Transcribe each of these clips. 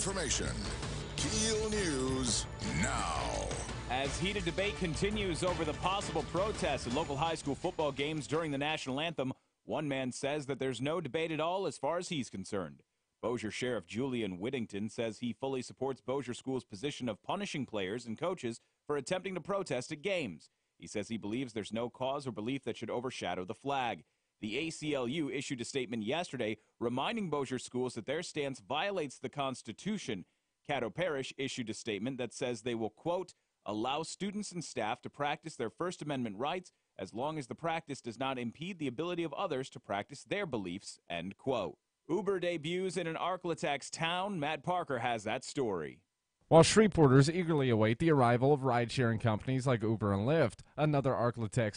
information. KEEL News now. As heated debate continues over the possible protests at local high school football games during the national anthem, one man says that there's no debate at all as far as he's concerned. Bossier Sheriff Julian Whittington says he fully supports Bossier School's position of punishing players and coaches for attempting to protest at games. He says he believes there's no cause or belief that should overshadow the flag. The ACLU issued a statement yesterday reminding Bossier schools that their stance violates the Constitution. Caddo Parish issued a statement that says they will, quote, allow students and staff to practice their First Amendment rights as long as the practice does not impede the ability of others to practice their beliefs, end quote. Uber debuts in an Arklatex town. Matt Parker has that story. While Shreveporters eagerly await the arrival of ride-sharing companies like Uber and Lyft, another Arklatex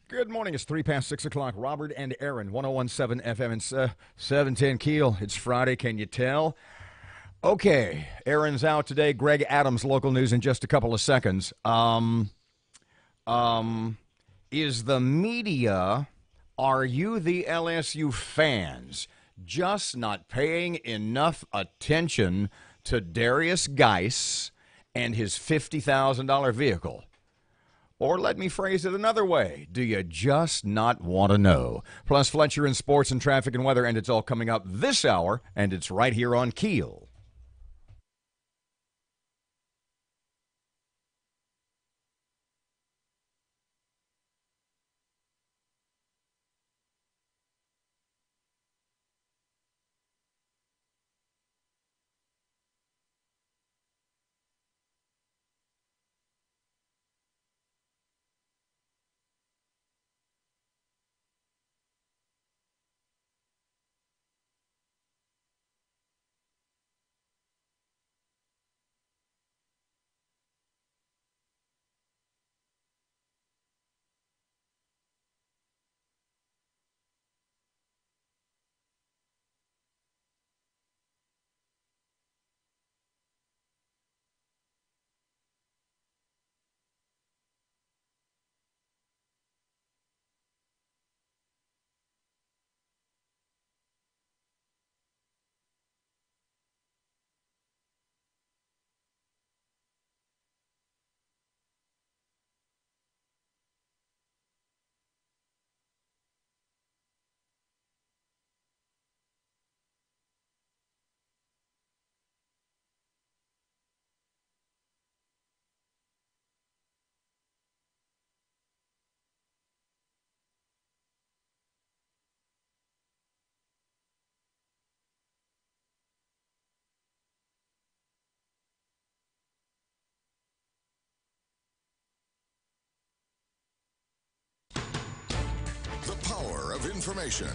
Good morning. It's 3 past 6 o'clock. Robert and Erin, 1017 FM and 710 Keel. It's Friday. Can you tell? Okay. Erin's out today. Greg Adams, local news in just a couple of seconds. Is the media, are you the LSU fans, just not paying enough attention to Darius Geis and his $50,000 vehicle? Or let me phrase it another way. Do you just not want to know? Plus, Fletcher in sports and traffic and weather, and it's all coming up this hour, and it's right here on Keel. The power of information.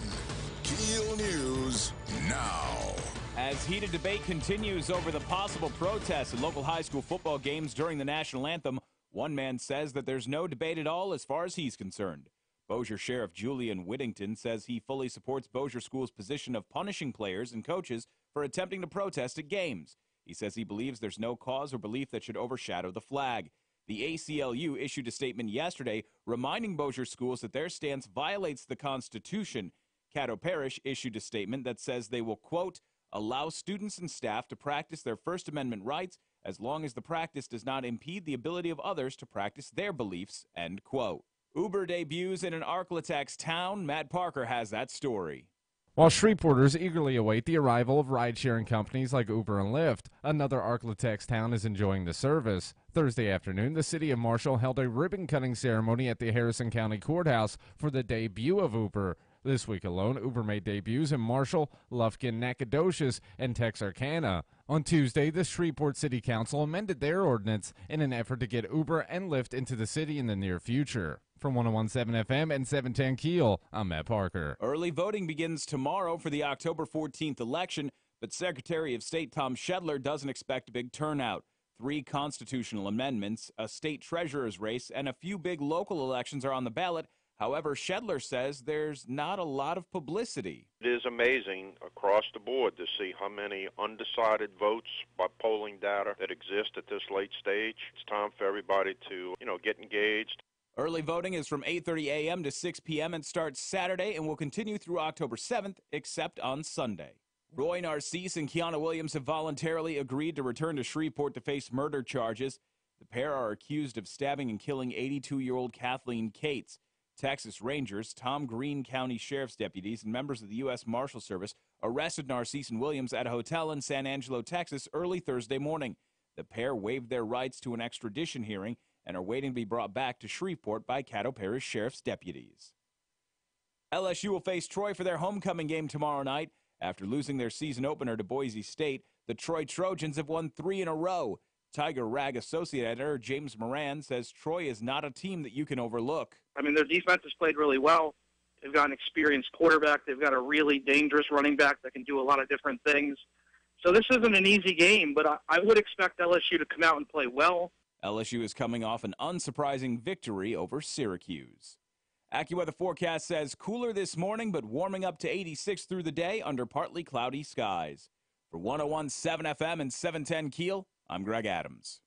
KEEL News now. As heated debate continues over the possible protests at local high school football games during the national anthem, one man says that there's no debate at all as far as he's concerned. Bossier Sheriff Julian Whittington says he fully supports Bossier School's position of punishing players and coaches for attempting to protest at games. He says he believes there's no cause or belief that should overshadow the flag. The ACLU issued a statement yesterday reminding Bossier schools that their stance violates the Constitution. Caddo Parish issued a statement that says they will, quote, allow students and staff to practice their First Amendment rights as long as the practice does not impede the ability of others to practice their beliefs, end quote. Uber debuts in an Arklatex town. Matt Parker has that story. While Shreveporters eagerly await the arrival of ride-sharing companies like Uber and Lyft, another Arklatex town is enjoying the service. Thursday afternoon, the city of Marshall held a ribbon-cutting ceremony at the Harrison County Courthouse for the debut of Uber. This week alone, Uber made debuts in Marshall, Lufkin, Nacogdoches, and Texarkana. On Tuesday, the Shreveport City Council amended their ordinance in an effort to get Uber and Lyft into the city in the near future. From 1017 FM and 710 Keel, I'm Matt Parker. Early voting begins tomorrow for the October 14th election, but Secretary of State Tom Shedler doesn't expect a big turnout. 3 constitutional amendments, a state treasurer's race, and a few big local elections are on the ballot. However, Shedler says there's not a lot of publicity. It is amazing across the board to see how many undecided votes by polling data that exist at this late stage. It's time for everybody to, get engaged. Early voting is from 8:30 a.m. to 6 p.m. and starts Saturday and will continue through October 7th, except on Sunday. Roy Narcisse and Kiana Williams have voluntarily agreed to return to Shreveport to face murder charges. The pair are accused of stabbing and killing 82-year-old Kathleen Cates. Texas Rangers, Tom Green County Sheriff's deputies, and members of the U.S. Marshal Service arrested Narcisse and Williams at a hotel in San Angelo, Texas, early Thursday morning. The pair waived their rights to an extradition hearing and are waiting to be brought back to Shreveport by Caddo Parish Sheriff's deputies. LSU will face Troy for their homecoming game tomorrow night. After losing their season opener to Boise State, the Troy Trojans have won 3 in a row. Tiger Rag associate editor James Moran says Troy is not a team that you can overlook. I mean, their defense has played really well. They've got an experienced quarterback. They've got a really dangerous running back that can do a lot of different things. So this isn't an easy game, but I would expect LSU to come out and play well. LSU is coming off an unsurprising victory over Syracuse. AccuWeather forecast says cooler this morning, but warming up to 86 through the day under partly cloudy skies. For 101.7 FM and 710 KEEL, I'm Greg Adams.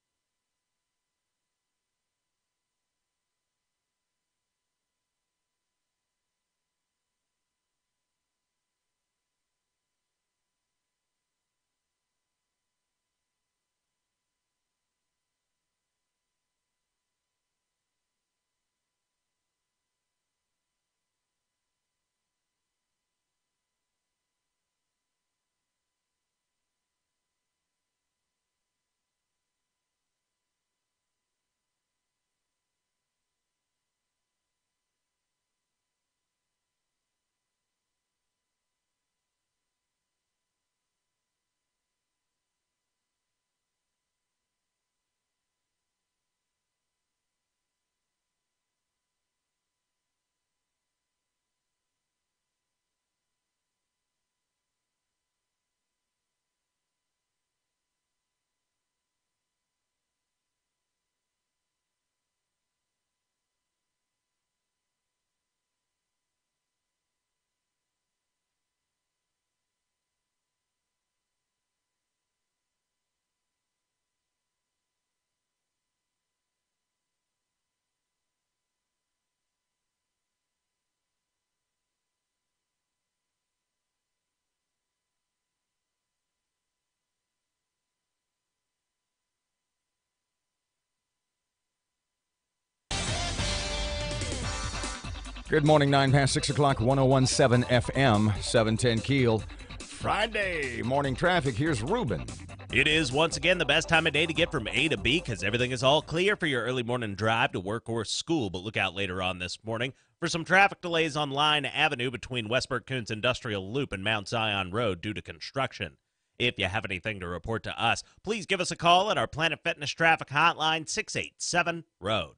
Good morning, 9 past 6 o'clock, 101.7 FM, 710 KEEL. Friday morning traffic. Here's Ruben. It is once again the best time of day to get from A to B because everything is all clear for your early morning drive to work or school. But look out later on this morning for some traffic delays on Line Avenue between Westbrook-Coons Industrial Loop and Mount Zion Road due to construction. If you have anything to report to us, please give us a call at our Planet Fitness traffic hotline, 687-ROAD.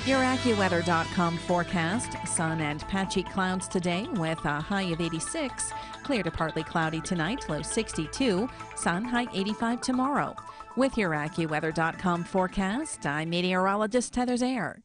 Your AccuWeather.com forecast. Sun and patchy clouds today with a high of 86. Clear to partly cloudy tonight, low 62. Sun, high 85 tomorrow. With your AccuWeather.com forecast, I'm meteorologist Heather Zaire.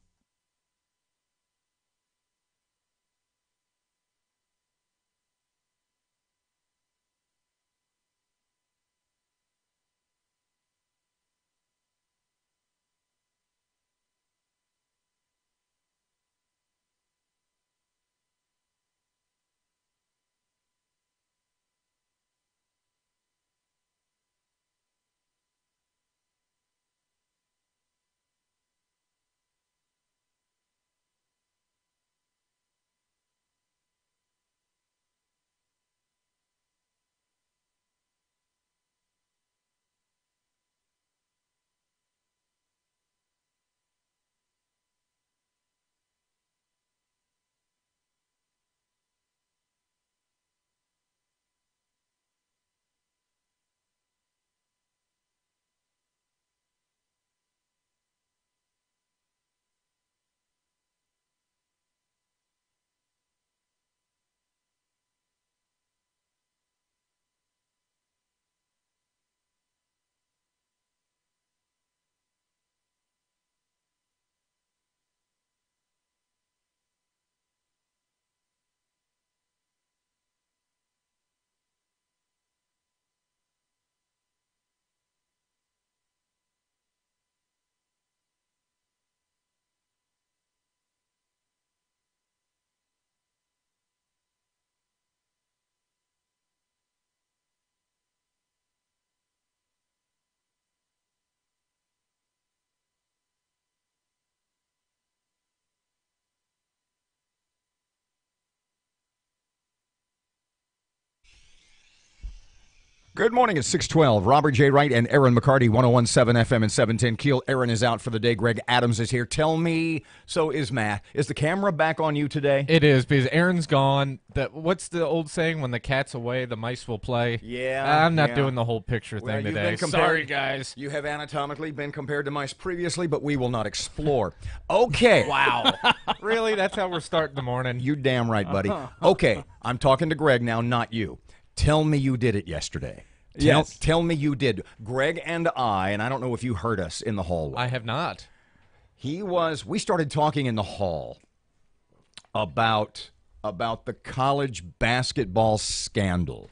Good morning. It's 6:12. Robert J. Wright and Erin McCarty, 101.7 FM and 710 KEEL. Erin is out for the day. Greg Adams is here. Tell me, so is Matt. Is the camera back on you today? It is, because Aaron's gone. What's the old saying? When the cat's away, the mice will play. Yeah. I'm not doing the whole picture thing today. Sorry, guys. You have anatomically been compared to mice previously, but we will not explore. Okay. Wow. Really? That's how we're starting the morning? You damn right, buddy. Okay. I'm talking to Greg now, not you. Tell me you did it yesterday. Tell me you did. Greg and I don't know if you heard us in the hallway. I have not. We started talking in the hall about the college basketball scandal,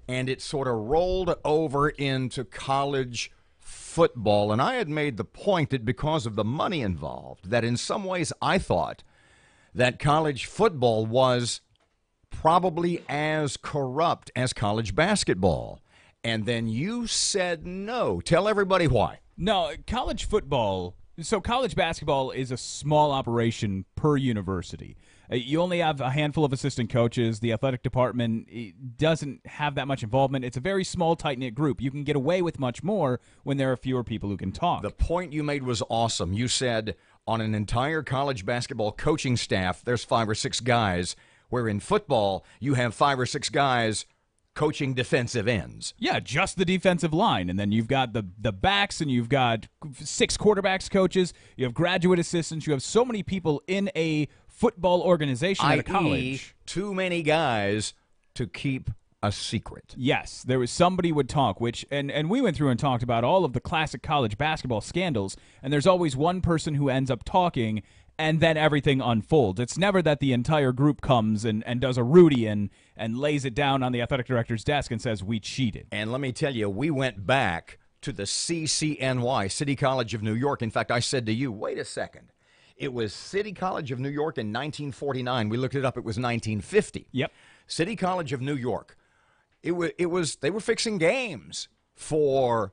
and it sort of rolled over into college football. And I had made the point that because of the money involved, that in some ways I thought that college football was probably as corrupt as college basketball. And then you said no. Tell everybody why. No, college football. So college basketball is a small operation per university. You only have a handful of assistant coaches. The athletic department doesn't have that much involvement. It's a very small, tight-knit group. You can get away with much more when there are fewer people who can talk. The point you made was awesome. You said on an entire college basketball coaching staff, there's 5 or 6 guys, where in football, you have 5 or 6 guys coaching defensive ends. Yeah, just the defensive line. And then you've got the backs, and you've got 6 quarterbacks coaches. You have graduate assistants. You have so many people in a football organization at a college. Too many guys to keep a secret. Yes, there was somebody would talk, and we went through and talked about all of the classic college basketball scandals, and there's always one person who ends up talking, and then everything unfolds. It's never that the entire group comes and does a Rudy and lays it down on the athletic director's desk and says, we cheated. And let me tell you, we went back to the CCNY, City College of New York. In fact, I said to you, wait a second. It was City College of New York in 1949. We looked it up. It was 1950. Yep. City College of New York. They were fixing games for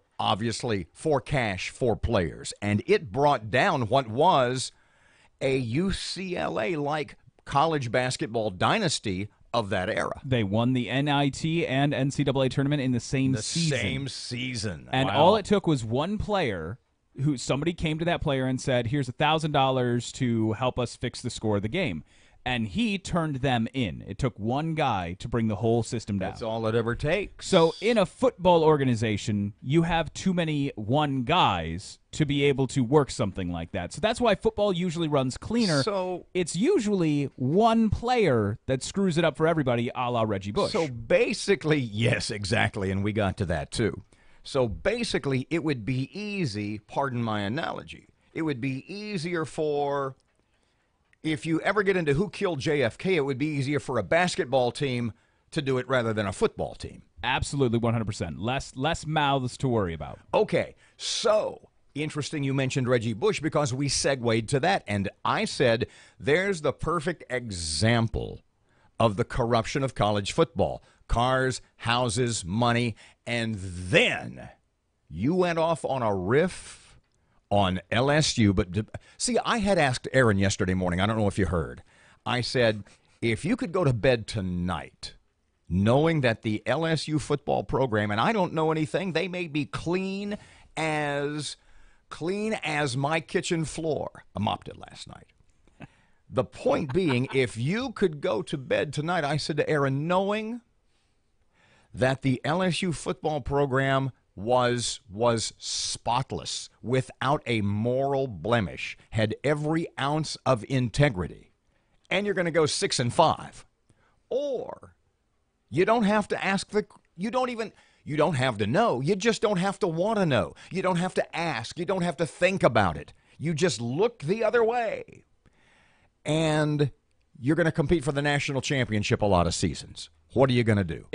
cash for players. And it brought down what was a UCLA-like college basketball dynasty of that era. They won the NIT and NCAA tournament in the same season. And wow. all it took was one player who somebody came to that player and said, here's $1,000 to help us fix the score of the game. And he turned them in. It took one guy to bring the whole system down. That's all it ever takes. So in a football organization, you have too many one guys to be able to work something like that. So that's why football usually runs cleaner. So it's usually one player that screws it up for everybody, a la Reggie Bush. So basically, yes, exactly, and we got to that too. So basically, it would be easy, pardon my analogy, it would be easier for... If you ever get into who killed JFK, it would be easier for a basketball team to do it rather than a football team. Absolutely, 100%. Less mouths to worry about. Okay, so interesting you mentioned Reggie Bush because we segued to that. And I said, there's the perfect example of the corruption of college football. Cars, houses, money, and then you went off on a riff on LSU, but see, I had asked Erin yesterday morning, I don't know if you heard, I said, if you could go to bed tonight knowing that the LSU football program, and I don't know anything, they may be clean as my kitchen floor. I mopped it last night. The point being, if you could go to bed tonight, I said to Erin, knowing that the LSU football program was spotless, without a moral blemish, had every ounce of integrity, and you're going to go 6-5, or you don't have to ask you don't have to know, you just don't have to want to know, you don't have to ask, you don't have to think about it, you just look the other way, and you're going to compete for the national championship a lot of seasons. What are you going to do?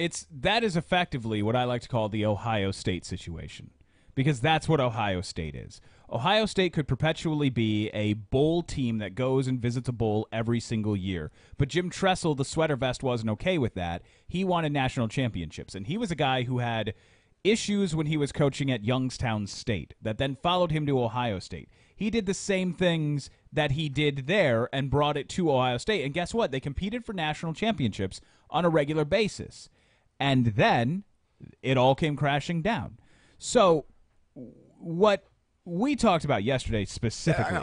That is effectively what I like to call the Ohio State situation, because that's what Ohio State is. Ohio State could perpetually be a bowl team that goes and visits a bowl every single year. But Jim Tressel, the sweater vest, wasn't okay with that. He wanted national championships, and he was a guy who had issues when he was coaching at Youngstown State that then followed him to Ohio State. He did the same things that he did there and brought it to Ohio State. And guess what? They competed for national championships on a regular basis. And then it all came crashing down. So what we talked about yesterday specifically.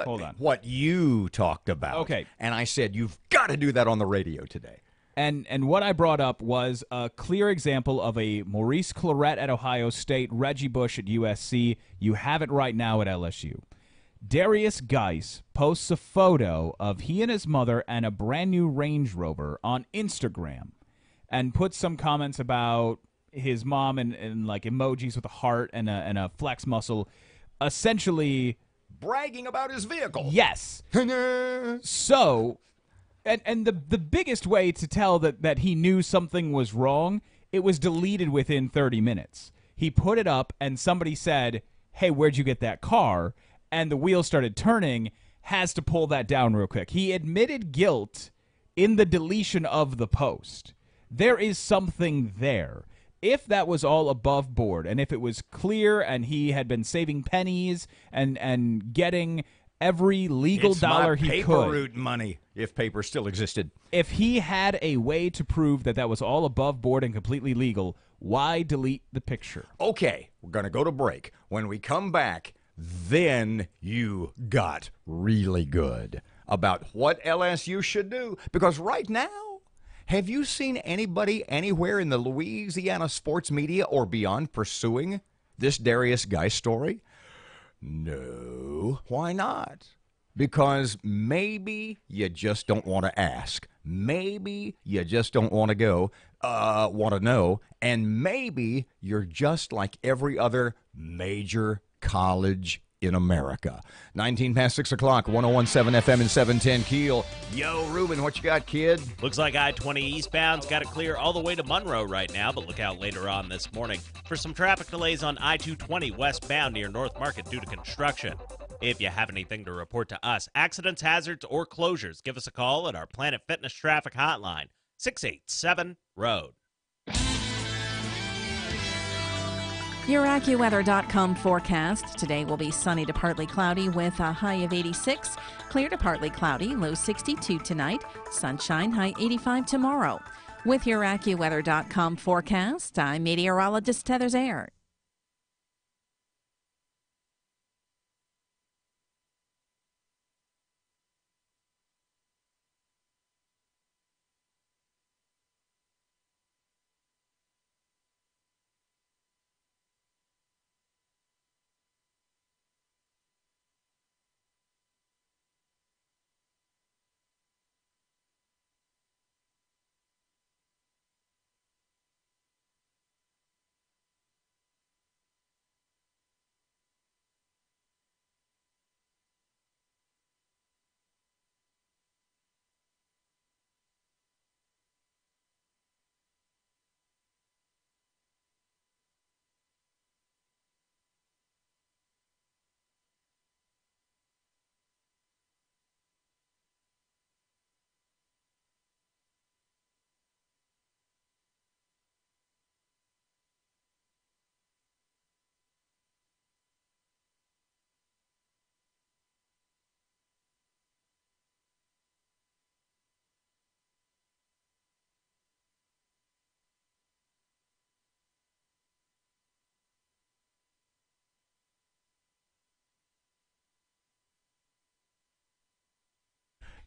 Hold on. What you talked about. Okay. And I said, you've got to do that on the radio today. And what I brought up was a clear example of a Maurice Clarett at Ohio State, Reggie Bush at USC. You have it right now at LSU. Darius Geis posts a photo of he and his mother and a brand new Range Rover on Instagram and puts some comments about his mom and like emojis with a heart and a flex muscle, essentially bragging about his vehicle. Yes. So, and the biggest way to tell that he knew something was wrong, it was deleted within 30 minutes. He put it up, and somebody said, "Hey, where'd you get that car?" And the wheels started turning. Has to pull that down real quick. He admitted guilt in the deletion of the post. There is something there. If that was all above board, and if it was clear and he had been saving pennies and getting every legal dollar he paper could. route money, if paper still existed. If he had a way to prove that was all above board and completely legal, why delete the picture? Okay, we're going to go to break. When we come back, then you got really good about what LSU should do. Because right now, have you seen anybody anywhere in the Louisiana sports media or beyond pursuing this Darius Geis story? No. Why not? Because maybe you just don't want to ask. Maybe you just don't want to want to know. And maybe you're just like every other major college in America. 19 past 6 o'clock, 101.7 FM and 710 Keel. Yo, Ruben, what you got, kid? Looks like I-20 eastbound's got it clear all the way to Monroe right now, but look out later on this morning for some traffic delays on I-220 westbound near North Market due to construction. If you have anything to report to us, accidents, hazards, or closures, give us a call at our Planet Fitness traffic hotline, 687-ROAD. Your AccuWeather.com forecast. Today will be sunny to partly cloudy with a high of 86. Clear to partly cloudy, low 62 tonight. Sunshine, high 85 tomorrow. With your AccuWeather.com forecast, I'm meteorologist Heather Zayer.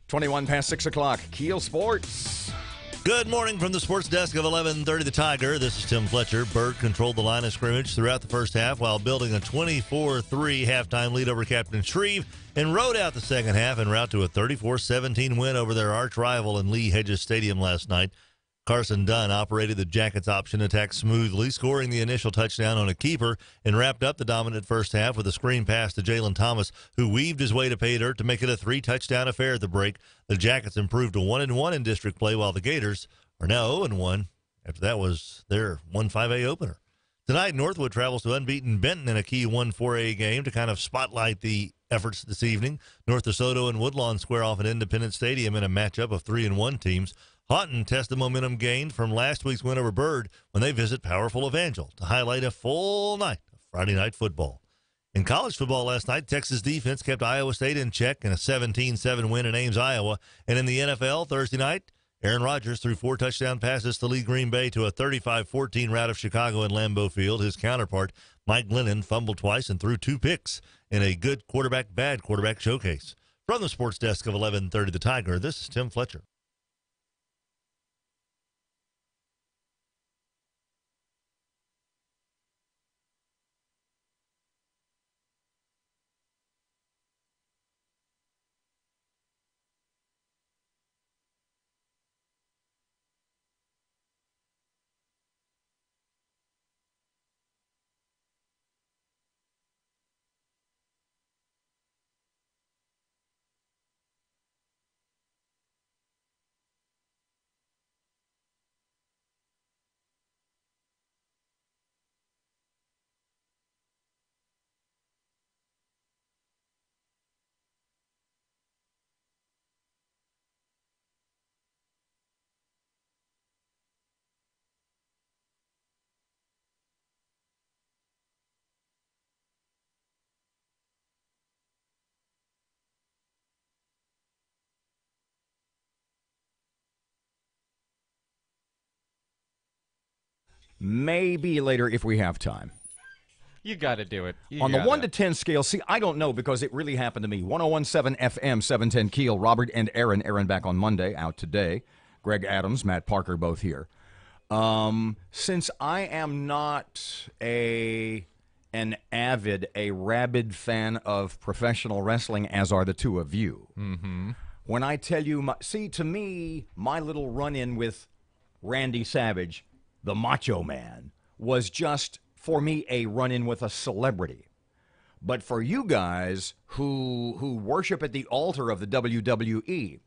Twenty-one past 6 o'clock, Keel Sports. Good morning from the sports desk of 1130 The Tiger. This is Tim Fletcher. Bird controlled the line of scrimmage throughout the first half while building a 24-3 halftime lead over Captain Shreve and rode out the second half en route to a 34-17 win over their arch rival in Lee Hedges Stadium last night. Carson Dunn operated the Jackets option attack smoothly, scoring the initial touchdown on a keeper, and wrapped up the dominant first half with a screen pass to Jalen Thomas, who weaved his way to pay dirt to make it a 3-touchdown affair at the break. The Jackets improved to 1-1 in district play, while the Gators are now 0-1. After that was their 1-5A opener. Tonight, Northwood travels to unbeaten Benton in a key 1-4A game to kind of spotlight the efforts this evening. North DeSoto and Woodlawn square off at Independence Stadium in a matchup of 3-1 teams. Houghton tests the momentum gained from last week's win over Byrd when they visit powerful Evangel to highlight a full night of Friday night football. In college football last night, Texas defense kept Iowa State in check in a 17-7 win in Ames, Iowa. And in the NFL Thursday night, Aaron Rodgers threw 4 touchdown passes to lead Green Bay to a 35-14 rout of Chicago in Lambeau Field. His counterpart, Mike Glennon, fumbled twice and threw 2 picks in a good quarterback, bad quarterback showcase. From the sports desk of 1130 The Tiger, this is Tim Fletcher. Maybe later if we have time. You got to do it. On the 1 to 10 scale, see, I don't know because it really happened to me. 101.7 FM, 710 Keel. Robert and Erin. Erin back on Monday, out today. Greg Adams, Matt Parker, both here. Since I am not a rabid fan of professional wrestling, as are the two of you, when I tell you, to me, my little run-in with Randy Savage, the Macho Man, was just, for me, a run-in with a celebrity. But for you guys who worship at the altar of the WWE,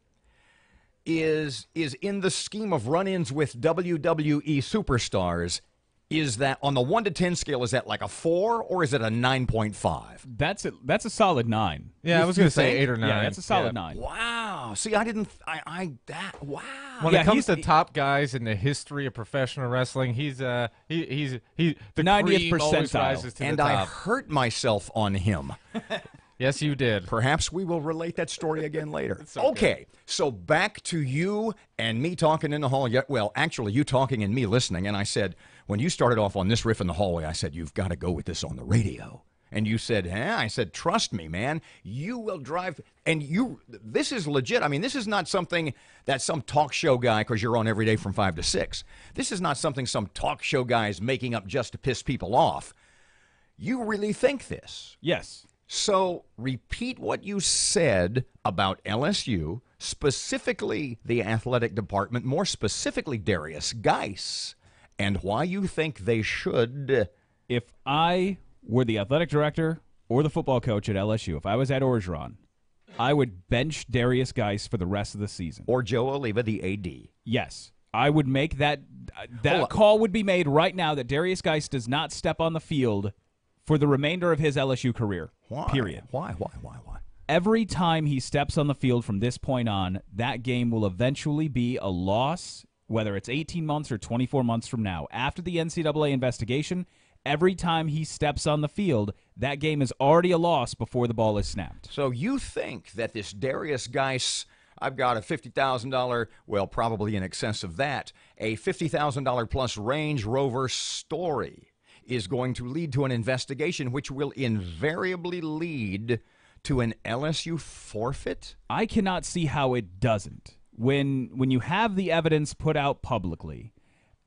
is in the scheme of run-ins with WWE superstars, is that on the 1 to 10 scale, is that like a 4 or is it a 9.5? That's a solid 9. Yeah, I was going to say 8 or 9. Yeah, that's a solid 9. Wow. See, I didn't. Wow. When it comes to top guys in the history of professional wrestling, he's the 90th cream always percentile. rises to And the I top. hurt myself on him. Yes, you did. Perhaps we will relate that story again later. okay. Okay, so back to you and me talking in the hall. Well, actually, you talking and me listening. And I said, when you started off on this riff in the hallway, I said, you've got to go with this on the radio. And you said, I said, trust me, man. You will drive. And this is legit. I mean, this is not something that some talk show guy, because you're on every day from 5 to 6. This is not something some talk show guy is making up just to piss people off. You really think this? Yes. So repeat what you said about LSU, specifically the athletic department, more specifically Darius Geis, and why you think they should. If I were the athletic director or the football coach at LSU, if I was at Orgeron, I would bench Darius Geis for the rest of the season. Or Joe Oliva, the AD. Yes. I would make that call would be made right now that Darius Geis does not step on the field for the remainder of his LSU career. Why? Period. Why? Every time he steps on the field from this point on, that game will eventually be a loss, whether it's 18 months or 24 months from now. After the NCAA investigation, every time he steps on the field, that game is already a loss before the ball is snapped. So you think that this Darius Geis, I've got a $50,000, well, probably in excess of that, a $50,000 plus Range Rover story is going to lead to an investigation which will invariably lead to an LSU forfeit? I cannot see how it doesn't. When you have the evidence put out publicly,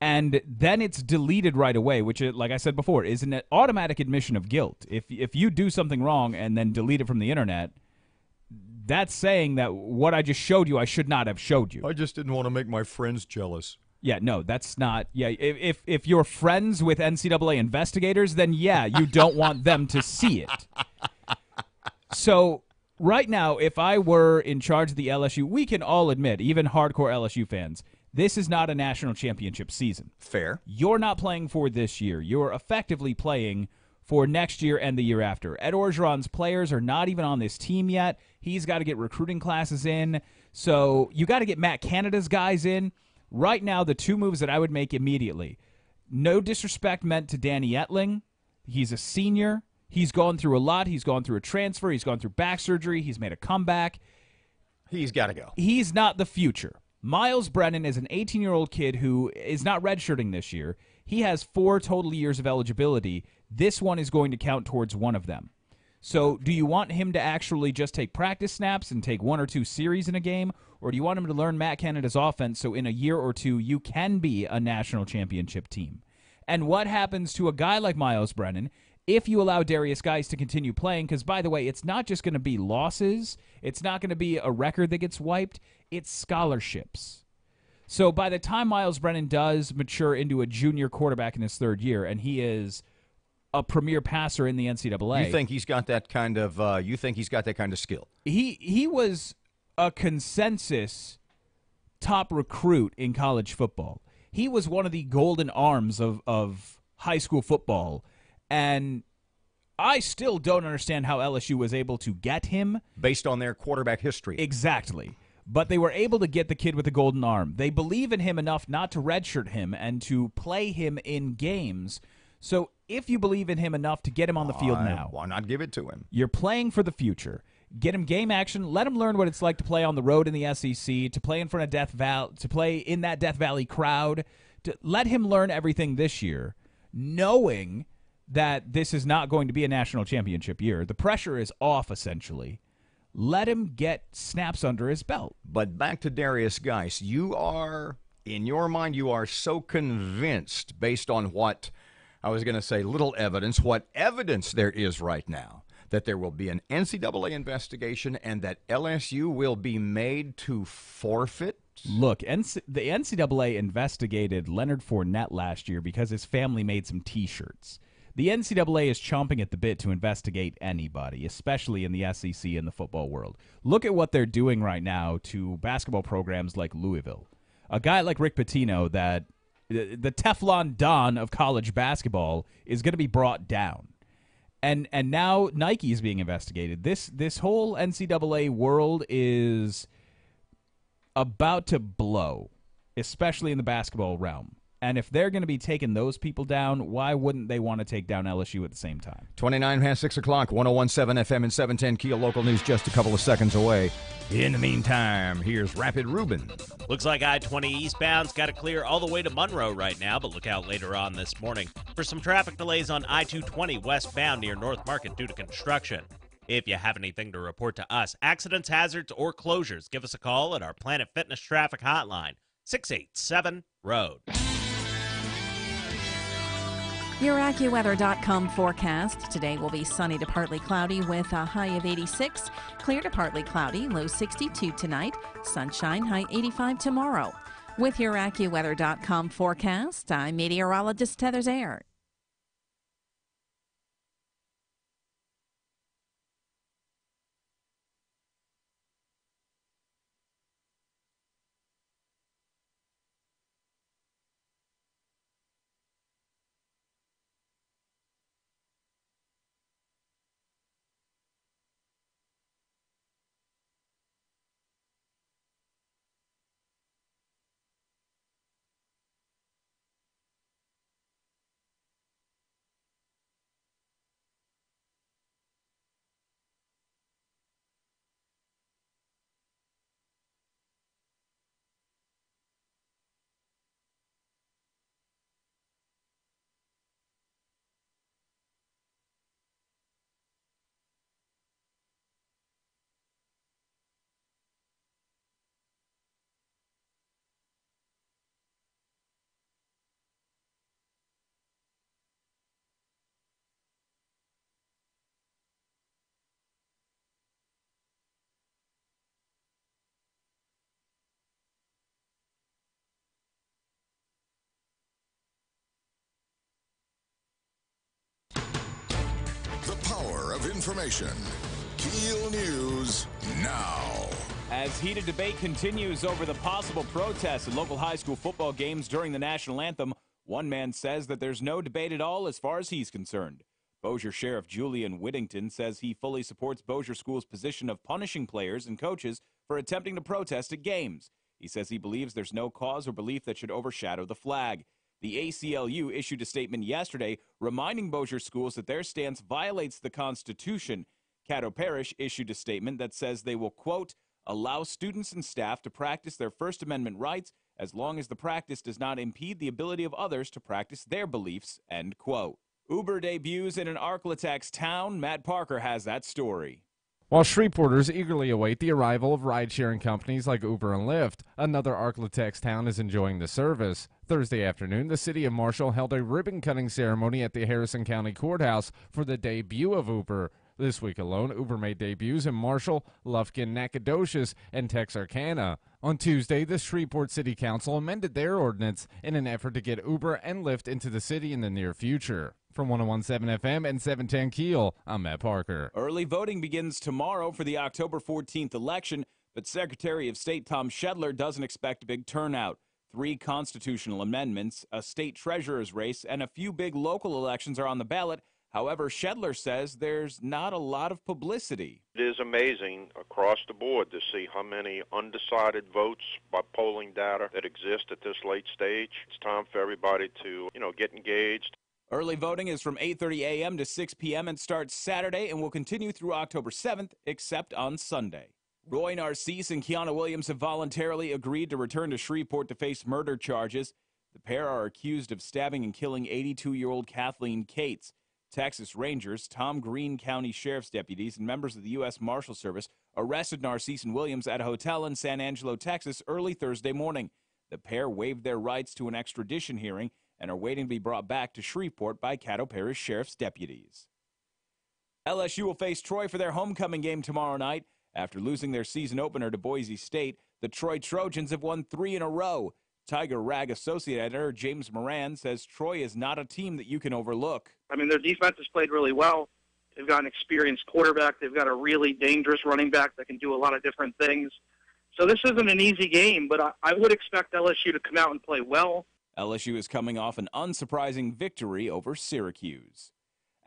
and then it's deleted right away, which, like I said before, is an automatic admission of guilt. If you do something wrong and then delete it from the internet, that's saying that what I just showed you, I should not have showed you. I just didn't want to make my friends jealous. Yeah, no, that's not. Yeah, if you're friends with NCAA investigators, then yeah, you don't want them to see it. So right now, if I were in charge of the LSU, we can all admit, even hardcore LSU fans, this is not a national championship season. Fair. You're not playing for this year. You're effectively playing for next year and the year after. Ed Orgeron's players are not even on this team yet. He's got to get recruiting classes in. So you got to get Matt Canada's guys in. Right now, the two moves that I would make immediately, no disrespect meant to Danny Etling. He's a senior. He's gone through a lot. He's gone through a transfer. He's gone through back surgery. He's made a comeback. He's got to go. He's not the future. Miles Brennan is an 18-year-old kid who is not redshirting this year. He has 4 total years of eligibility. This one is going to count towards one of them. So do you want him to actually just take practice snaps and take 1 or 2 series in a game, or do you want him to learn Matt Canada's offense so in a year or two you can be a national championship team? And what happens to a guy like Miles Brennan if you allow Darius Geis to continue playing? Because, by the way, it's not just going to be losses. It's not going to be a record that gets wiped. It's scholarships. So by the time Miles Brennan does mature into a junior quarterback in his 3rd year, and he is a premier passer in the NCAA. You think he's got that kind of skill? He was a consensus top recruit in college football. He was one of the golden arms of high school football, and I still don't understand how LSU was able to get him. Based on their quarterback history. Exactly. But they were able to get the kid with the golden arm. They believe in him enough not to redshirt him and to play him in games. So if you believe in him enough to get him on the field now, why not give it to him? You're playing for the future. Get him game action. Let him learn what it's like to play on the road in the SEC, to play in front of to play in that Death Valley crowd, let him learn everything this year, knowing that this is not going to be a national championship year. The pressure is off, essentially. Let him get snaps under his belt. But back to Darius Geis, in your mind, you are so convinced based on what, I was going to say little evidence, what evidence there is right now, that there will be an NCAA investigation and that LSU will be made to forfeit? Look, the NCAA investigated Leonard Fournette last year because his family made some T-shirts. The NCAA is chomping at the bit to investigate anybody, especially in the SEC and the football world. Look at what they're doing right now to basketball programs like Louisville. A guy like Rick Pitino, that the Teflon Don of college basketball, is going to be brought down. And now Nike is being investigated. This whole NCAA world is about to blow, especially in the basketball realm. And if they're going to be taking those people down, why wouldn't they want to take down LSU at the same time? 29 past 6 o'clock, 101.7 FM and 710 KEEL local news just a couple of seconds away. In the meantime, here's Rapid Ruben. Looks like I-20 eastbound's got to clear all the way to Monroe right now, but look out later on this morning for some traffic delays on I-220 westbound near North Market due to construction. If you have anything to report to us, accidents, hazards, or closures, give us a call at our Planet Fitness traffic hotline, 687-ROAD. Your AccuWeather.com forecast. Today will be sunny to partly cloudy with a high of 86. Clear to partly cloudy, low 62 tonight. Sunshine, high 85 tomorrow. With your AccuWeather.com forecast, I'm meteorologist Heather Zaire. The power of information. KEEL News now. As heated debate continues over the possible protests at local high school football games during the national anthem, one man says that there's no debate at all as far as he's concerned. Bossier Sheriff Julian Whittington says he fully supports Bossier School's position of punishing players and coaches for attempting to protest at games. He says he believes there's no cause or belief that should overshadow the flag. The ACLU issued a statement yesterday reminding Bossier schools that their stance violates the Constitution. Caddo Parish issued a statement that says they will, quote, allow students and staff to practice their First Amendment rights as long as the practice does not impede the ability of others to practice their beliefs, end quote. Uber debuts in an Arklatex town. Matt Parker has that story. While Shreveporters eagerly await the arrival of ride-sharing companies like Uber and Lyft, another Arklatex town is enjoying the service. Thursday afternoon, the city of Marshall held a ribbon-cutting ceremony at the Harrison County Courthouse for the debut of Uber. This week alone, Uber made debuts in Marshall, Lufkin, Nacogdoches, and Texarkana. On Tuesday, the Shreveport City Council amended their ordinance in an effort to get Uber and Lyft into the city in the near future. From 101.7 FM and 710 KEEL, I'm Matt Parker. Early voting begins tomorrow for the October 14th election, but Secretary of State Tom Shedler doesn't expect a big turnout. 3 constitutional amendments, a state treasurer's race, and a few big local elections are on the ballot. However, Shedler says there's not a lot of publicity. It is amazing across the board to see how many undecided votes by polling data that exist at this late stage. It's time for everybody to, get engaged. Early voting is from 8:30 a.m. to 6 p.m. and starts Saturday and will continue through October 7th, except on Sunday. Roy Narcisse and Kiana Williams have voluntarily agreed to return to Shreveport to face murder charges. The pair are accused of stabbing and killing 82-year-old Kathleen Cates. Texas Rangers, Tom Green County Sheriff's deputies, and members of the U.S. Marshal Service arrested Narcisse and Williams at a hotel in San Angelo, Texas, early Thursday morning. The pair waived their rights to an extradition hearing and are waiting to be brought back to Shreveport by Caddo Parish Sheriff's deputies. LSU will face Troy for their homecoming game tomorrow night. After losing their season opener to Boise State, the Troy Trojans have won 3 in a row. Tiger Rag associate editor James Moran says Troy is not a team that you can overlook. I mean, their defense has played really well. They've got an experienced quarterback. They've got a really dangerous running back that can do a lot of different things. So this isn't an easy game, but I would expect LSU to come out and play well. LSU is coming off an unsurprising victory over Syracuse.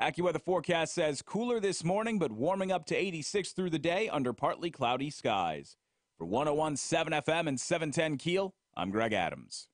AccuWeather forecast says cooler this morning, but warming up to 86 through the day under partly cloudy skies. For 101.7 FM and 710 KEEL, I'm Greg Adams.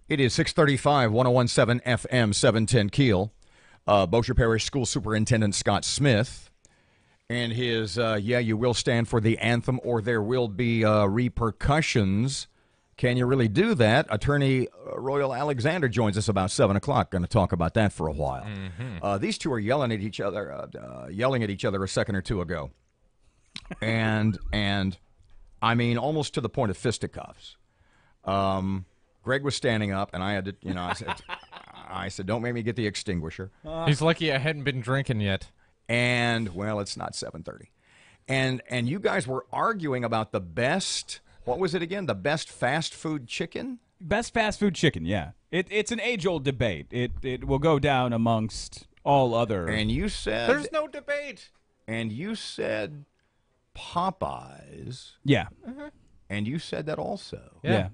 It is 635, 101.7 FM, 710 KEEL. Bossier Parish School Superintendent Scott Smith and his, you will stand for the anthem or there will be repercussions. Can you really do that? Attorney Royal Alexander joins us about 7 o'clock. Going to talk about that for a while. Mm-hmm. These two are yelling at each other a second or two ago. and I mean, almost to the point of fisticuffs. Greg was standing up, and I had to, I said, don't make me get the extinguisher. He's lucky I hadn't been drinking yet. And, well, it's not 7:30. And you guys were arguing about the best, what was it again? The best fast food chicken? Best fast food chicken, yeah. It's an age-old debate. It will go down amongst all other. And you said... There's no debate. And you said Popeyes. Yeah. Mm-hmm. And you said that also. Yeah.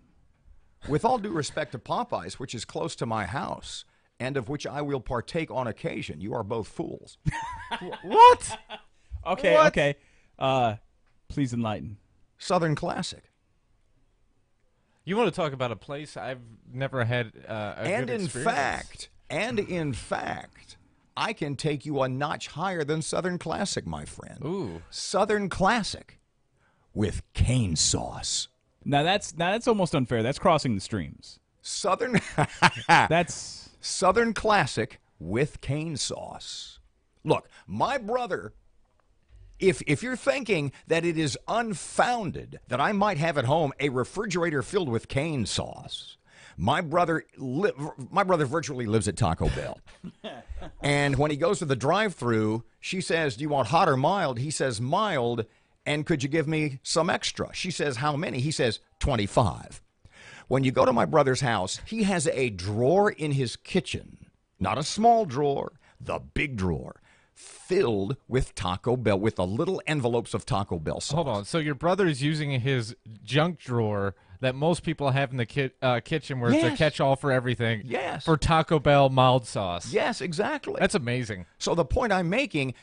With all due respect to Popeyes, which is close to my house, and of which I will partake on occasion, you are both fools. What? Okay. Please enlighten. Southern Classic. You want to talk about a place I've never had And good in fact, I can take you a notch higher than Southern Classic, my friend. Ooh. Southern Classic with cane sauce. Now that's almost unfair. That's crossing the streams. Southern Classic with cane sauce. Look, my brother, if you're thinking that it is unfounded that I might have at home a refrigerator filled with cane sauce, my brother virtually lives at Taco Bell. And when he goes to the drive-thru, she says, "Do you want hot or mild?" He says, "Mild. And could you give me some extra?" She says, "How many?" He says, 25. When you go to my brother's house, he has a drawer in his kitchen, not a small drawer, the big drawer, filled with Taco Bell, with the little envelopes of Taco Bell sauce. Hold on. So your brother is using his junk drawer that most people have in the kitchen where it's a catch-all for everything. Yes. For Taco Bell mild sauce. Yes, exactly. That's amazing. So the point I'm making,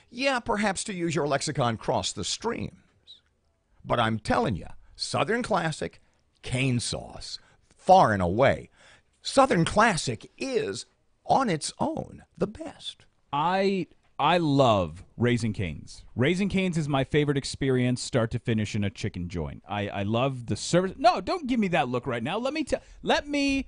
perhaps to use your lexicon, cross the streams. But I'm telling you, Southern Classic, cane sauce, far and away. Southern Classic is, on its own, the best. I love Raising Cane's. Raising Cane's is my favorite experience, start to finish, in a chicken joint. I love the service. No, don't give me that look right now. Let me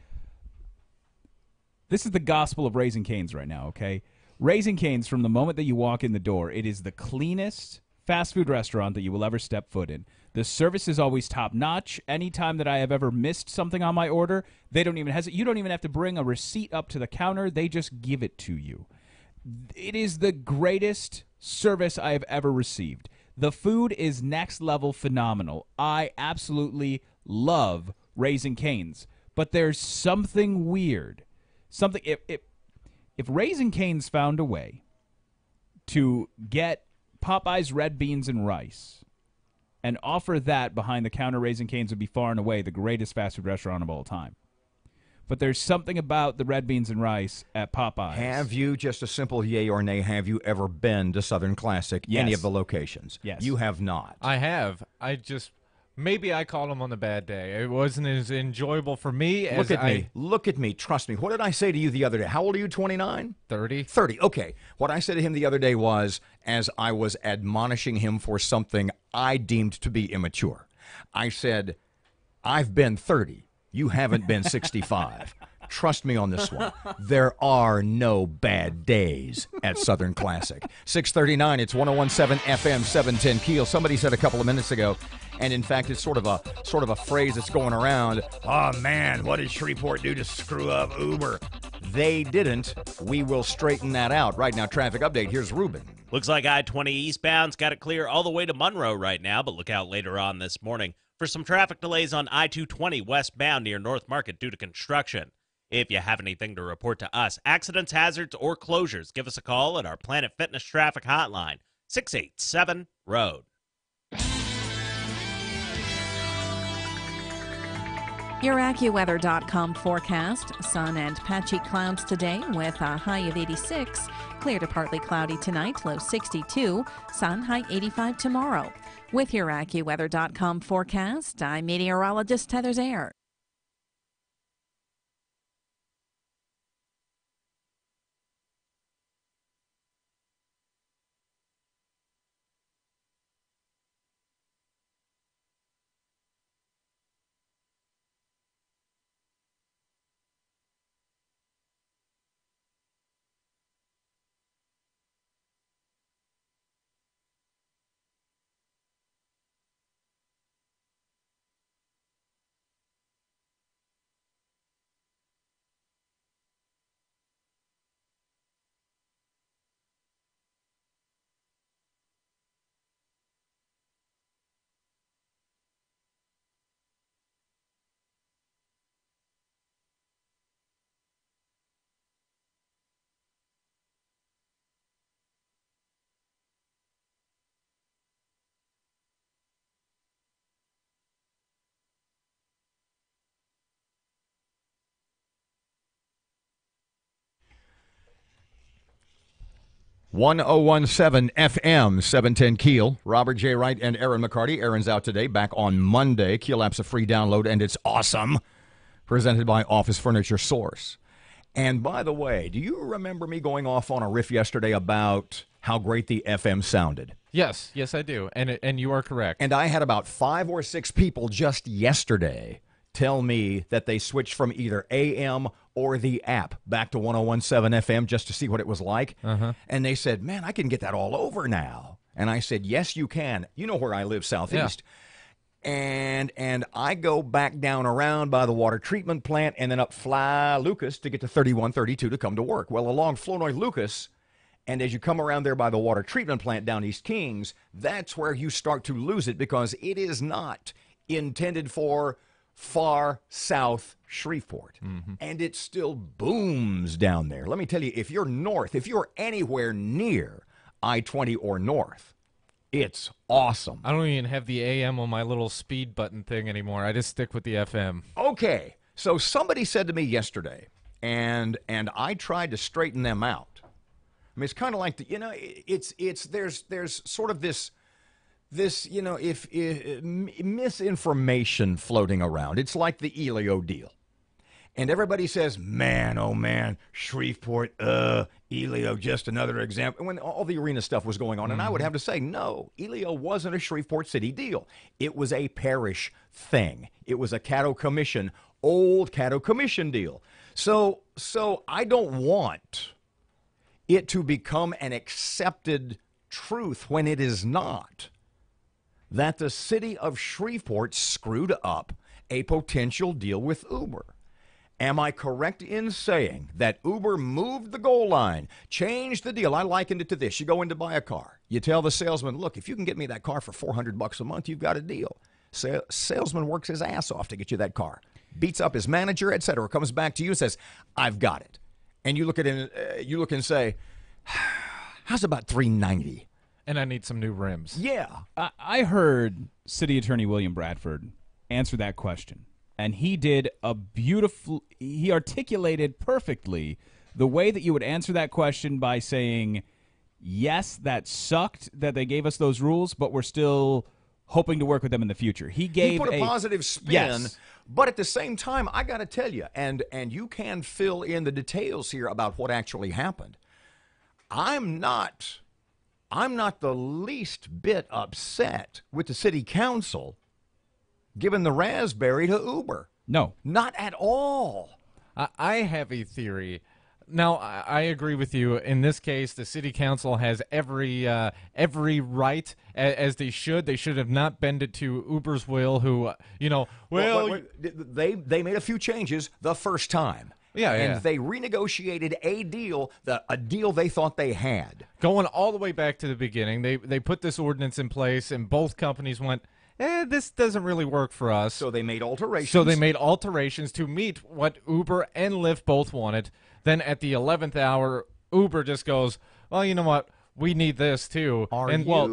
This is the gospel of Raising Cane's right now, okay? Raising Cane's, from the moment that you walk in the door, it is the cleanest fast food restaurant that you will ever step foot in. The service is always top-notch. Anytime that I have ever missed something on my order, they don't even hesitate. You don't even have to bring a receipt up to the counter. They just give it to you. It is the greatest service I have ever received. The food is next-level phenomenal. I absolutely love Raising Cane's. But there's something weird. If Raising Cane's found a way to get Popeye's red beans and rice and offer that behind the counter, Raising Cane's would be far and away the greatest fast food restaurant of all time. But there's something about the red beans and rice at Popeye's. Have you, just a simple yay or nay, have you ever been to Southern Classic, Yes. any of the locations? Yes. You have not. I have. Maybe I called him on a bad day. It wasn't as enjoyable for me as Look at me. Look at me. Trust me. What did I say to you the other day? How old are you, 29? 30. 30. Okay. What I said to him the other day was, as I was admonishing him for something I deemed to be immature, I said, I've been 30. You haven't been 65. Trust me on this one. There are no bad days at Southern Classic. 639, it's 101.7 FM, 710 Keel. Somebody said a couple of minutes ago, and in fact, it's sort of a phrase that's going around. Oh, man, what did Shreveport do to screw up Uber? They didn't. We will straighten that out. Right now, traffic update. Here's Ruben. Looks like I-20 eastbound's got it clear all the way to Monroe right now, but look out later on this morning for some traffic delays on I-220 westbound near North Market due to construction. If you have anything to report to us, accidents, hazards, or closures, give us a call at our Planet Fitness Traffic Hotline, 687-ROAD. Your AccuWeather.com forecast. Sun and patchy clouds today with a high of 86. Clear to partly cloudy tonight, low 62. Sun, high 85 tomorrow. With your AccuWeather.com forecast, I'm meteorologist Heather Zayer. .017 FM, 710 Keel. Robert J. Wright and Erin McCarty. Erin's out today, back on Monday. Keel app's a free download, and it's awesome. Presented by Office Furniture Source. And by the way, do you remember me going off on a riff yesterday about how great the FM sounded? Yes, I do. And you are correct. And I had about 5 or 6 people just yesterday tell me that they switched from either AM or the app back to 101.7 FM just to see what it was like. And they said, man, I can get that all over now. And I said, yes, you can. You know where I live, Southeast. Yeah. And I go back down around by the water treatment plant and then up Fly Lucas to get to 3132 to come to work. Well, along Flournoy Lucas, and as you come around there by the water treatment plant down East Kings, that's where you start to lose it because it is not intended for far south Shreveport. And it still booms down there. Let me tell you, if you're north, if you're anywhere near I-20 or north, it's awesome. I don't even have the AM on my little speed button thing anymore. I just stick with the FM. Okay, so somebody said to me yesterday, and I tried to straighten them out. I mean, it's kind of like there's sort of this if misinformation floating around. It's like the Elio deal. And everybody says, man, oh man, Shreveport, Elio, just another example. When all the arena stuff was going on, and I would have to say, no, Elio wasn't a Shreveport City deal. It was a parish thing. It was a Caddo Commission, old Caddo Commission deal. So I don't want it to become an accepted truth when it is not, that the city of Shreveport screwed up a potential deal with Uber. Am I correct in saying that Uber moved the goal line, changed the deal? I likened it to this. You go in to buy a car. You tell the salesman, look, if you can get me that car for $400 a month, you've got a deal. Salesman works his ass off to get you that car, beats up his manager, etc., comes back to you and says, I've got it. And you look at him, you look and say, how's about $390? And I need some new rims. Yeah. I heard City Attorney William Bradford answer that question, and he did he articulated perfectly the way that you would answer that question by saying, yes, that sucked that they gave us those rules, but we're still hoping to work with them in the future. He put a positive spin, yes. But at the same time, I got to tell you, and you can fill in the details here about what actually happened. I'm not the least bit upset with the city council giving the raspberry to Uber. No. Not at all. I have a theory. Now, I agree with you. In this case, the city council has every right, as they should. They should have not bended to Uber's will, who, they made a few changes the first time. Yeah, and they renegotiated a deal they thought they had. Going all the way back to the beginning, they put this ordinance in place, and both companies went, this doesn't really work for us. So they made alterations. To meet what Uber and Lyft both wanted. Then at the 11th hour, Uber just goes, well, you know what? We need this too.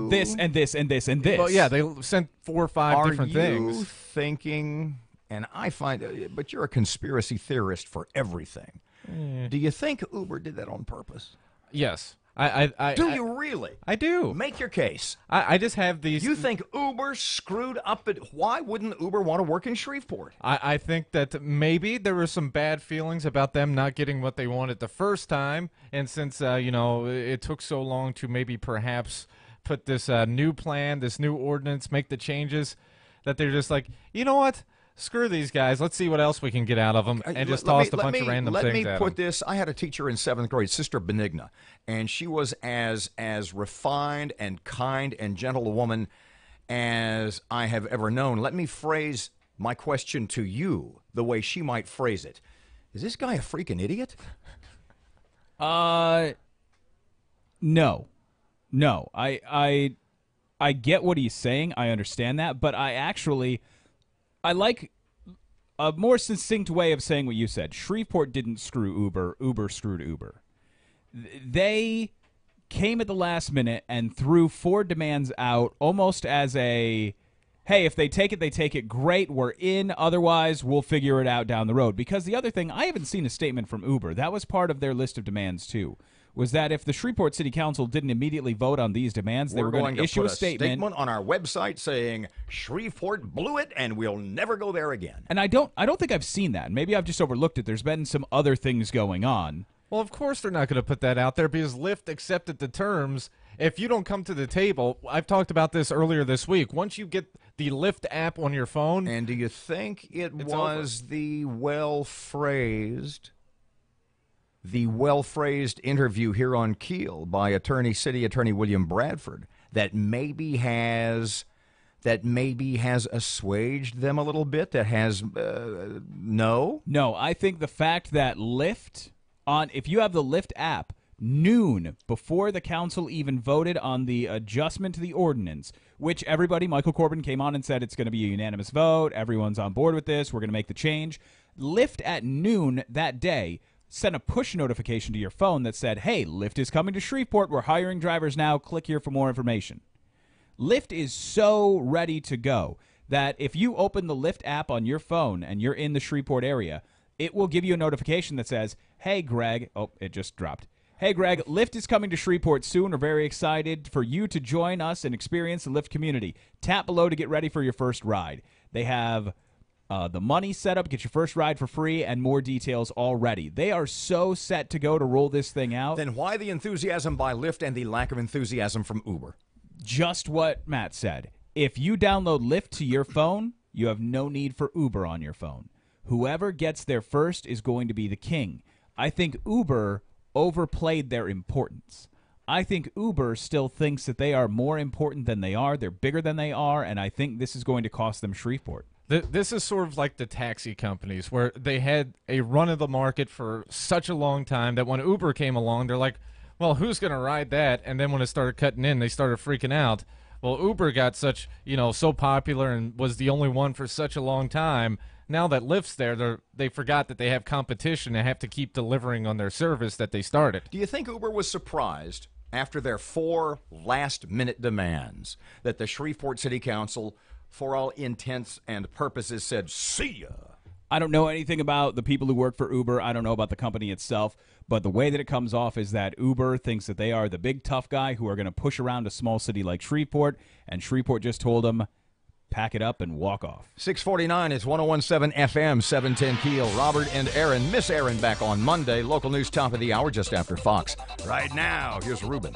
This and this and this and this. Well, yeah, they sent 4 or 5 different things. Are you thinking, and I find, but you're a conspiracy theorist for everything. Do you think Uber did that on purpose? Yes. Do you really? I do. Make your case. I just have these. You think Uber screwed up? Why wouldn't Uber want to work in Shreveport? I think that maybe there were some bad feelings about them not getting what they wanted the first time, and since it took so long to maybe perhaps put this new plan, this new ordinance, make the changes, that they're just like, you know what? Screw these guys. Let's see what else we can get out of them, and just tossed a bunch of random things at them. Let me put this. I had a teacher in 7th grade, Sister Benigna, and she was as refined and kind and gentle a woman as I have ever known. Let me phrase my question to you the way she might phrase it. Is this guy a freaking idiot? No. I get what he's saying. I understand that, but I like a more succinct way of saying what you said. Shreveport didn't screw Uber. Uber screwed Uber. They came at the last minute and threw 4 demands out almost as a, hey, if they take it, great, we're in. Otherwise, we'll figure it out down the road. Because the other thing, I haven't seen a statement from Uber. That was part of their list of demands, too. Was that if the Shreveport City Council didn't immediately vote on these demands, they were going to issue a statement on our website saying Shreveport blew it and we'll never go there again. And I don't think I've seen that. Maybe I've just overlooked it. There's been some other things going on. Well, of course they're not going to put that out there because Lyft accepted the terms. If you don't come to the table, I've talked about this earlier this week. Once you get the Lyft app on your phone, and do you think it was the well-phrased interview here on KEEL by City Attorney William Bradford that maybe has assuaged them a little bit? That has no. I think the fact that Lyft if you have the Lyft app noon before the council even voted on the adjustment to the ordinance, which Michael Corbin came on and said it's going to be a unanimous vote. Everyone's on board with this. We're going to make the change. Lyft at noon that day sent a push notification to your phone that said, hey, Lyft is coming to Shreveport. We're hiring drivers now. Click here for more information. Lyft is so ready to go that if you open the Lyft app on your phone and you're in the Shreveport area, it will give you a notification that says, hey, Greg. Oh, it just dropped. Hey, Greg, Lyft is coming to Shreveport soon. We're very excited for you to join us and experience the Lyft community. Tap below to get ready for your first ride. They have the money set up, get your first ride for free, and more details already. They are so set to go to roll this thing out. Then why the enthusiasm by Lyft and the lack of enthusiasm from Uber? Just what Matt said. If you download Lyft to your phone, you have no need for Uber on your phone. Whoever gets there first is going to be the king. I think Uber overplayed their importance. I think Uber still thinks that they are more important than they are. They're bigger than they are, and I think this is going to cost them Shreveport. This is sort of like the taxi companies where they had a run of the market for such a long time that when Uber came along, they're like, well, who's going to ride that? And then when it started cutting in, they started freaking out. Well, Uber got so popular and was the only one for such a long time. Now that Lyft's there, they forgot that they have competition and have to keep delivering on their service that they started. Do you think Uber was surprised after their 4 last-minute demands that the Shreveport City Council, for all intents and purposes, said, see ya? I don't know anything about the people who work for Uber. I don't know about the company itself. But the way that it comes off is that Uber thinks that they are the big tough guy who are going to push around a small city like Shreveport. And Shreveport just told them, pack it up and walk off. 649 is 101.7 FM, 710 Keel. Robert and Erin. Miss Erin back on Monday. Local news top of the hour just after Fox. Right now, here's Ruben.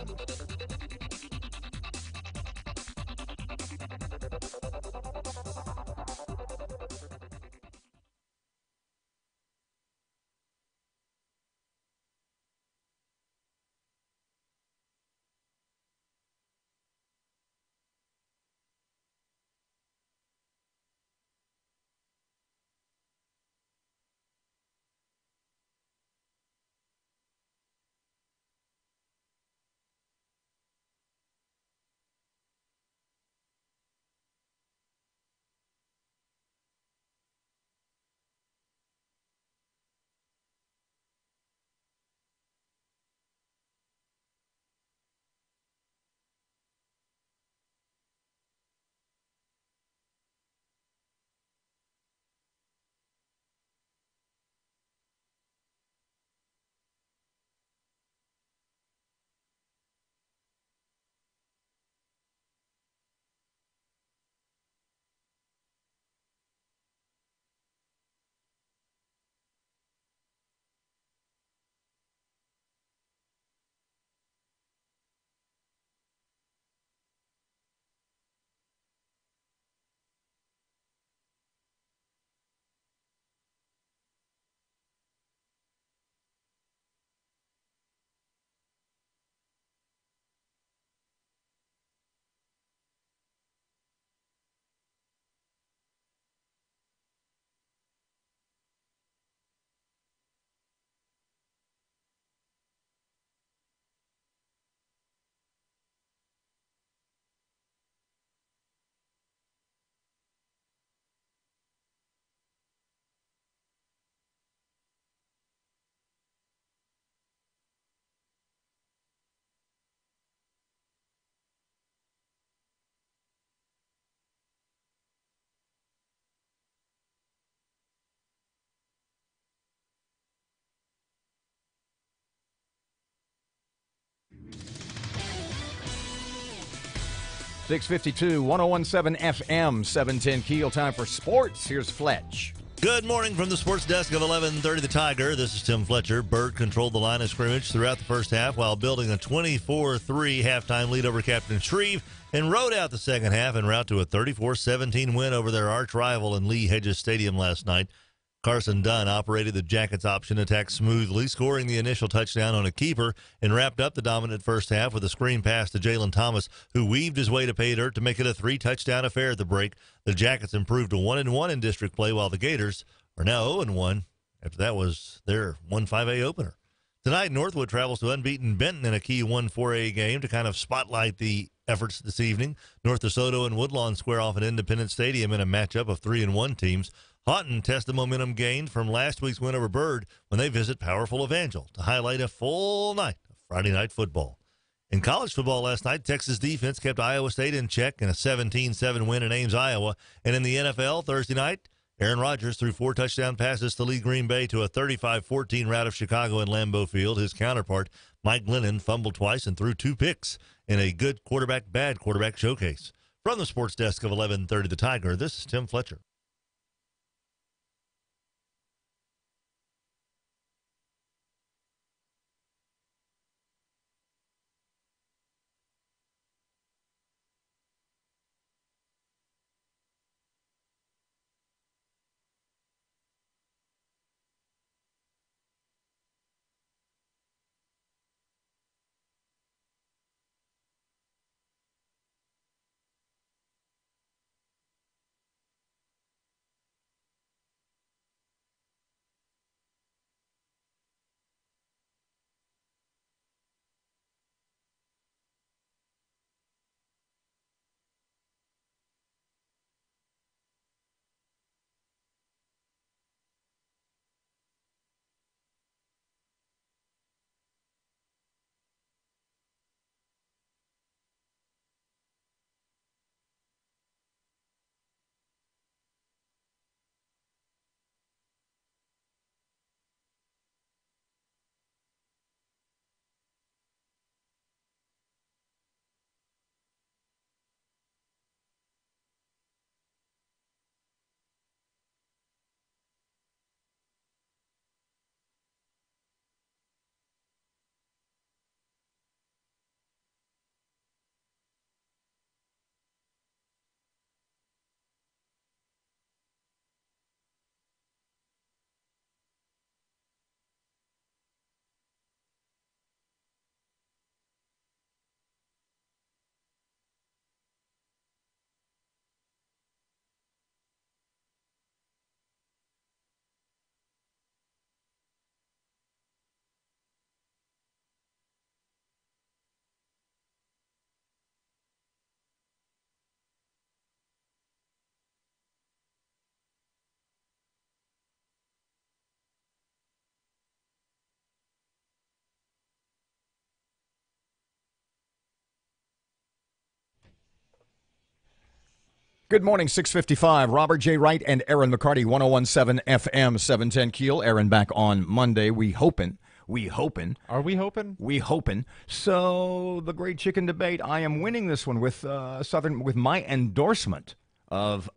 .652, 101.7 FM, 710 Keel. Time for sports. Here's Fletch. Good morning from the sports desk of 1130 The Tiger. This is Tim Fletcher. Bird controlled the line of scrimmage throughout the first half while building a 24-3 halftime lead over Captain Shreve and rode out the second half en route to a 34-17 win over their arch rival in Lee Hedges Stadium last night. Carson Dunn operated the Jackets' option attack smoothly, scoring the initial touchdown on a keeper, and wrapped up the dominant first half with a screen pass to Jalen Thomas, who weaved his way to pay dirt to make it a 3-touchdown affair at the break. The Jackets improved to 1-1 in district play, while the Gators are now 0-1. After that was their 1-5A opener. Tonight, Northwood travels to unbeaten Benton in a key 1-4A game to kind of spotlight the efforts this evening. North DeSoto and Woodlawn square off at Independence Stadium in a matchup of 3-1 teams. Houghton tests the momentum gained from last week's win over Byrd when they visit powerful Evangel to highlight a full night of Friday night football. In college football last night, Texas defense kept Iowa State in check in a 17-7 win in Ames, Iowa. And in the NFL Thursday night, Aaron Rodgers threw 4 touchdown passes to lead Green Bay to a 35-14 rout of Chicago in Lambeau Field. His counterpart, Mike Glennon, fumbled twice and threw 2 picks in a good quarterback, bad quarterback showcase. From the sports desk of 1130 The Tiger, this is Tim Fletcher. Good morning, 6:55. Robert J. Wright and Erin McCarty, 101.7 FM, 710 Keel. Erin back on Monday. We hoping. Are we hoping? We hoping. So the great chicken debate. I am winning this one with Southern, with my endorsement of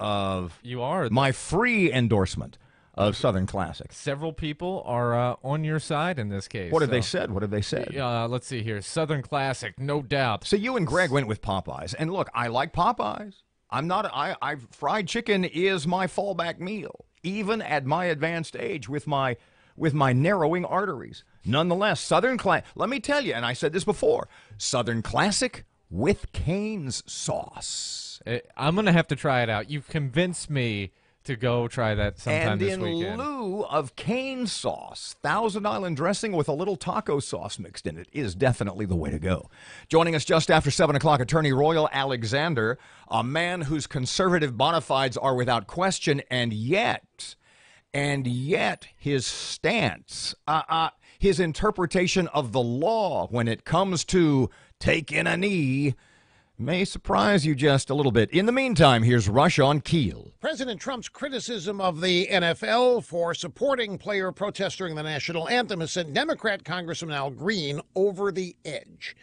You are. my free endorsement of Southern Classic. Several people are on your side in this case. What have they said? What have they said? Let's see here. Southern Classic, no doubt. So you and Greg went with Popeyes, and look, I like Popeyes. I'm not. I fried chicken is my fallback meal, even at my advanced age with my narrowing arteries. Nonetheless, Southern Classic. Let me tell you, and I said this before: Southern Classic with Cane's sauce. I'm gonna have to try it out. You've convinced me to go try that sometime this weekend. And in lieu of cane sauce, Thousand Island dressing with a little taco sauce mixed in it is definitely the way to go. Joining us just after 7 o'clock, Attorney Royal Alexander, a man whose conservative bona fides are without question, and yet his stance, his interpretation of the law when it comes to taking a knee may surprise you just a little bit. In the meantime, here's Rush on KEEL. President Trump's criticism of the NFL for supporting player protests during the national anthem has sent Democrat Congressman Al Green over the edge.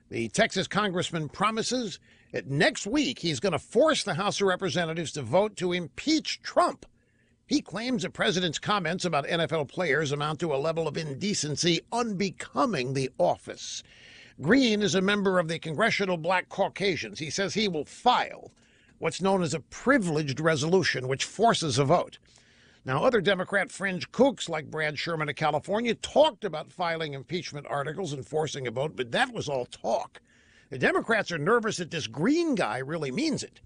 The Texas congressman promises that next week he's going to force the House of Representatives to vote to impeach Trump. He claims the president's comments about NFL players amount to a level of indecency unbecoming the office. Green is a member of the Congressional Black Caucasians. He says he will file what's known as a privileged resolution, which forces a vote. Now, other Democrat fringe kooks like Brad Sherman of California talked about filing impeachment articles and forcing a vote, but that was all talk. The Democrats are nervous that this Green guy really means it,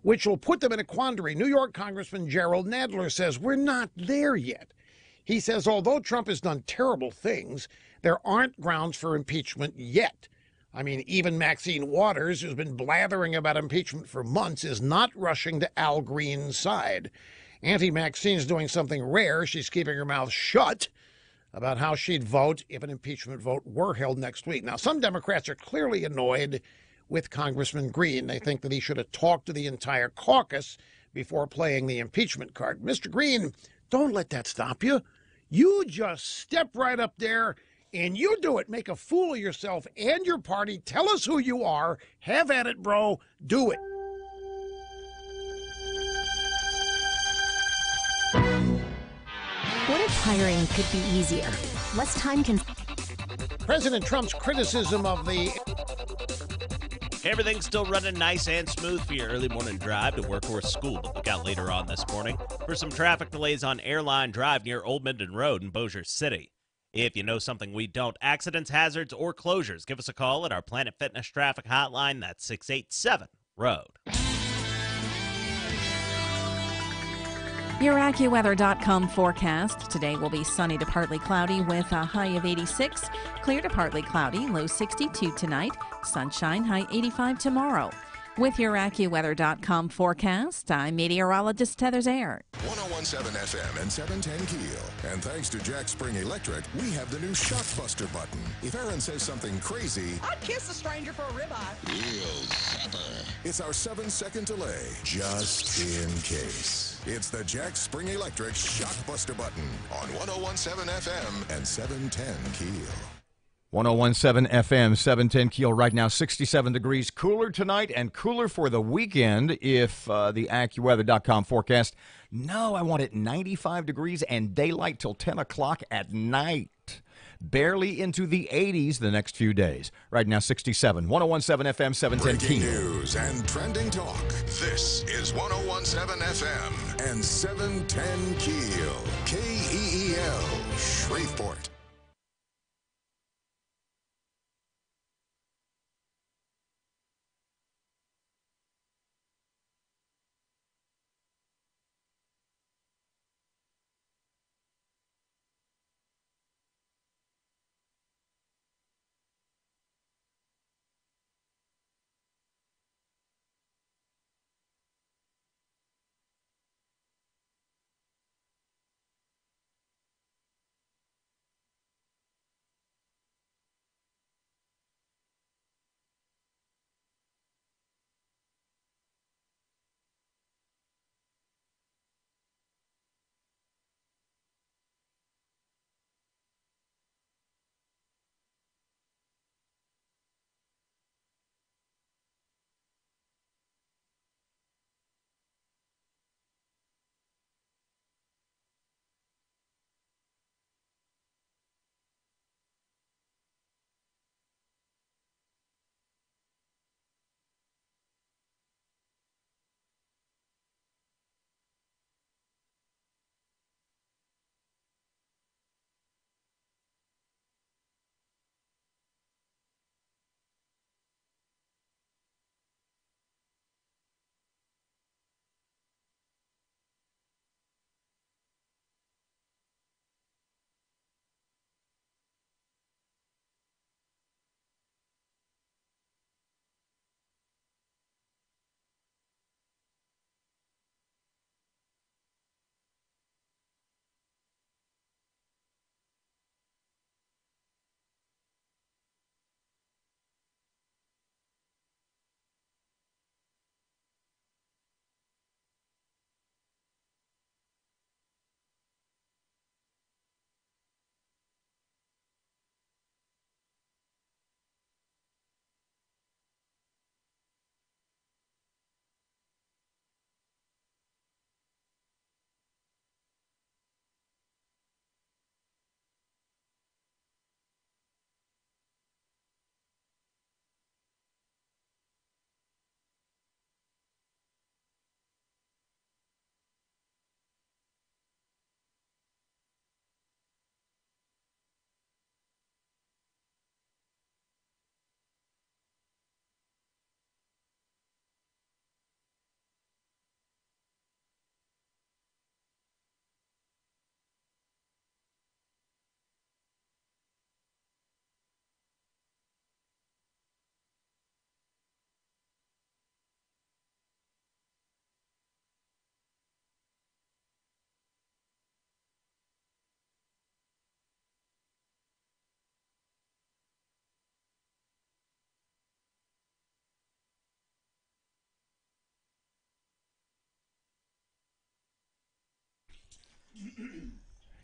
which will put them in a quandary. New York Congressman Gerald Nadler says we're not there yet. He says although Trump has done terrible things, there aren't grounds for impeachment yet. I mean, even Maxine Waters, who's been blathering about impeachment for months, is not rushing to Al Green's side. Auntie Maxine's doing something rare. She's keeping her mouth shut about how she'd vote if an impeachment vote were held next week. Now, some Democrats are clearly annoyed with Congressman Green. They think that he should have talked to the entire caucus before playing the impeachment card. Mr. Green, don't let that stop you. You just step right up there and you do it. Make a fool of yourself and your party. Tell us who you are. Have at it, bro. Do it. What if hiring could be easier? Less time can... President Trump's criticism of the... Everything's still running nice and smooth for your early morning drive to work or school, but look out later on this morning for some traffic delays on Airline Drive near Old Minden Road in Bossier City. If you know something we don't, accidents, hazards, or closures, give us a call at our Planet Fitness traffic hotline. That's 687-ROAD. Your AccuWeather.com forecast. Today will be sunny to partly cloudy with a high of 86. Clear to partly cloudy, low 62 tonight. Sunshine, high 85 tomorrow. With your AccuWeather.com forecast, I'm meteorologist Heather Zaire. 101.7 FM and 710 Keel. And thanks to Jack Spring Electric, we have the new Shockbuster button. If Erin says something crazy, I'd kiss a stranger for a ribeye. real zapper. It's our 7-second delay, just in case. It's the Jack Spring Electric Shockbuster button on 101.7 FM and 710 Keel. 101.7 FM, 710 Keel. Right now, 67 degrees. Cooler tonight and cooler for the weekend if the AccuWeather.com forecast. No, I want it 95 degrees and daylight till 10 o'clock at night. Barely into the 80s the next few days. Right now, 67. 101.7 FM, 710 Breaking Keel. news and trending talk. This is 101.7 FM and 710 Keel. KEEL, Shreveport.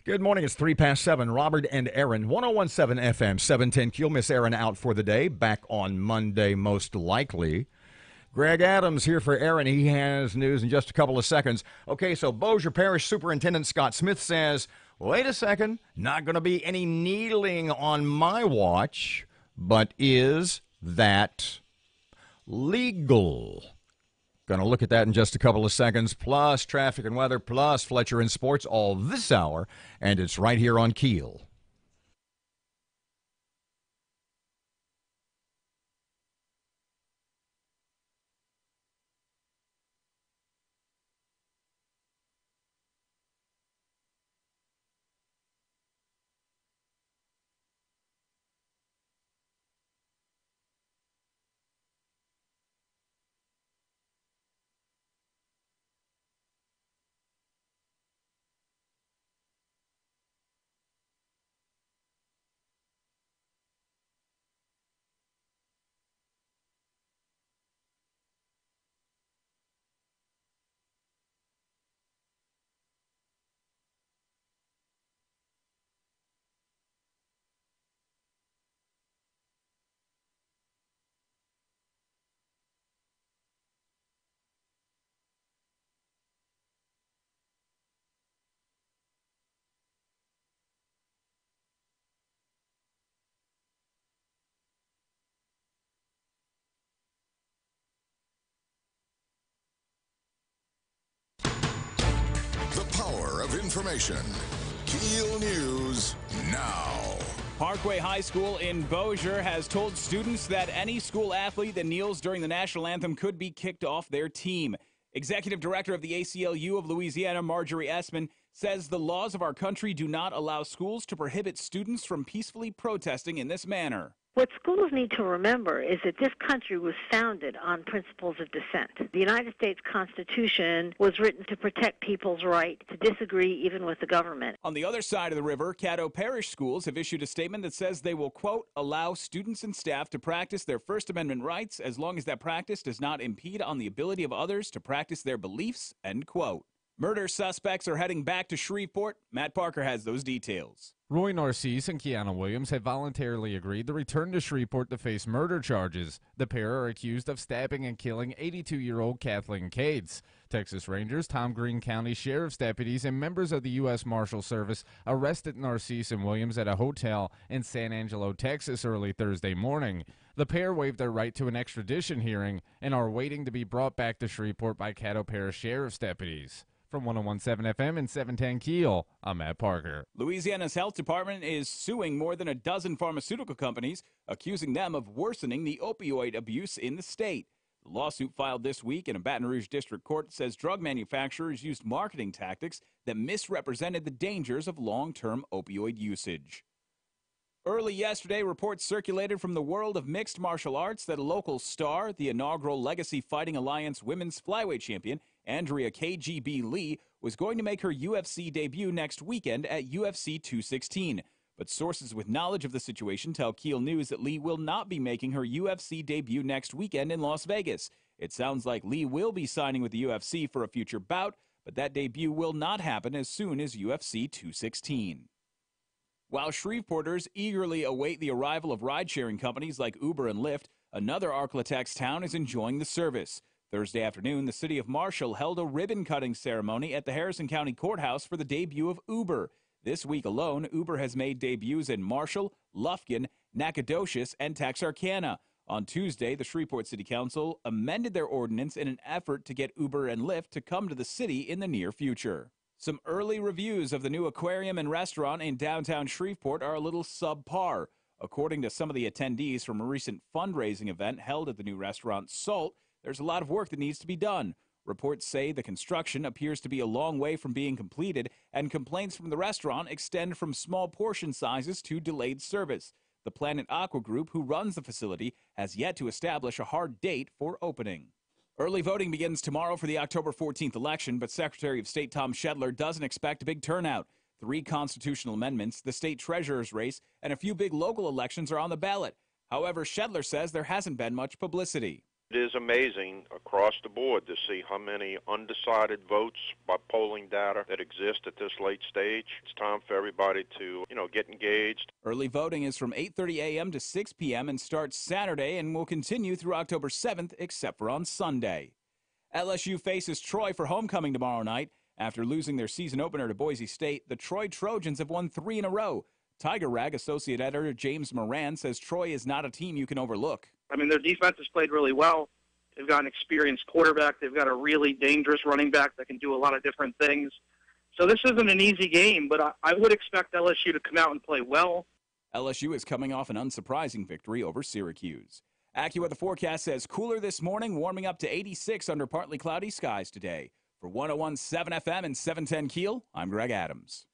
Good morning. It's 7:03. Robert and Erin, 101.7 FM, 710 KEEL. Miss Erin out for the day. Back on Monday, most likely. Greg Adams here for Erin. He has news in just a couple of seconds. Okay, so Bossier Parish Superintendent Scott Smith says, wait a second, not going to be any needling on my watch, but is that legal? Going to look at that in just a couple of seconds, plus traffic and weather, plus Fletcher in sports all this hour, and it's right here on KEEL. The power of information. KEEL News now. Parkway High School in Bossier has told students that any school athlete that kneels during the national anthem could be kicked off their team. Executive Director of the ACLU of Louisiana, Marjorie Essman, says the laws of our country do not allow schools to prohibit students from peacefully protesting in this manner. What schools need to remember is that this country was founded on principles of dissent. The United States Constitution was written to protect people's right to disagree even with the government. On the other side of the river, Caddo Parish schools have issued a statement that says they will, quote, allow students and staff to practice their First Amendment rights as long as that practice does not impede on the ability of others to practice their beliefs, end quote. Murder suspects are heading back to Shreveport. Matt Parker has those details. Roy Narcisse and Kiana Williams have voluntarily agreed to return to Shreveport to face murder charges. The pair are accused of stabbing and killing 82-year-old Kathleen Cates. Texas Rangers, Tom Green County Sheriff's deputies, and members of the U.S. Marshal Service arrested Narcisse and Williams at a hotel in San Angelo, Texas, early Thursday morning. The pair waived their right to an extradition hearing and are waiting to be brought back to Shreveport by Caddo Parish Sheriff's deputies. From 101.7 FM and 710 KEEL, I'm Matt Parker. Louisiana's health department is suing more than a dozen pharmaceutical companies, accusing them of worsening the opioid abuse in the state. The lawsuit filed this week in a Baton Rouge district court says drug manufacturers used marketing tactics that misrepresented the dangers of long-term opioid usage. Early yesterday, reports circulated from the world of mixed martial arts that a local star, the inaugural Legacy Fighting Alliance women's flyweight champion, Andrea KGB Lee, was going to make her UFC debut next weekend at UFC 216. But sources with knowledge of the situation tell KEEL News that Lee will not be making her UFC debut next weekend in Las Vegas. It sounds like Lee will be signing with the UFC for a future bout, but that debut will not happen as soon as UFC 216. While Shreveporters eagerly await the arrival of ride-sharing companies like Uber and Lyft, another Arklatex town is enjoying the service. Thursday afternoon, the city of Marshall held a ribbon-cutting ceremony at the Harrison County Courthouse for the debut of Uber. This week alone, Uber has made debuts in Marshall, Lufkin, Nacogdoches, and Texarkana. On Tuesday, the Shreveport City Council amended their ordinance in an effort to get Uber and Lyft to come to the city in the near future. Some early reviews of the new aquarium and restaurant in downtown Shreveport are a little subpar. According to some of the attendees from a recent fundraising event held at the new restaurant, Salt, there's a lot of work that needs to be done. Reports say the construction appears to be a long way from being completed, and complaints from the restaurant extend from small portion sizes to delayed service. The Planet Aqua Group, who runs the facility, has yet to establish a hard date for opening. Early voting begins tomorrow for the October 14th election, but Secretary of State Tom Shedler doesn't expect a big turnout. 3 constitutional amendments, the state treasurer's race, and a few big local elections are on the ballot. However, Shedler says there hasn't been much publicity. It is amazing across the board to see how many undecided votes by polling data that exist at this late stage. It's time for everybody to, get engaged. Early voting is from 8:30 a.m. to 6 p.m. and starts Saturday and will continue through October 7th, except for on Sunday. LSU faces Troy for homecoming tomorrow night. After losing their season opener to Boise State, the Troy Trojans have won 3 in a row. Tiger Rag associate editor James Moran says Troy is not a team you can overlook. I mean, their defense has played really well. They've got an experienced quarterback. They've got a really dangerous running back that can do a lot of different things. So this isn't an easy game, but I would expect LSU to come out and play well. LSU is coming off an unsurprising victory over Syracuse. AccuWeather forecast says cooler this morning, warming up to 86 under partly cloudy skies today. For 101.7 FM and 710 KEEL, I'm Greg Adams.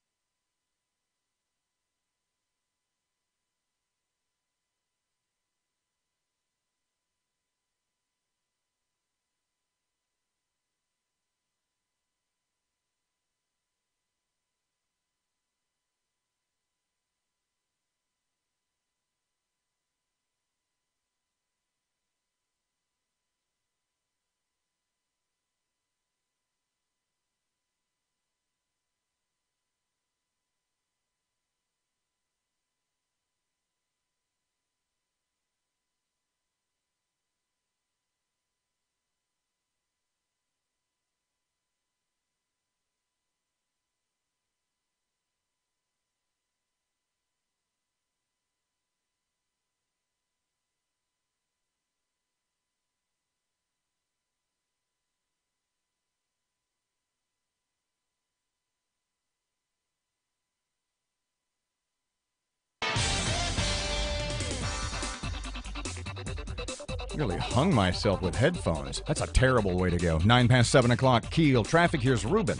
Really hung myself with headphones. That's a terrible way to go. 9 past 7 o'clock, KEEL. Traffic, here's Ruben.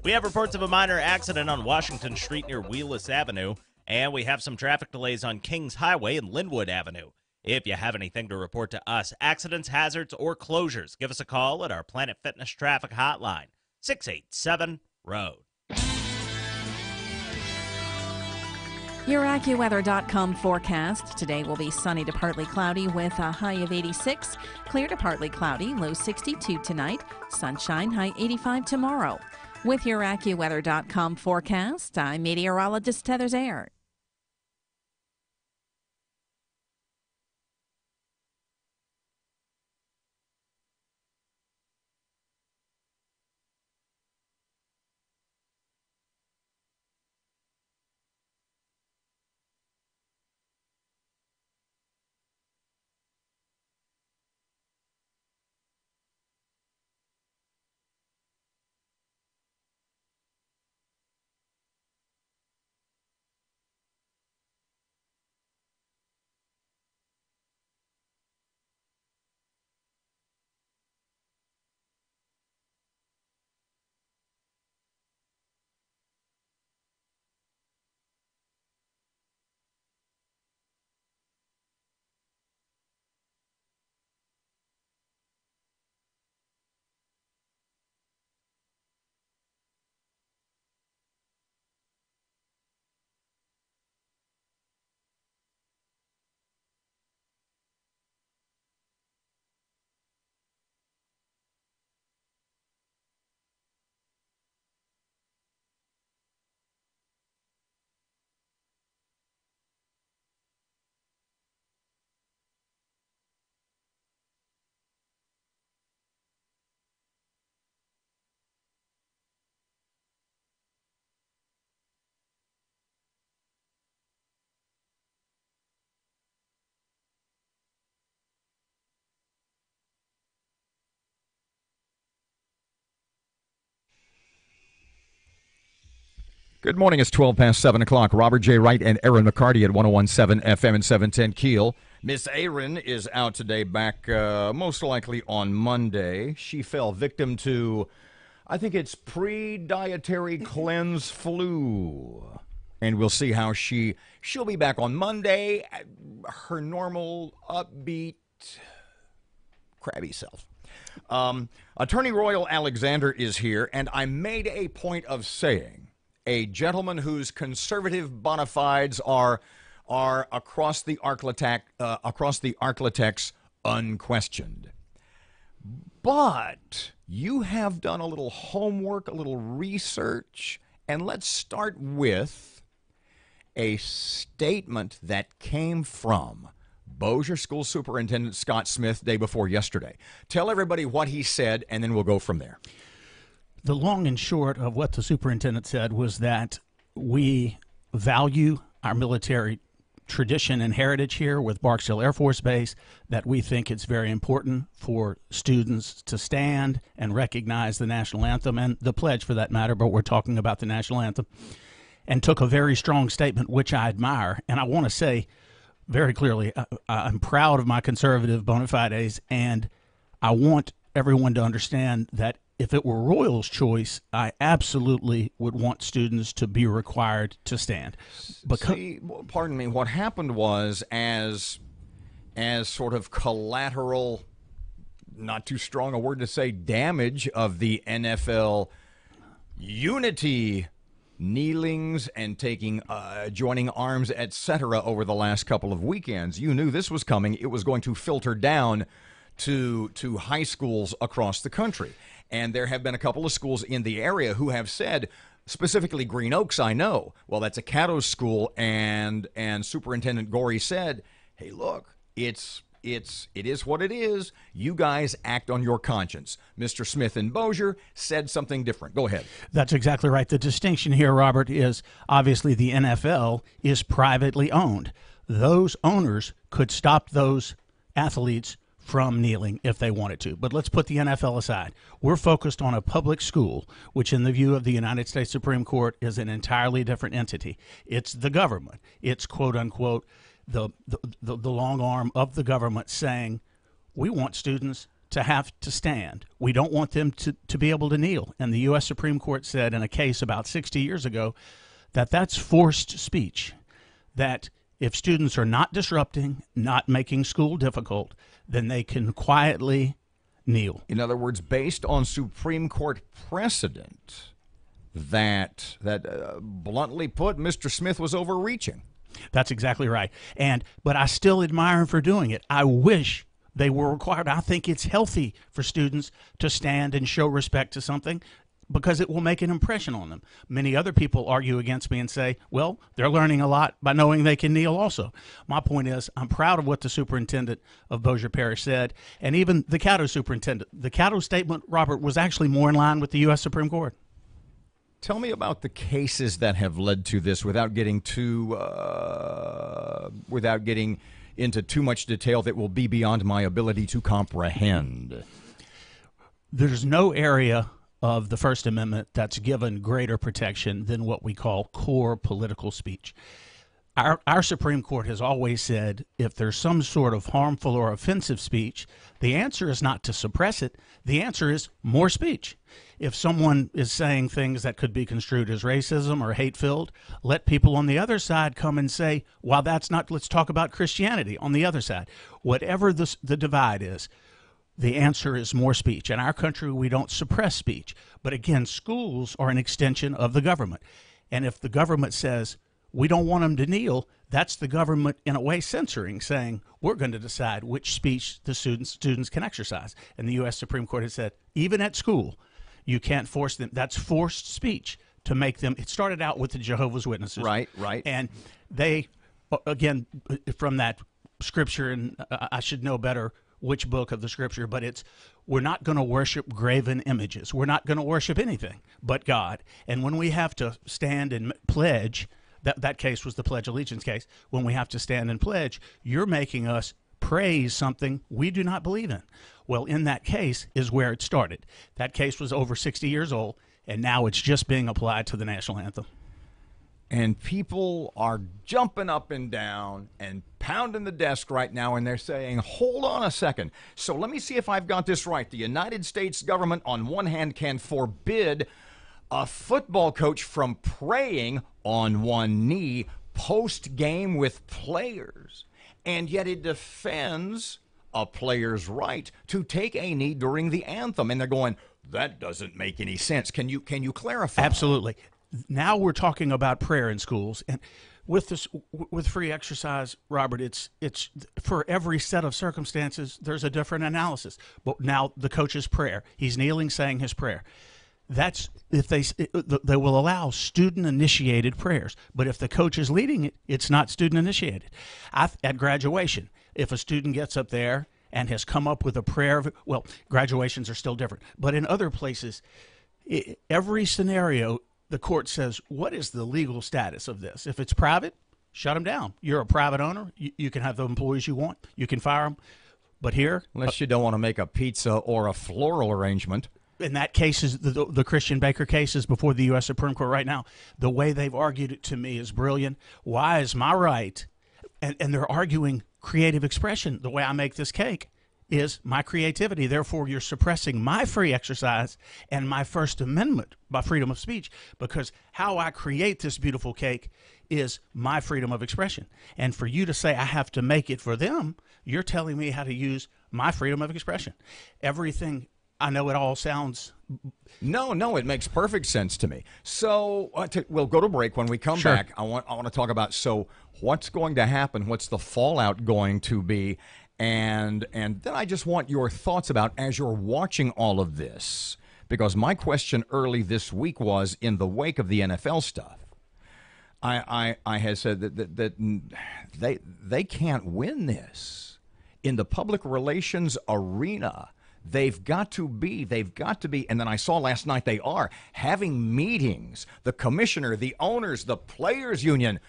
We have reports of a minor accident on Washington Street near Wheeless Avenue, and we have some traffic delays on Kings Highway and Linwood Avenue. If you have anything to report to us, accidents, hazards, or closures, give us a call at our Planet Fitness traffic hotline, 687-ROAD. Your AccuWeather.com forecast. Today will be sunny to partly cloudy with a high of 86. Clear to partly cloudy, low 62 tonight. Sunshine, high 85 tomorrow. With your AccuWeather.com forecast, I'm meteorologist Heather Zaire. Good morning. It's 12 past 7 o'clock. Robert J. Wright and Erin McCarty at 101.7 FM and 710 KEEL. Miss Erin is out today, back most likely on Monday. She fell victim to, I think it's pre-dietary cleanse flu. And we'll see how she'll be back on Monday, her normal, upbeat, crabby self. Attorney Royal Alexander is here, and I made a point of saying a gentleman whose conservative bona fides are across the Arklatex unquestioned. But you have done a little homework, a little research, and let's start with a statement that came from Bossier School Superintendent Scott Smith day before yesterday. Tell everybody what he said, and then we'll go from there. The long and short of what the superintendent said was that we value our military tradition and heritage here with Barksdale Air Force Base, that we think it's very important for students to stand and recognize the national anthem and the pledge for that matter, but we're talking about the national anthem, and took a very strong statement, which I admire. And I want to say very clearly, I'm proud of my conservative bona fides, and I want everyone to understand that if it were Royal's choice, I absolutely would want students to be required to stand. See, pardon me, what happened was as sort of collateral, not too strong a word to say, damage of the NFL unity kneelings and taking joining arms, etc. over the last couple of weekends. You knew this was coming. It was going to filter down to high schools across the country. And there have been a couple of schools in the area who have said, specifically Green Oaks, I know, well, that's a Caddo school, and Superintendent Gorey said, hey, look, it is what it is. You guys act on your conscience. Mr. Smith in Bossier said something different. Go ahead. That's exactly right. The distinction here, Robert, is obviously the NFL is privately owned. Those owners could stop those athletes from kneeling if they wanted to. But let's put the NFL aside. We're focused on a public school, which in the view of the United States Supreme Court is an entirely different entity. It's the government. It's, quote unquote, the long arm of the government saying, we want students to have to stand. We don't want them to be able to kneel. And the U.S. Supreme Court said in a case about 60 years ago that that's forced speech, that if students are not disrupting, not making school difficult, then they can quietly kneel. In other words, based on Supreme Court precedent, that bluntly put, Mr. Smith was overreaching. That's exactly right. But I still admire him for doing it. I wish they were required. I think it's healthy for students to stand and show respect to something, because it will make an impression on them. Many other people argue against me and say, well, they're learning a lot by knowing they can kneel also. My point is, I'm proud of what the superintendent of Bossier Parish said, and even the Caddo superintendent. The Caddo statement, Robert, was actually more in line with the U.S. Supreme Court. Tell me about the cases that have led to this without getting into too much detail that will be beyond my ability to comprehend. There's no area of the First Amendment that's given greater protection than what we call core political speech. Our Supreme Court has always said if there's some sort of harmful or offensive speech, the answer is not to suppress it. The answer is more speech. If someone is saying things that could be construed as racism or hate-filled, let people on the other side come and say, well, that's not, let's talk about Christianity on the other side. Whatever the divide is, the answer is more speech. In our country, we don't suppress speech. But again, schools are an extension of the government. And if the government says, we don't want them to kneel, that's the government in a way censoring, saying, we're going to decide which speech the students can exercise. And the U.S. Supreme Court has said, even at school, you can't force them. That's forced speech to make them. It started out with the Jehovah's Witnesses. Right. And they, again, from that scripture, and I should know better which book of the scripture, but it's, we're not going to worship graven images. We're not going to worship anything but God. And when we have to stand and pledge, that case was the Pledge Allegiance case, when we have to stand and pledge, you're making us praise something we do not believe in. Well, in that case is where it started. That case was over 60 years old, and now it's just being applied to the national anthem. And people are jumping up and down and pounding the desk right now, and they're saying, hold on a second. So let me see if I've got this right. The United States government, on one hand, can forbid a football coach from praying on one knee post-game with players, and yet it defends a player's right to take a knee during the anthem. And they're going, that doesn't make any sense. Can you clarify? Absolutely. Now we're talking about prayer in schools, and with free exercise, Robert, it's for every set of circumstances. There's a different analysis. But now the coach's prayer, he's kneeling, saying his prayer. That's if they will allow student initiated prayers, but if the coach is leading it, it's not student initiated. At graduation, if a student gets up there and has come up with a prayer, well, graduations are still different, but in other places, every scenario, the court says, what is the legal status of this? If it's private, shut them down. You're a private owner. You can have the employees you want. You can fire them. But here, unless you don't want to make a pizza or a floral arrangement. In that case, is the Christian Baker case is before the U.S. Supreme Court right now. The way they've argued it to me is brilliant. Why is my right? And they're arguing creative expression. The way I make this cake is my creativity. Therefore, you're suppressing my free exercise and my First Amendment, my freedom of speech, because how I create this beautiful cake is my freedom of expression. And for you to say I have to make it for them, you're telling me how to use my freedom of expression. Everything, I know it all sounds... No, it makes perfect sense to me. So we'll go to break. When we come back, I want to talk about, so what's going to happen? What's the fallout going to be? And then I just want your thoughts about, as you're watching all of this, because my question early this week was, in the wake of the NFL stuff, I had said that they can't win this in the public relations arena. They've got to be, and then I saw last night they are having meetings. The commissioner, the owners, the players union.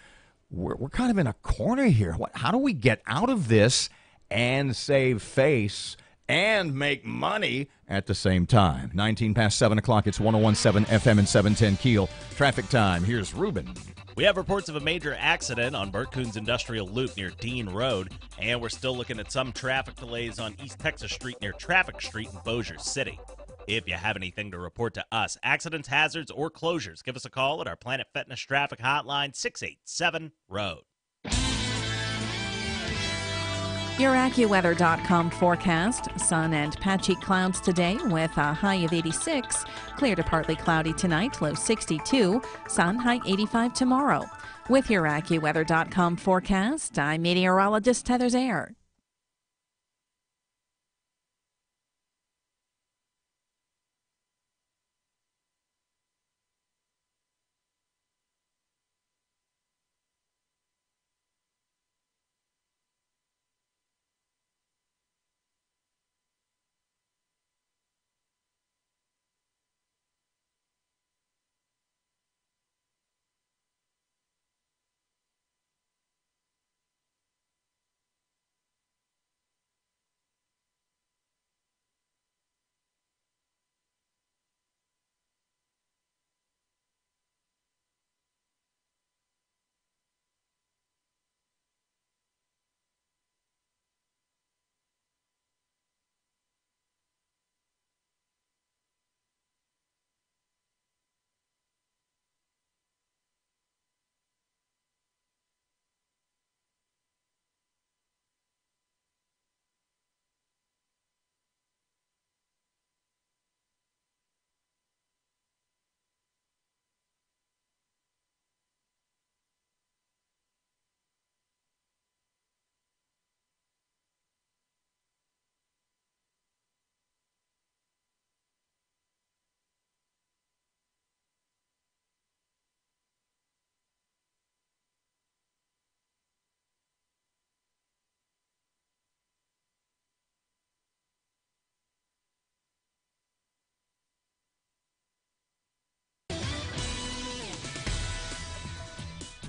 We're kind of in a corner here. How do we get out of this and save face and make money at the same time? 19 past 7 o'clock. It's 101.7 FM and 710 Keel. Traffic time. Here's Ruben. We have reports of a major accident on Burt Coons Industrial Loop near Dean Road, and we're still looking at some traffic delays on East Texas Street near Traffic Street in Bossier City. If you have anything to report to us, accidents, hazards, or closures, give us a call at our Planet Fitness Traffic Hotline, 687-ROAD. Your AccuWeather.com forecast. Sun and patchy clouds today with a high of 86. Clear to partly cloudy tonight, low 62. Sun, high 85 tomorrow. With your AccuWeather.com forecast, I'm meteorologist Heather Zayer.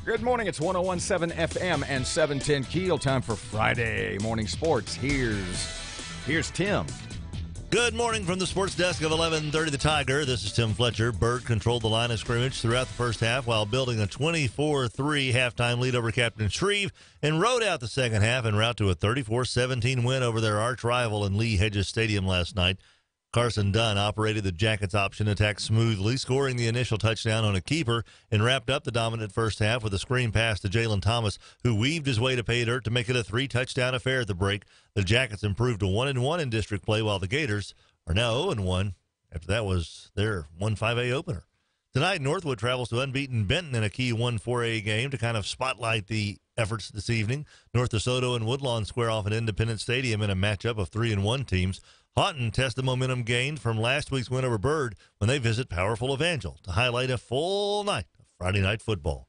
Good morning. It's 101.7 FM and 710 Keel. Time for Friday morning sports. Here's Tim. Good morning from the sports desk of 1130 The Tiger. This is Tim Fletcher. Bird controlled the line of scrimmage throughout the first half while building a 24-3 halftime lead over Captain Shreve, and rode out the second half en route to a 34-17 win over their arch rival in Lee Hedges Stadium last night. Carson Dunn operated the Jackets option attack smoothly, scoring the initial touchdown on a keeper, and wrapped up the dominant first half with a screen pass to Jalen Thomas, who weaved his way to pay dirt to make it a 3-touchdown affair at the break. The Jackets improved to 1-1 in district play, while the Gators are now 0-1. After that was their 1-5A opener. Tonight, Northwood travels to unbeaten Benton in a key 1-4A game to kind of spotlight the efforts this evening. North DeSoto and Woodlawn square off at Independence Stadium in a matchup of 3-1 teams. Houghton tests the momentum gained from last week's win over Byrd when they visit powerful Evangel to highlight a full night of Friday night football.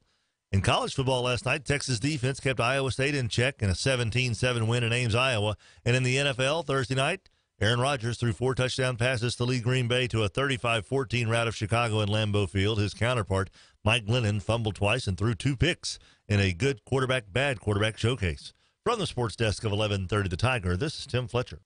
In college football last night, Texas defense kept Iowa State in check in a 17-7 win in Ames, Iowa. And in the NFL Thursday night, Aaron Rodgers threw 4 touchdown passes to lead Green Bay to a 35-14 rout of Chicago in Lambeau Field. His counterpart, Mike Glennon, fumbled twice and threw 2 picks in a good quarterback, bad quarterback showcase. From the sports desk of 1130 The Tiger, this is Tim Fletcher.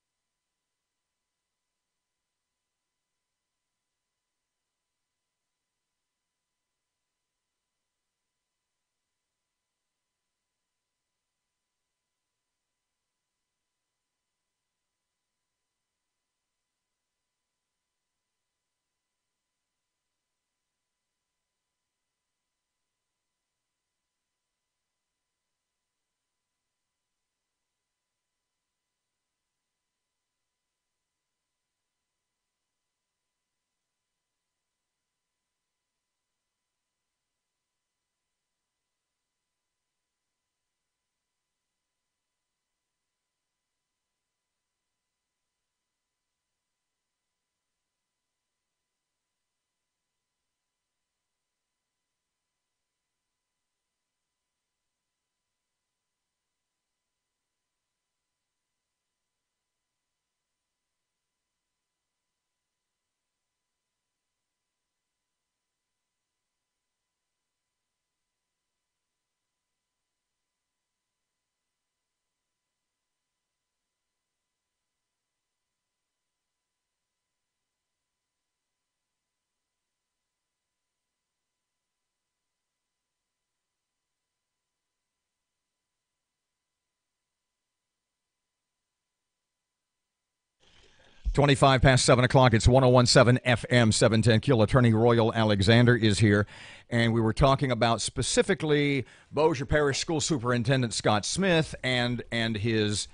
Twenty-five past 7 o'clock. It's 101.7 FM 710 KEEL. Attorney Royal Alexander is here, and we were talking about specifically Bossier Parish School Superintendent Scott Smith and his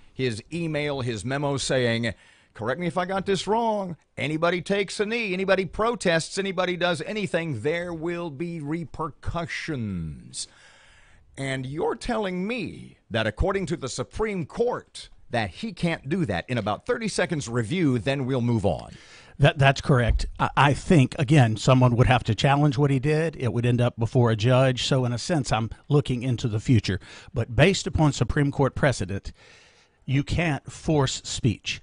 email, his memo saying, correct me if I got this wrong, anybody takes a knee, anybody protests, anybody does anything, there will be repercussions. And you're telling me that according to the Supreme Court, that he can't do that. In about 30 seconds review, then we'll move on. That's correct. I think, again, someone would have to challenge what he did. It would end up before a judge. So in a sense, I'm looking into the future. But based upon Supreme Court precedent, you can't force speech.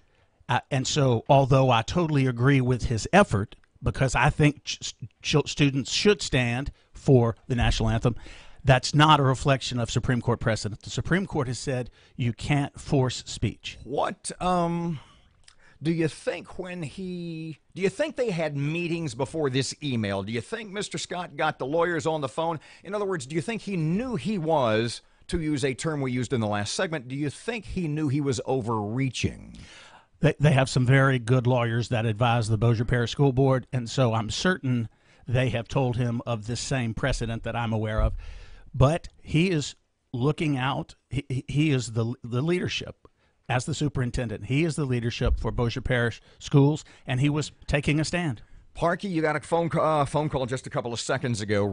And so although I totally agree with his effort, because I think students should stand for the national anthem, that's not a reflection of Supreme Court precedent. The Supreme Court has said you can't force speech. What do you think do you think they had meetings before this email? Do you think Mr. Scott got the lawyers on the phone? In other words, do you think he knew he was, to use a term we used in the last segment, do you think he knew he was overreaching? They have some very good lawyers that advise the Bossier Parish School Board, and so I'm certain they have told him of this same precedent that I'm aware of. But he is looking out. He is the leadership as the superintendent. He is the leadership for Bossier Parish Schools, and he was taking a stand. Parkey, you got a phone call just a couple of seconds ago.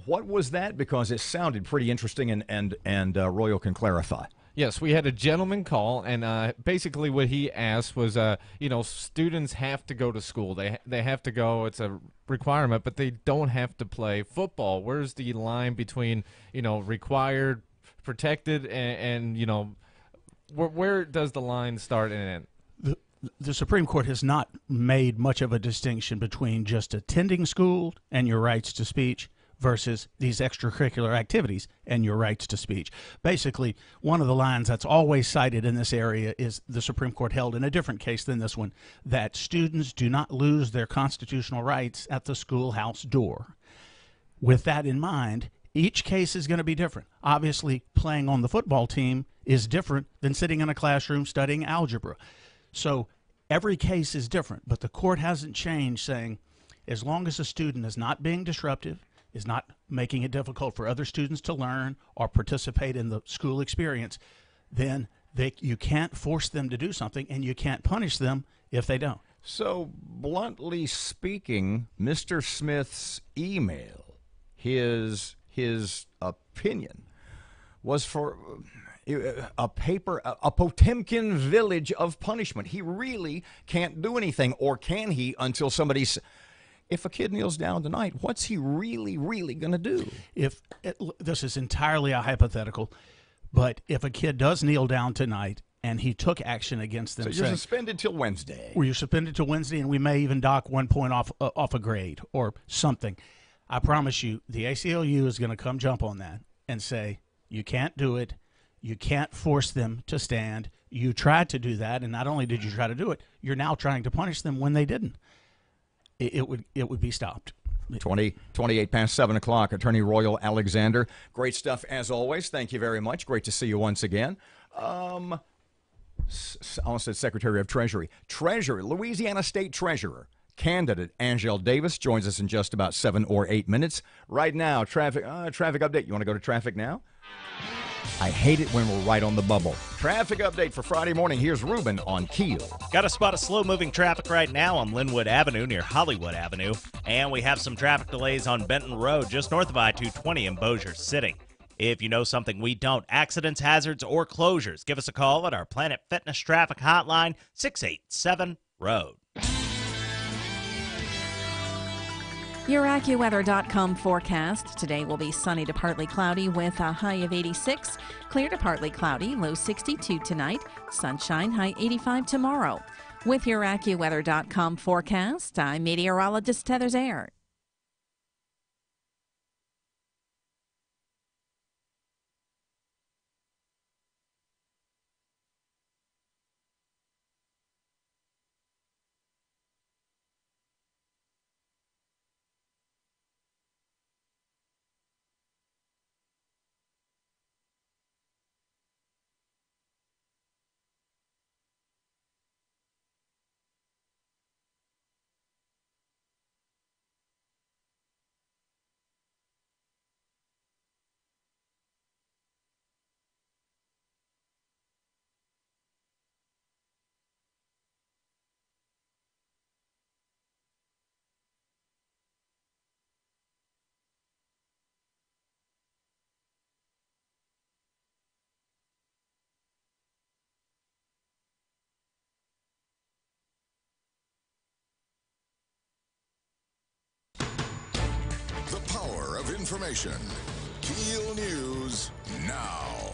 What was that? Because it sounded pretty interesting, and Royal can clarify. Yes, we had a gentleman call, and basically what he asked was, students have to go to school. They have to go. It's a requirement, but they don't have to play football. Where's the line between, required, protected, and where does the line start and end? The Supreme Court has not made much of a distinction between just attending school and your rights to speech versus these extracurricular activities and your rights to speech. Basically, one of the lines that's always cited in this area is the Supreme Court held in a different case than this one, that students do not lose their constitutional rights at the schoolhouse door. With that in mind, each case is going to be different. Obviously, playing on the football team is different than sitting in a classroom studying algebra. So every case is different, but the court hasn't changed, saying as long as a student is not being disruptive, is not making it difficult for other students to learn or participate in the school experience, then you can't force them to do something, and you can't punish them if they don't. So, bluntly speaking, Mr. Smith's email, his opinion, was for a Potemkin village of punishment. He really can't do anything, or can he, until somebody's... If a kid kneels down tonight, what's he really going to do? This is entirely a hypothetical, but if a kid does kneel down tonight and he took action against them, so you're suspended till Wednesday. Or you're suspended till Wednesday, and we may even dock 1 point off a grade or something. I promise you, the ACLU is going to come jump on that and say, you can't do it. You can't force them to stand. You tried to do that, and not only did you try to do it, you're now trying to punish them when they didn't. It would be stopped. 28 past 7 o'clock. Attorney Royal Alexander. Great stuff as always. Thank you very much. Great to see you once again. I almost said Secretary of Treasury. Louisiana State Treasurer, candidate Angel Davis joins us in just about 7 or 8 minutes. Right now, traffic update. You want to go to traffic now? I hate it when we're right on the bubble. Traffic update for Friday morning. Here's Ruben on KEEL. Got a spot of slow-moving traffic right now on Linwood Avenue near Hollywood Avenue. And we have some traffic delays on Benton Road just north of I-220 in Bossier City. If you know something we don't, accidents, hazards, or closures, give us a call at our Planet Fitness Traffic Hotline, 687-ROAD. Your AccuWeather.com forecast. Today will be sunny to partly cloudy with a high of 86. Clear to partly cloudy, low 62 tonight. Sunshine, high 85 tomorrow. With your AccuWeather.com forecast, I'm meteorologist Heather Zaire. The power of information. KEEL News now.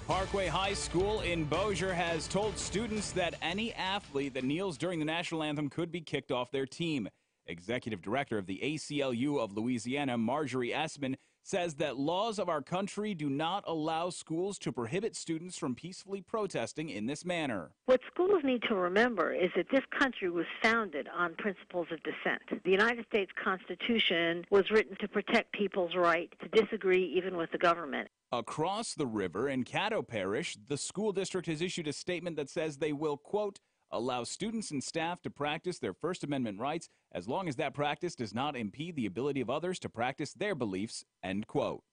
Parkway High School in Bossier has told students that any athlete that kneels during the national anthem could be kicked off their team. Executive Director of the ACLU of Louisiana, Marjorie Essman, says that laws of our country do not allow schools to prohibit students from peacefully protesting in this manner. What schools need to remember is that this country was founded on principles of dissent. The United States Constitution was written to protect people's right to disagree even with the government. Across the river in Caddo Parish, the school district has issued a statement that says they will, quote, allow students and staff to practice their First Amendment rights as long as that practice does not impede the ability of others to practice their beliefs, end quote.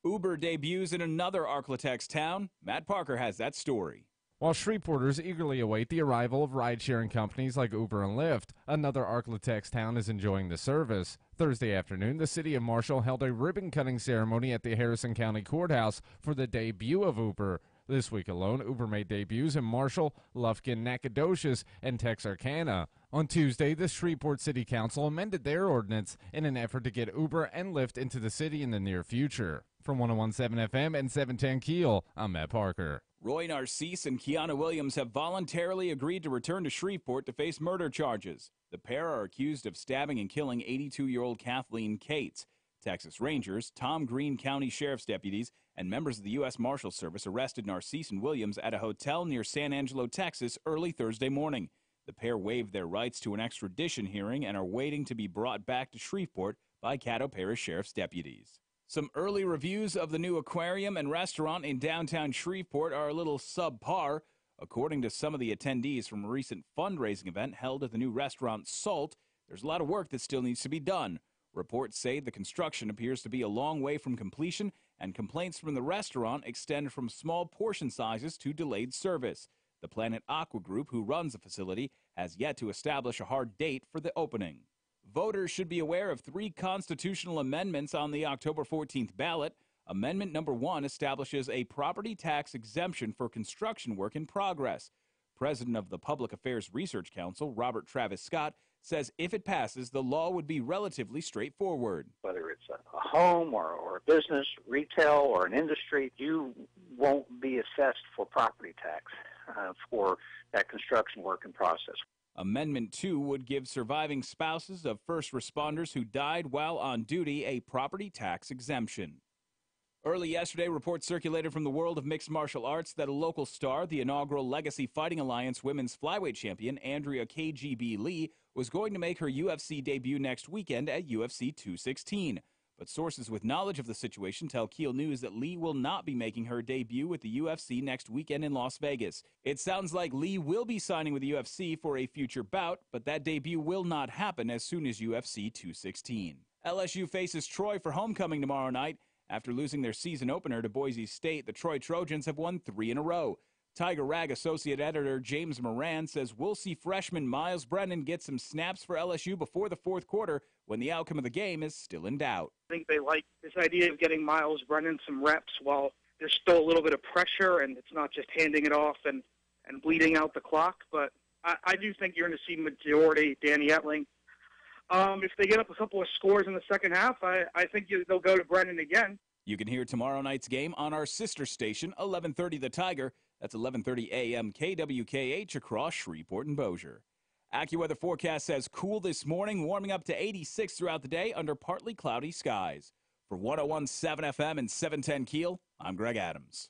Uber debuts in another Arklatex town. Matt Parker has that story. While Shreveporters eagerly await the arrival of ride-sharing companies like Uber and Lyft, another Arklatex town is enjoying the service. Thursday afternoon, the city of Marshall held a ribbon-cutting ceremony at the Harrison County Courthouse for the debut of Uber. This week alone, Uber made debuts in Marshall, Lufkin, Nacogdoches, and Texarkana. On Tuesday, the Shreveport City Council amended their ordinance in an effort to get Uber and Lyft into the city in the near future. From 101.7 FM and 710 KEEL, I'm Matt Parker. Roy Narcisse and Kiana Williams have voluntarily agreed to return to Shreveport to face murder charges. The pair are accused of stabbing and killing 82-year-old Kathleen Cates. Texas Rangers, Tom Green County Sheriff's deputies, and members of the U.S. Marshal Service arrested Narcisse and Williams at a hotel near San Angelo, Texas, early Thursday morning. The pair waived their rights to an extradition hearing and are waiting to be brought back to Shreveport by Caddo Parish Sheriff's deputies. Some early reviews of the new aquarium and restaurant in downtown Shreveport are a little subpar. According to some of the attendees from a recent fundraising event held at the new restaurant Salt, there's a lot of work that still needs to be done. Reports say the construction appears to be a long way from completion, and complaints from the restaurant extend from small portion sizes to delayed service. The Planet Aqua Group, who runs the facility, has yet to establish a hard date for the opening. Voters should be aware of 3 constitutional amendments on the October 14th ballot. Amendment number 1 establishes a property tax exemption for construction work in progress. President of the Public Affairs Research Council, Robert Travis Scott, says if it passes, the law would be relatively straightforward. Whether it's a home or a business, retail, or an industry, you won't be assessed for property tax for that construction work in process. Amendment 2 would give surviving spouses of first responders who died while on duty a property tax exemption. Early yesterday, reports circulated from the world of mixed martial arts that a local star, the inaugural Legacy Fighting Alliance women's flyweight champion Andrea KGB Lee, was going to make her UFC debut next weekend at UFC 216. But sources with knowledge of the situation tell KEEL News that Lee will not be making her debut with the UFC next weekend in Las Vegas. It sounds like Lee will be signing with the UFC for a future bout, but that debut will not happen as soon as UFC 216. LSU faces Troy for homecoming tomorrow night. After losing their season opener to Boise State, the Troy Trojans have won 3 in a row. Tiger Rag Associate Editor James Moran says we'll see freshman Miles Brennan get some snaps for LSU before the fourth quarter when the outcome of the game is still in doubt. I think they like this idea of getting Miles Brennan some reps while there's still a little bit of pressure and it's not just handing it off and bleeding out the clock. But I do think you're going to see majority Danny Etling. If they get up a couple of scores in the second half, I think they'll go to Brennan again. You can hear tomorrow night's game on our sister station, 1130 The Tiger. That's 1130 AM KWKH across Shreveport and Bossier. AccuWeather forecast says cool this morning, warming up to 86 throughout the day under partly cloudy skies. For 101.7 FM and 710 KEEL, I'm Greg Adams.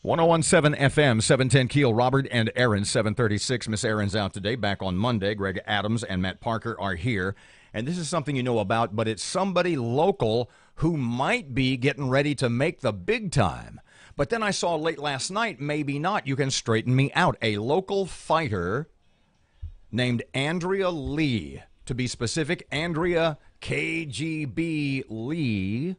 .101.7 FM, 710 KEEL. Robert and Erin, 736. Miss Erin's out today, back on Monday. Greg Adams and Matt Parker are here. And this is something you know about, but it's somebody local who might be getting ready to make the big time. But then I saw late last night, maybe not. You can straighten me out. A local fighter named Andrea Lee, to be specific, Andrea KGB Lee,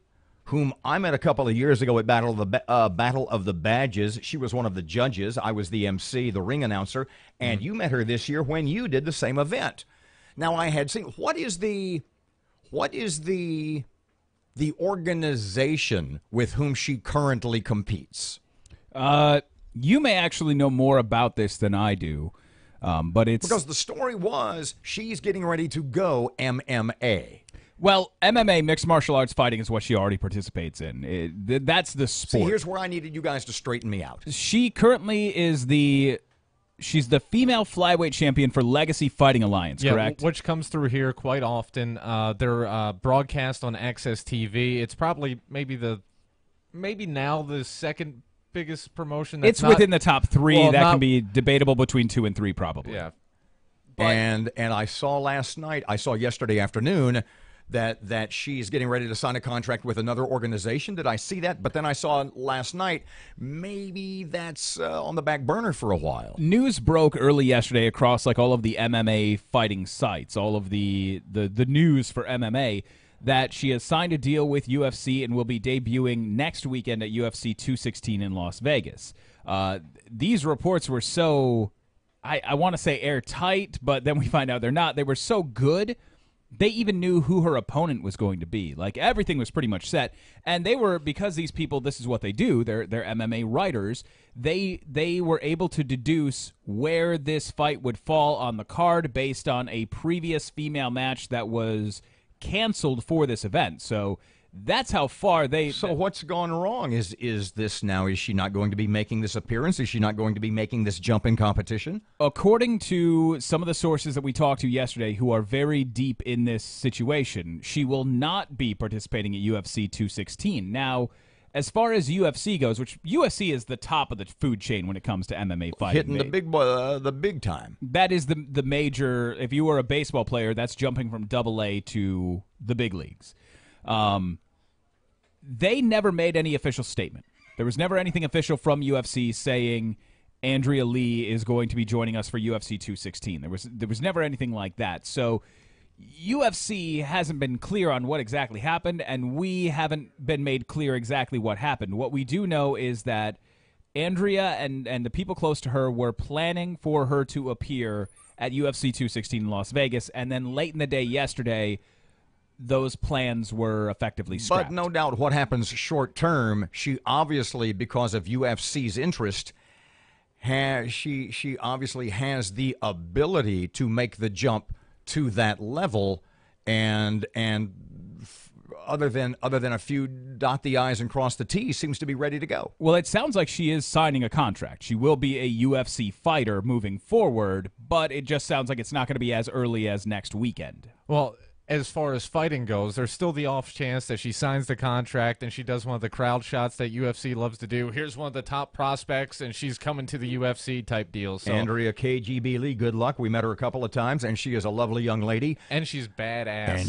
whom I met a couple of years ago at Battle of the Badges. She was one of the judges. I was the MC, the ring announcer, and you met her this year when you did the same event. Now, I had seen, what is the organization with whom she currently competes? You may actually know more about this than I do, but it's because the story was she's getting ready to go MMA. Well, MMA, mixed martial arts fighting, is what she already participates in. That's the sport. See, here's where I needed you guys to straighten me out. She currently is she's the female flyweight champion for Legacy Fighting Alliance, correct? Which comes through here quite often. They're broadcast on Access TV. It's probably maybe now the second biggest promotion. It's within the top 3. That can be debatable between 2 and 3, probably. Yeah. and I saw yesterday afternoon that she's getting ready to sign a contract with another organization. Did I see that? But then I saw last night, maybe that's on the back burner for a while. News broke early yesterday across like all of the MMA fighting sites, all of the news for MMA, that she has signed a deal with UFC and will be debuting next weekend at UFC 216 in Las Vegas. These reports were so, I want to say airtight, but then we find out they're not. They were so good. They even knew who her opponent was going to be. Like, everything was pretty much set. And they were, because these people, this is what they do, they're MMA writers, they were able to deduce where this fight would fall on the card based on a previous female match that was canceled for this event. So that's how far they... So what's gone wrong? Is this now, is she not going to be making this appearance? Is she not going to be making this jump in competition? According to some of the sources that we talked to yesterday who are very deep in this situation, she will not be participating at UFC 216. Now, as far as UFC goes, which UFC is the top of the food chain when it comes to MMA fighting. Hitting the big time. That is the major... If you were a baseball player, that's jumping from AA to the big leagues. They never made any official statement. There was never anything official from UFC saying Andrea Lee is going to be joining us for UFC 216. There was never anything like that. So UFC hasn't been clear on what exactly happened, and we haven't been made clear exactly what happened. What we do know is that Andrea and the people close to her were planning for her to appear at UFC 216 in Las Vegas, and then late in the day yesterday, those plans were effectively scrapped. But no doubt what happens short term, she obviously, because of UFC's interest, she obviously has the ability to make the jump to that level, and other than a few dot the I's and cross the T's, seems to be ready to go. Well, it sounds like she is signing a contract. She will be a UFC fighter moving forward, but it just sounds like it's not going to be as early as next weekend. Well, as far as fighting goes, there's still the off chance that she signs the contract and she does one of the crowd shots that UFC loves to do. Here's one of the top prospects, and she's coming to the UFC type deal. So. Andrea KGB Lee, good luck. We met her a couple of times, and she is a lovely young lady. And she's badass.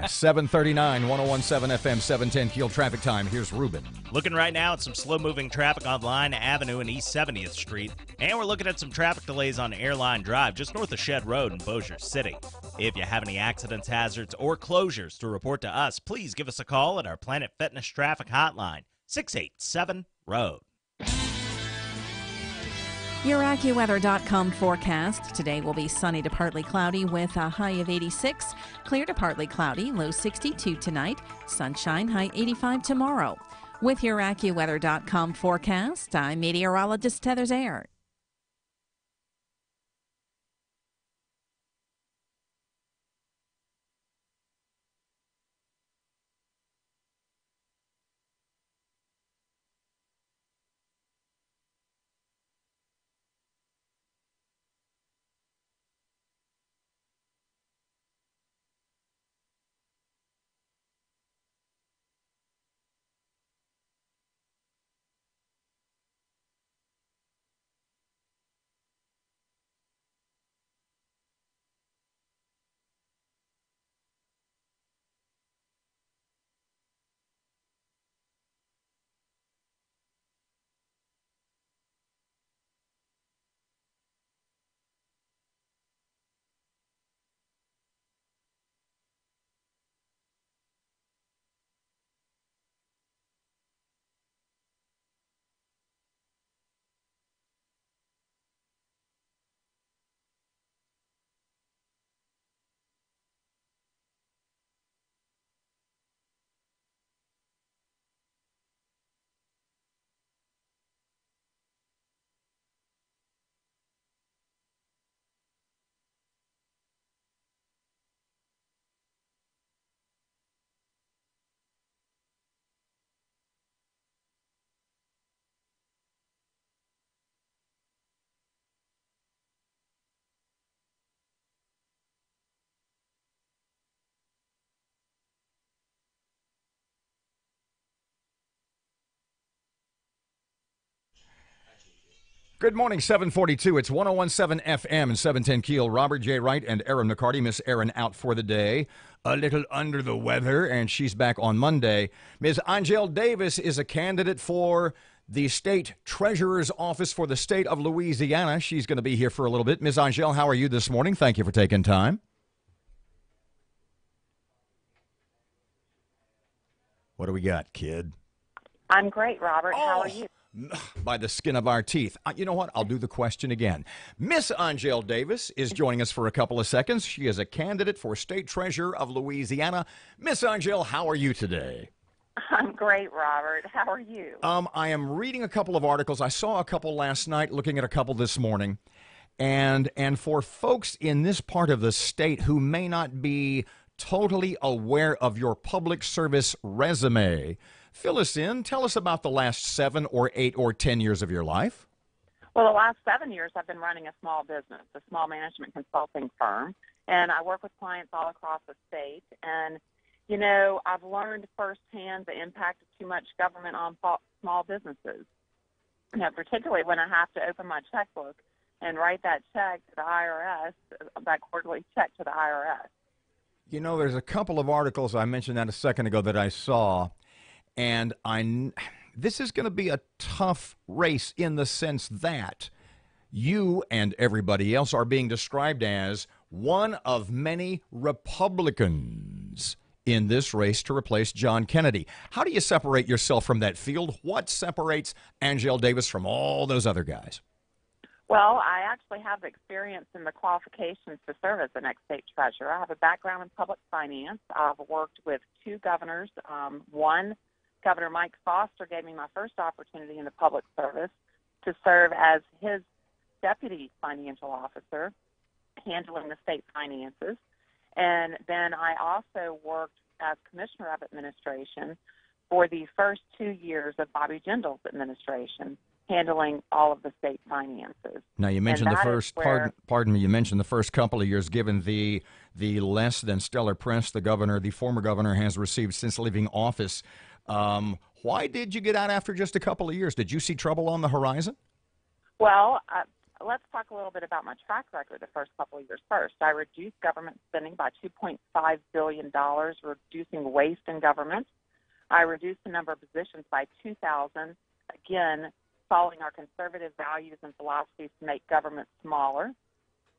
7:39, 101.7 FM, 710 Keel traffic time. Here's Ruben. Looking right now at some slow-moving traffic on Line Avenue and East 70th Street. And we're looking at some traffic delays on Airline Drive, just north of Shed Road in Bossier City. If you have any accidents, hazards, or closures to report to us, please give us a call at our Planet Fitness Traffic Hotline, 687-ROAD. Your AccuWeather.com forecast. Today will be sunny to partly cloudy with a high of 86. Clear to partly cloudy, low 62 tonight. Sunshine, high 85 tomorrow. With your AccuWeather.com forecast, I'm meteorologist Heather Zaire. Good morning, 742. It's 101.7 FM and 710 Keel. Robert J. Wright and Erin McCarty. Miss Erin out for the day, a little under the weather, and she's back on Monday. Ms. Angel Davis is a candidate for the state treasurer's office for the state of Louisiana. She's going to be here for a little bit. Ms. Angel, how are you this morning? Thank you for taking time. What do we got, kid? I'm great, Robert. How are you? By the skin of our teeth. You know what? I'll do the question again. Miss Angel Davis is joining us for a couple of seconds. She is a candidate for state treasurer of Louisiana. Miss Angel, how are you today? I'm great, Robert. How are you? I am reading a couple of articles. I saw a couple last night, looking at a couple this morning. And for folks in this part of the state who may not be totally aware of your public service resume, fill us in. Tell us about the last 7 or 8 or 10 years of your life. Well, the last 7 years I've been running a small business, a small management consulting firm, and I work with clients all across the state. And, you know, I've learned firsthand the impact of too much government on small businesses, particularly when I have to open my checkbook and write that check to the IRS, that quarterly check to the IRS. You know, there's a couple of articles, I mentioned that a second ago, that I saw. And this is going to be a tough race in the sense that you and everybody else are being described as one of many Republicans in this race to replace John Kennedy. How do you separate yourself from that field? What separates Angel Davis from all those other guys? Well, I actually have experience in the qualifications to serve as the next state treasurer. I have a background in public finance. I've worked with 2 governors. One, Governor Mike Foster, gave me my first opportunity in the public service to serve as his deputy financial officer, handling the state finances. And then I also worked as commissioner of administration for the first 2 years of Bobby Jindal's administration, handling all of the state finances. Now, you mentioned the first, pardon me, you mentioned the first couple of years, given the less than stellar press the former governor has received since leaving office. Why did you get out after just a couple of years? Did you see trouble on the horizon? Well, let's talk a little bit about my track record the first couple of years first. I reduced government spending by $2.5 billion, reducing waste in government. I reduced the number of positions by 2,000, again, following our conservative values and philosophies to make government smaller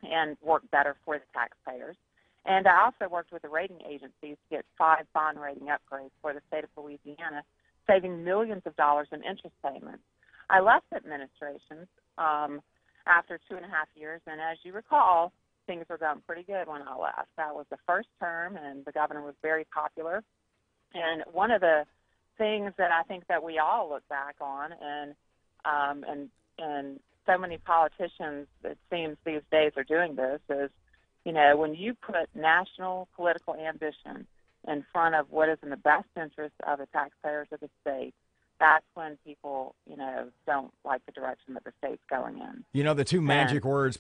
and work better for the taxpayers. And I also worked with the rating agencies to get 5 bond rating upgrades for the state of Louisiana, saving millions of dollars in interest payments. I left administration after 2.5 years, and as you recall, things were going pretty good when I left. That was the first term, and the governor was very popular. And one of the things that I think that we all look back on, and so many politicians, it seems these days, are doing this, is, you know, when you put national political ambition in front of what is in the best interest of the taxpayers of the state, that's when people, you know, don't like the direction that the state's going in. You know, the two magic words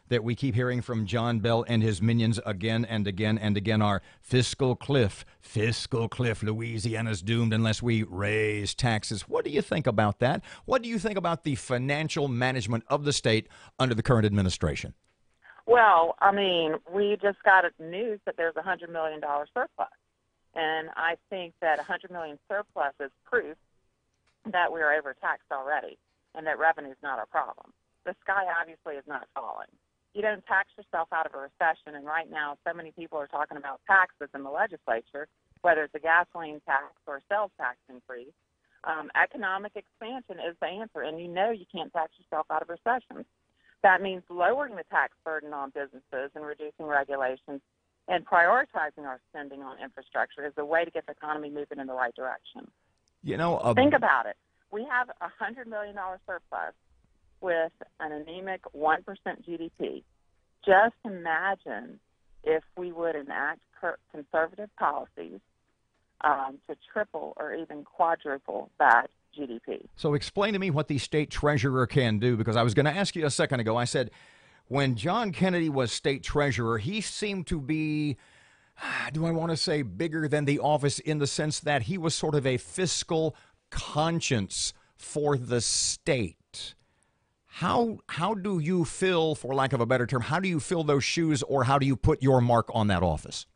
that we keep hearing from John Bell and his minions again and again and again are fiscal cliff. Fiscal cliff. Louisiana's doomed unless we raise taxes. What do you think about that? What do you think about the financial management of the state under the current administration? Well, I mean, we just got news that there's a $100 million surplus. And I think that $100 million surplus is proof that we're overtaxed already and that revenue is not a problem. The sky obviously is not falling. You don't tax yourself out of a recession, and right now so many people are talking about taxes in the legislature, whether it's a gasoline tax or a sales tax increase. Economic expansion is the answer, and you know you can't tax yourself out of recessions. That means lowering the tax burden on businesses and reducing regulations and prioritizing our spending on infrastructure is a way to get the economy moving in the right direction. You know, think about it. We have a $100 million surplus with an anemic 1% GDP. Just imagine if we would enact conservative policies to triple or even quadruple that GDP. So explain to me what the state treasurer can do, because I was going to ask you a second ago. I said, when John Kennedy was state treasurer, he seemed to be, do I want to say bigger than the office in the sense that he was sort of a fiscal conscience for the state. How do you fill, for lack of a better term, how do you fill those shoes, or how do you put your mark on that office?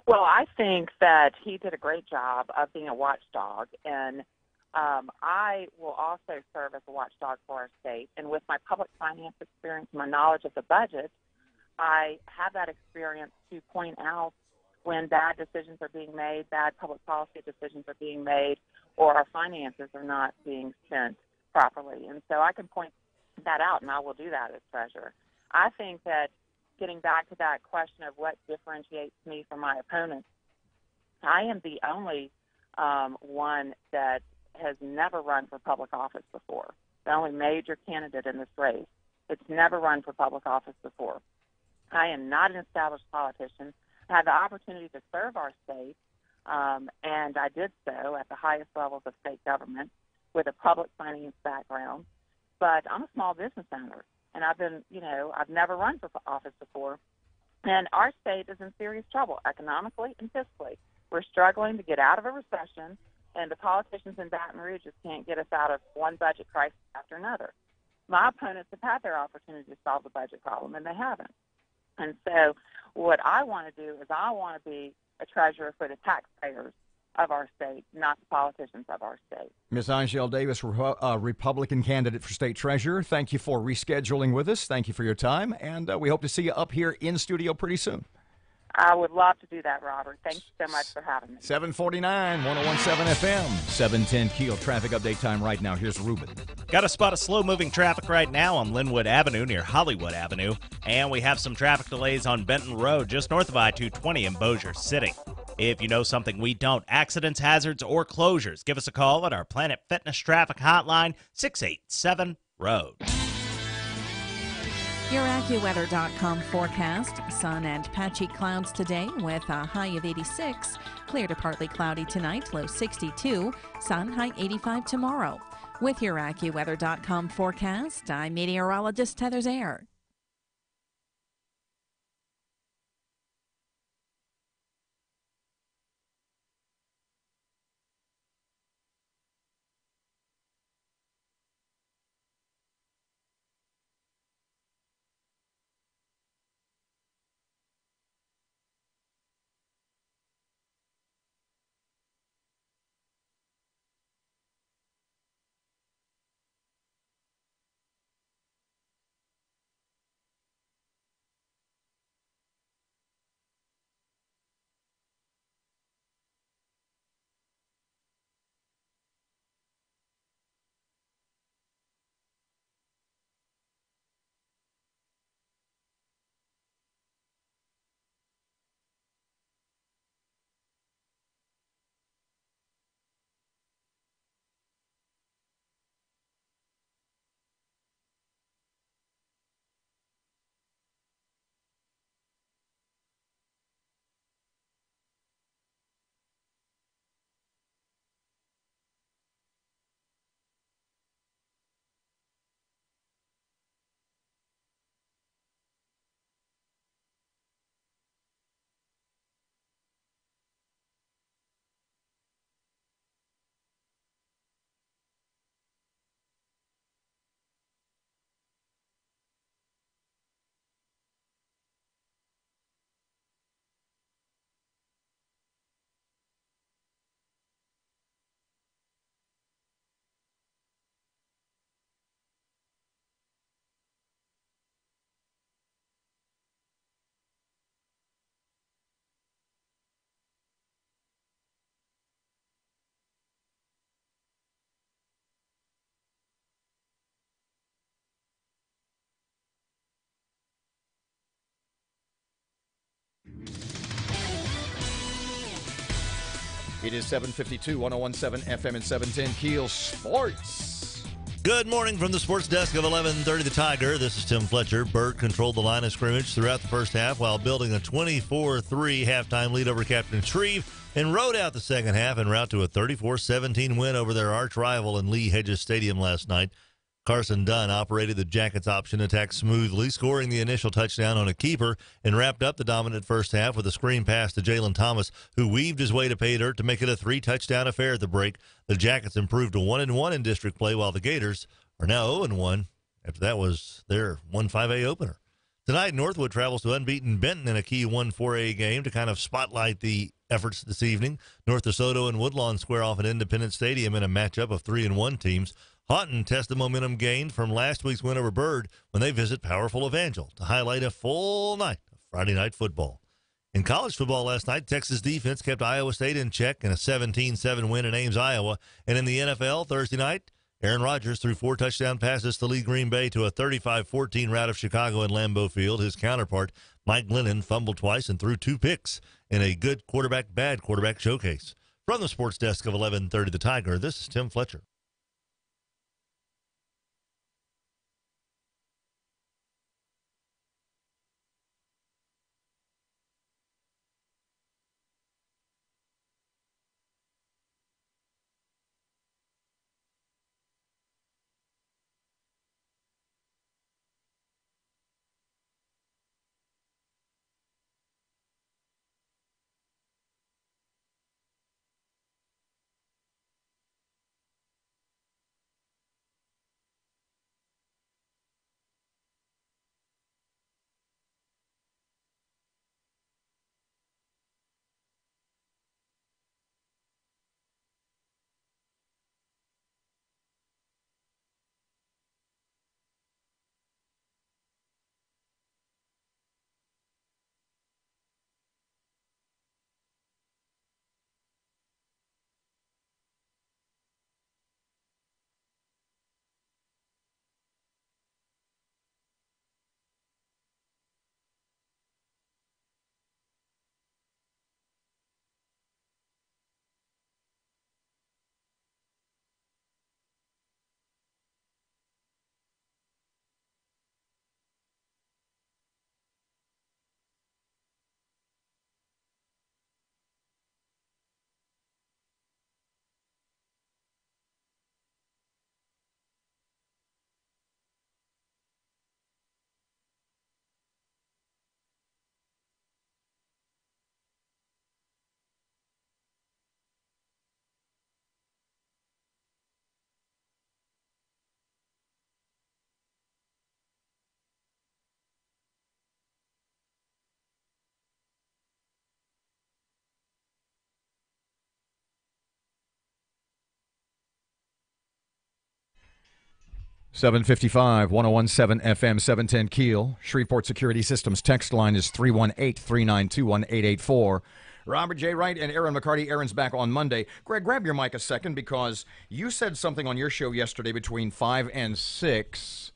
Well, I think that he did a great job of being a watchdog, and I will also serve as a watchdog for our state. And with my public finance experience, my knowledge of the budget, I have that experience to point out when bad decisions are being made, bad public policy decisions are being made, or our finances are not being spent properly. And so I can point that out, and I will do that as treasurer. I think that getting back to that question of what differentiates me from my opponents, I am the only one that has never run for public office before, the only major candidate in this race. It's never run for public office before. I am not an established politician. I had the opportunity to serve our state, and I did so at the highest levels of state government with a public finance background. But I'm a small business owner, and I've never run for office before. And our state is in serious trouble economically and fiscally. We're struggling to get out of a recession, and the politicians in Baton Rouge just can't get us out of one budget crisis after another. My opponents have had their opportunity to solve the budget problem, and they haven't. And so what I want to do is I want to be a treasurer for the taxpayers of our state, not the politicians of our state. Ms. Angel Davis, Republican candidate for state treasurer, thank you for rescheduling with us. Thank you for your time, and we hope to see you up here in studio pretty soon. I would love to do that, Robert. Thank you so much for having me. 749, 1017 FM, 710 KEEL. Traffic update time right now. Here's Ruben. Got a spot of slow-moving traffic right now on Linwood Avenue near Hollywood Avenue. And we have some traffic delays on Benton Road just north of I-220 in Bossier City. If you know something we don't, accidents, hazards, or closures, give us a call at our Planet Fitness Traffic Hotline, 687-ROAD. Your AccuWeather.com forecast. Sun and patchy clouds today with a high of 86. Clear to partly cloudy tonight, low 62. Sun, high 85 tomorrow. With your AccuWeather.com forecast, I'm meteorologist Heather Zaire. It is 752, 1017 FM and 710 KEEL Sports. Good morning from the sports desk of 1130 The Tiger. This is Tim Fletcher. Bird controlled the line of scrimmage throughout the first half while building a 24-3 halftime lead over Captain Shreve, and rode out the second half en route to a 34-17 win over their arch rival in Lee Hedges Stadium last night. Carson Dunn operated the Jackets option attack smoothly, scoring the initial touchdown on a keeper, and wrapped up the dominant first half with a screen pass to Jalen Thomas, who weaved his way to pay dirt to make it a 3-touchdown affair at the break. The Jackets improved to 1-1 in district play, while the Gators are now 0-1 After that was their 1-5A opener. Tonight, Northwood travels to unbeaten Benton in a key 1-4A game to kind of spotlight the efforts this evening. North DeSoto and Woodlawn square off at Independence Stadium in a matchup of 3-1 teams. Houghton tests the momentum gained from last week's win over Byrd when they visit powerful Evangel to highlight a full night of Friday night football. In college football last night, Texas defense kept Iowa State in check in a 17-7 win in Ames, Iowa. And in the NFL Thursday night, Aaron Rodgers threw 4 touchdown passes to lead Green Bay to a 35-14 rout of Chicago in Lambeau Field. His counterpart, Mike Glennon, fumbled twice and threw 2 picks in a good quarterback, bad quarterback showcase. From the sports desk of 1130 The Tiger, this is Tim Fletcher. .755, 101.7 FM, 710 Keel. Shreveport Security Systems text line is 318-392-1884. Robert J. Wright and Erin McCarty. Erin's back on Monday. Greg, grab your mic a second because you said something on your show yesterday between 5 and 6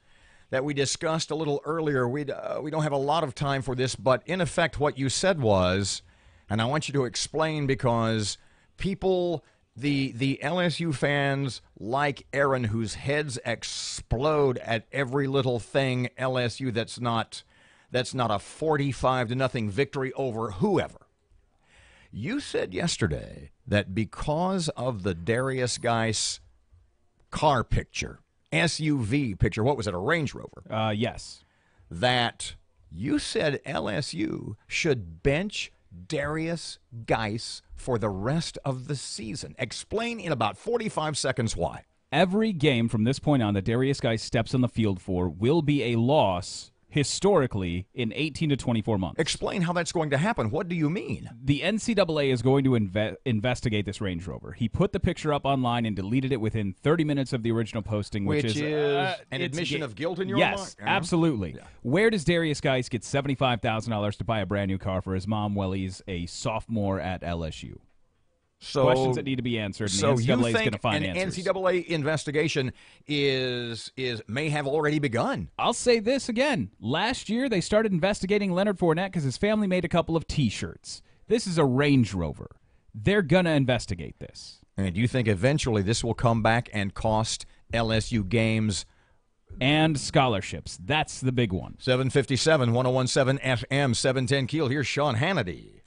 that we discussed a little earlier. We don't have a lot of time for this, but in effect what you said was, and I want you to explain because people... The LSU fans like Erin, whose heads explode at every little thing LSU that's not a 45-0 victory over whoever. You said yesterday that because of the Darius Geis car picture, SUV picture, what was it, a Range Rover? Yes. That you said LSU should bench Darius Geis for the rest of the season. Explain in about 45 seconds why. Every game from this point on that Darius Geis steps on the field for will be a loss historically in 18 to 24 months. Explain how that's going to happen. What do you mean? The NCAA is going to investigate this Range Rover. He put the picture up online and deleted it within 30 minutes of the original posting, which is an admission of guilt in your mind? Yes, absolutely. Yeah. Where does Darius Geis get $75,000 to buy a brand new car for his mom while he's a sophomore at LSU? So, questions that need to be answered, and the NCAA is going to find answers. NCAA investigation may have already begun. I'll say this again. Last year, they started investigating Leonard Fournette because his family made a couple of T-shirts. This is a Range Rover. They're going to investigate this. And do you think eventually this will come back and cost LSU games and scholarships? That's the big one. 757, 101.7 FM, 710 Keel. Here's Sean Hannity.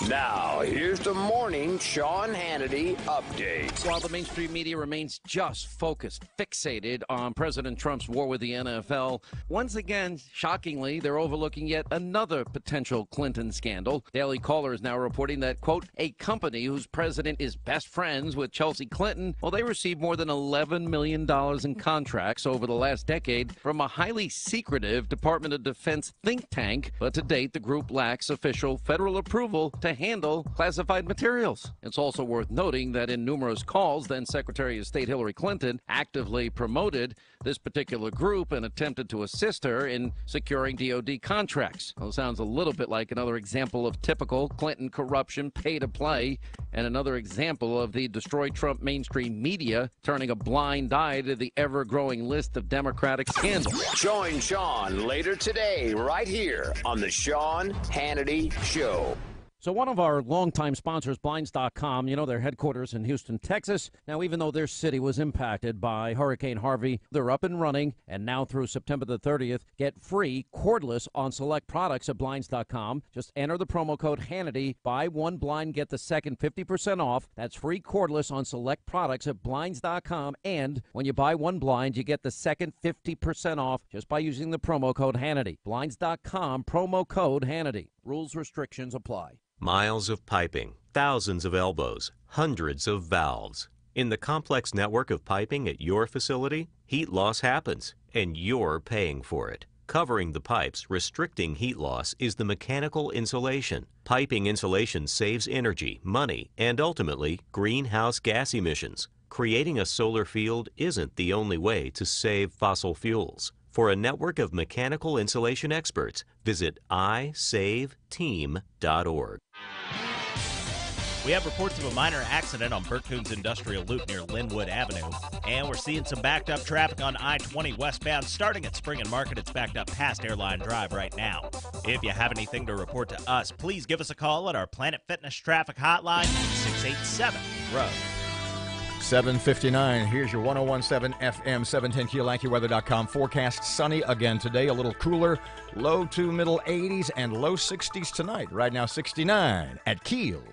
Now, here's the morning Sean Hannity update. While the mainstream media remains just focused, fixated on President Trump's war with the NFL, once again, shockingly, they're overlooking yet another potential Clinton scandal. Daily Caller is now reporting that, quote, a company whose president is best friends with Chelsea Clinton, well, they received more than $11 million in contracts over the last decade from a highly secretive Department of Defense think tank, but to date, the group lacks official federal approval to handle classified materials. It's also worth noting that in numerous calls, then Secretary of State Hillary Clinton actively promoted this particular group and attempted to assist her in securing DoD contracts. Well, it sounds a little bit like another example of typical Clinton corruption, pay to play, and another example of the destroy Trump mainstream media turning a blind eye to the ever-growing list of Democratic scandals. Join Sean later today, right here on the Sean Hannity Show. So one of our longtime sponsors, Blinds.com, you know, their headquarters in Houston, Texas. Now, even though their city was impacted by Hurricane Harvey, they're up and running. And now through September the 30th, get free cordless on select products at Blinds.com. Just enter the promo code Hannity. Buy one blind, get the second 50% off. That's free cordless on select products at Blinds.com. And when you buy one blind, you get the second 50% off just by using the promo code Hannity. Blinds.com, promo code Hannity. Rules, restrictions apply. Miles of piping, thousands of elbows, hundreds of valves. In the complex network of piping at your facility, heat loss happens, and you're paying for it. Covering the pipes, restricting heat loss is the mechanical insulation. Piping insulation saves energy, money, and ultimately greenhouse gas emissions. Creating a solar field isn't the only way to save fossil fuels. For a network of mechanical insulation experts, visit iSaveTeam.org. We have reports of a minor accident on Burcoon's Industrial Loop near Linwood Avenue. And we're seeing some backed up traffic on I-20 westbound starting at Spring and Market. It's backed up past Airline Drive right now. If you have anything to report to us, please give us a call at our Planet Fitness Traffic Hotline, 687-ROAD. 7:59. Here's your 101.7 FM 710 KEEL AccuWeather.com forecast. Sunny again today, a little cooler, low to middle 80s and low 60s tonight. Right now 69 at KEEL.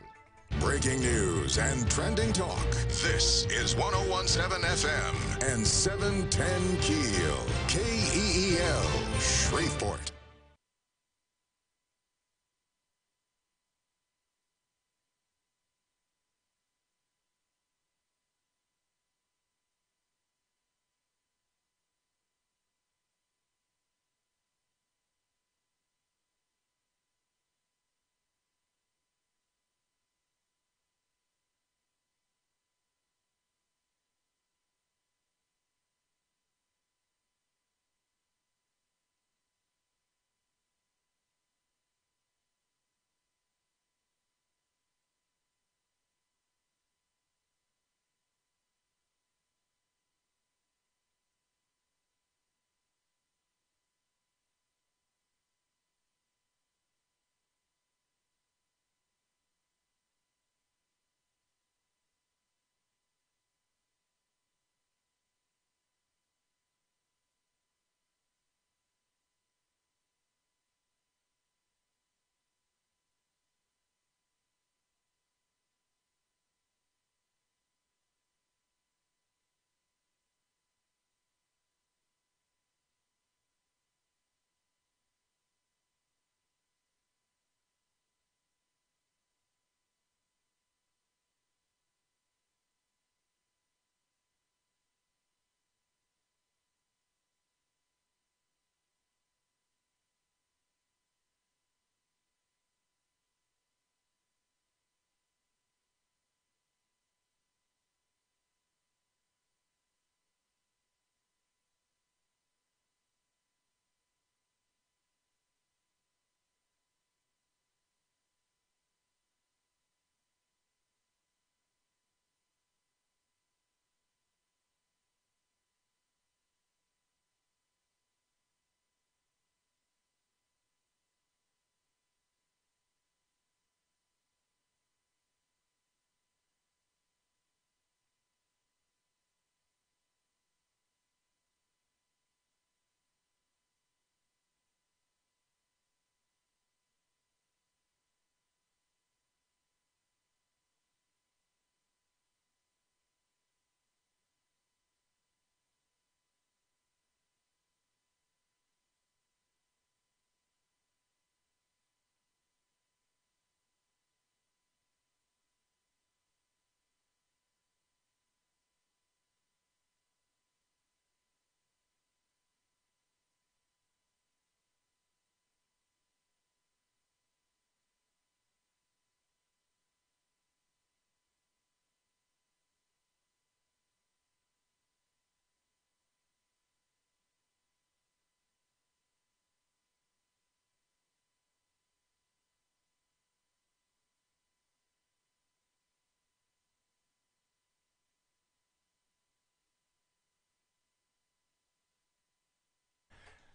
Breaking news and trending talk. This is 101.7 FM and 710 KEEL. KEEL, Shreveport.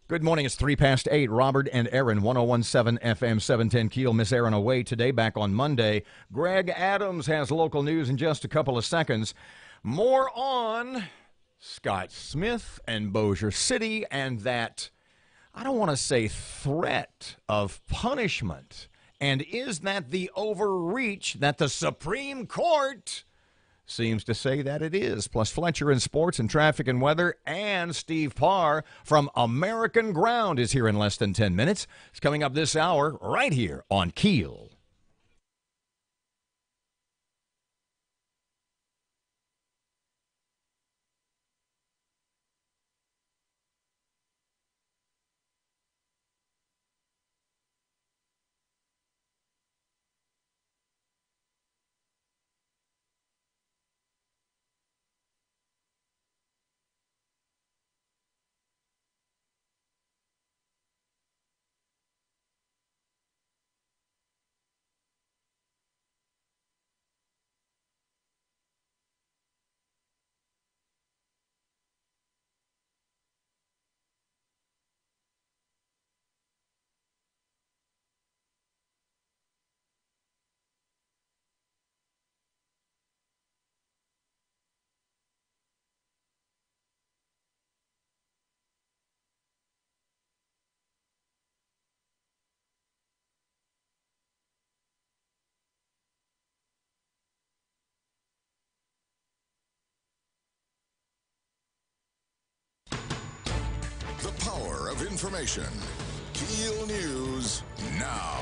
Good morning. It's 8:03. Robert and Erin, 1017 FM, 710 Keel. Miss Erin away today, back on Monday. Greg Adams has local news in just a couple of seconds. More on Scott Smith and Bossier City and that, I don't want to say threat of punishment. And is that the overreach that the Supreme Court seems to say that it is? Plus Fletcher in sports and traffic and weather, and Steve Parr from American Ground is here in less than 10 minutes. It's coming up this hour right here on KEEL. The power of information. KEEL News now.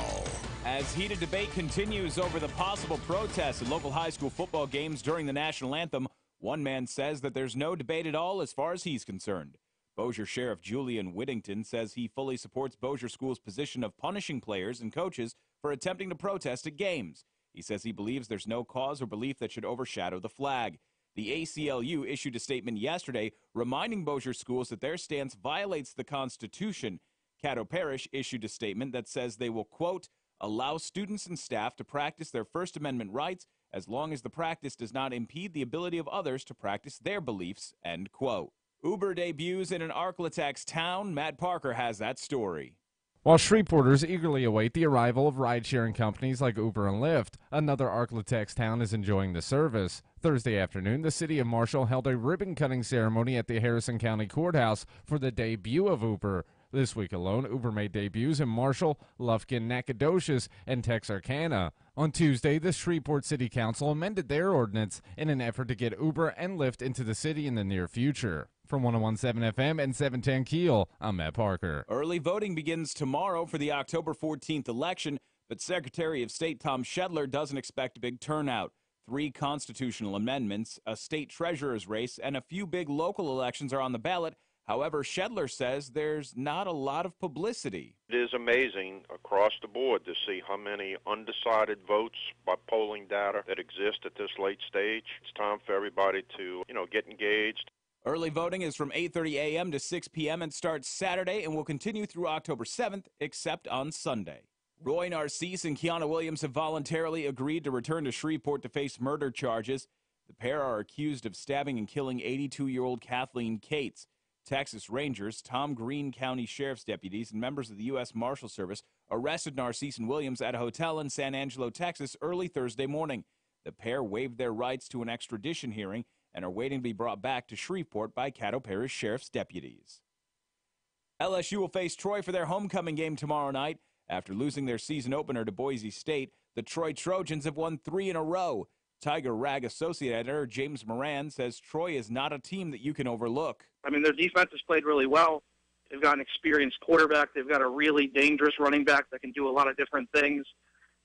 As heated debate continues over the possible protests at local high school football games during the national anthem, one man says that there's no debate at all as far as he's concerned. Bossier Sheriff Julian Whittington says he fully supports Bossier School's position of punishing players and coaches for attempting to protest at games. He says he believes there's no cause or belief that should overshadow the flag. The ACLU issued a statement yesterday reminding Bossier schools that their stance violates the Constitution. Caddo Parish issued a statement that says they will, quote, allow students and staff to practice their First Amendment rights as long as the practice does not impede the ability of others to practice their beliefs, end quote. Uber debuts in an Arklatex town. Matt Parker has that story. While Shreveporters eagerly await the arrival of ride-sharing companies like Uber and Lyft, another Arklatex town is enjoying the service. Thursday afternoon, the city of Marshall held a ribbon-cutting ceremony at the Harrison County Courthouse for the debut of Uber. This week alone, Uber made debuts in Marshall, Lufkin, Nacogdoches, and Texarkana. On Tuesday, the Shreveport City Council amended their ordinance in an effort to get Uber and Lyft into the city in the near future. From 1017 FM and 710 Keel, I'm Matt Parker. Early voting begins tomorrow for the October 14th election, but Secretary of State Tom Shedler doesn't expect a big turnout. 3 constitutional amendments, a state treasurer's race, and a few big local elections are on the ballot. However, Shedler says there's not a lot of publicity. It is amazing across the board to see how many undecided votes by polling data that exist at this late stage. It's time for everybody to, get engaged. Early voting is from 8:30 a.m. to 6 p.m. and starts Saturday and will continue through October 7th, except on Sunday. Roy Narcisse and Kiana Williams have voluntarily agreed to return to Shreveport to face murder charges. The pair are accused of stabbing and killing 82-year-old Kathleen Cates. Texas Rangers, Tom Green County Sheriff's deputies, and members of the U.S. Marshal Service arrested Narcisse and Williams at a hotel in San Angelo, Texas, early Thursday morning. The pair waived their rights to an extradition hearing and are waiting to be brought back to Shreveport by Caddo Parish Sheriff's deputies. LSU will face Troy for their homecoming game tomorrow night. After losing their season opener to Boise State, the Troy Trojans have won 3 in a row. Tiger Rag associate editor James Moran says Troy is not a team that you can overlook. I mean, their defense has played really well. They've got an experienced quarterback. They've got a really dangerous running back that can do a lot of different things.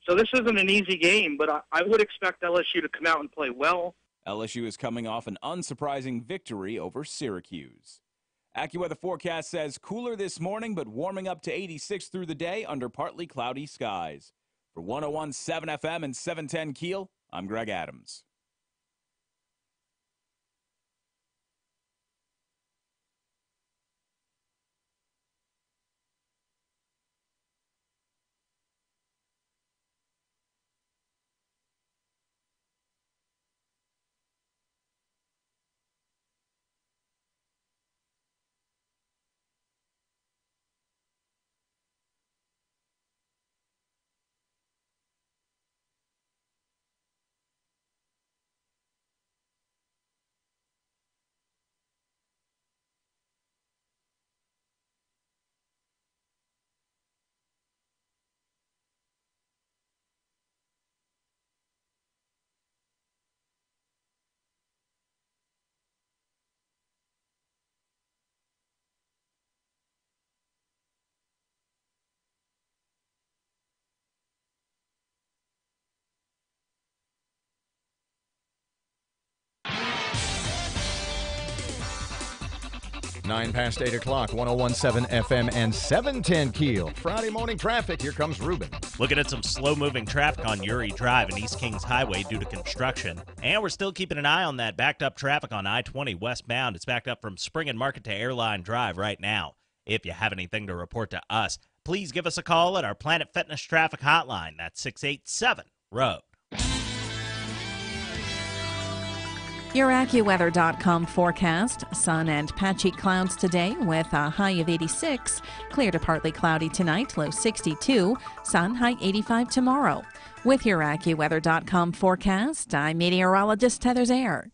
So this isn't an easy game, but I would expect LSU to come out and play well. LSU is coming off an unsurprising victory over Syracuse. AccuWeather forecast says cooler this morning, but warming up to 86 through the day under partly cloudy skies. For 1017 FM and 710 Keel, I'm Greg Adams. 9 past 8 o'clock, 101.7 FM and 710 Keel. Friday morning traffic. Here comes Ruben. Looking at some slow-moving traffic on Uri Drive and East Kings Highway due to construction. And we're still keeping an eye on that backed-up traffic on I-20 westbound. It's backed up from Spring and Market to Airline Drive right now. If you have anything to report to us, please give us a call at our Planet Fitness traffic hotline. That's 687-ROAD. Your AccuWeather.com forecast. Sun and patchy clouds today with a high of 86. Clear to partly cloudy tonight, low 62. Sun, high 85 tomorrow. With your AccuWeather.com forecast, I'm meteorologist Heather Zaire.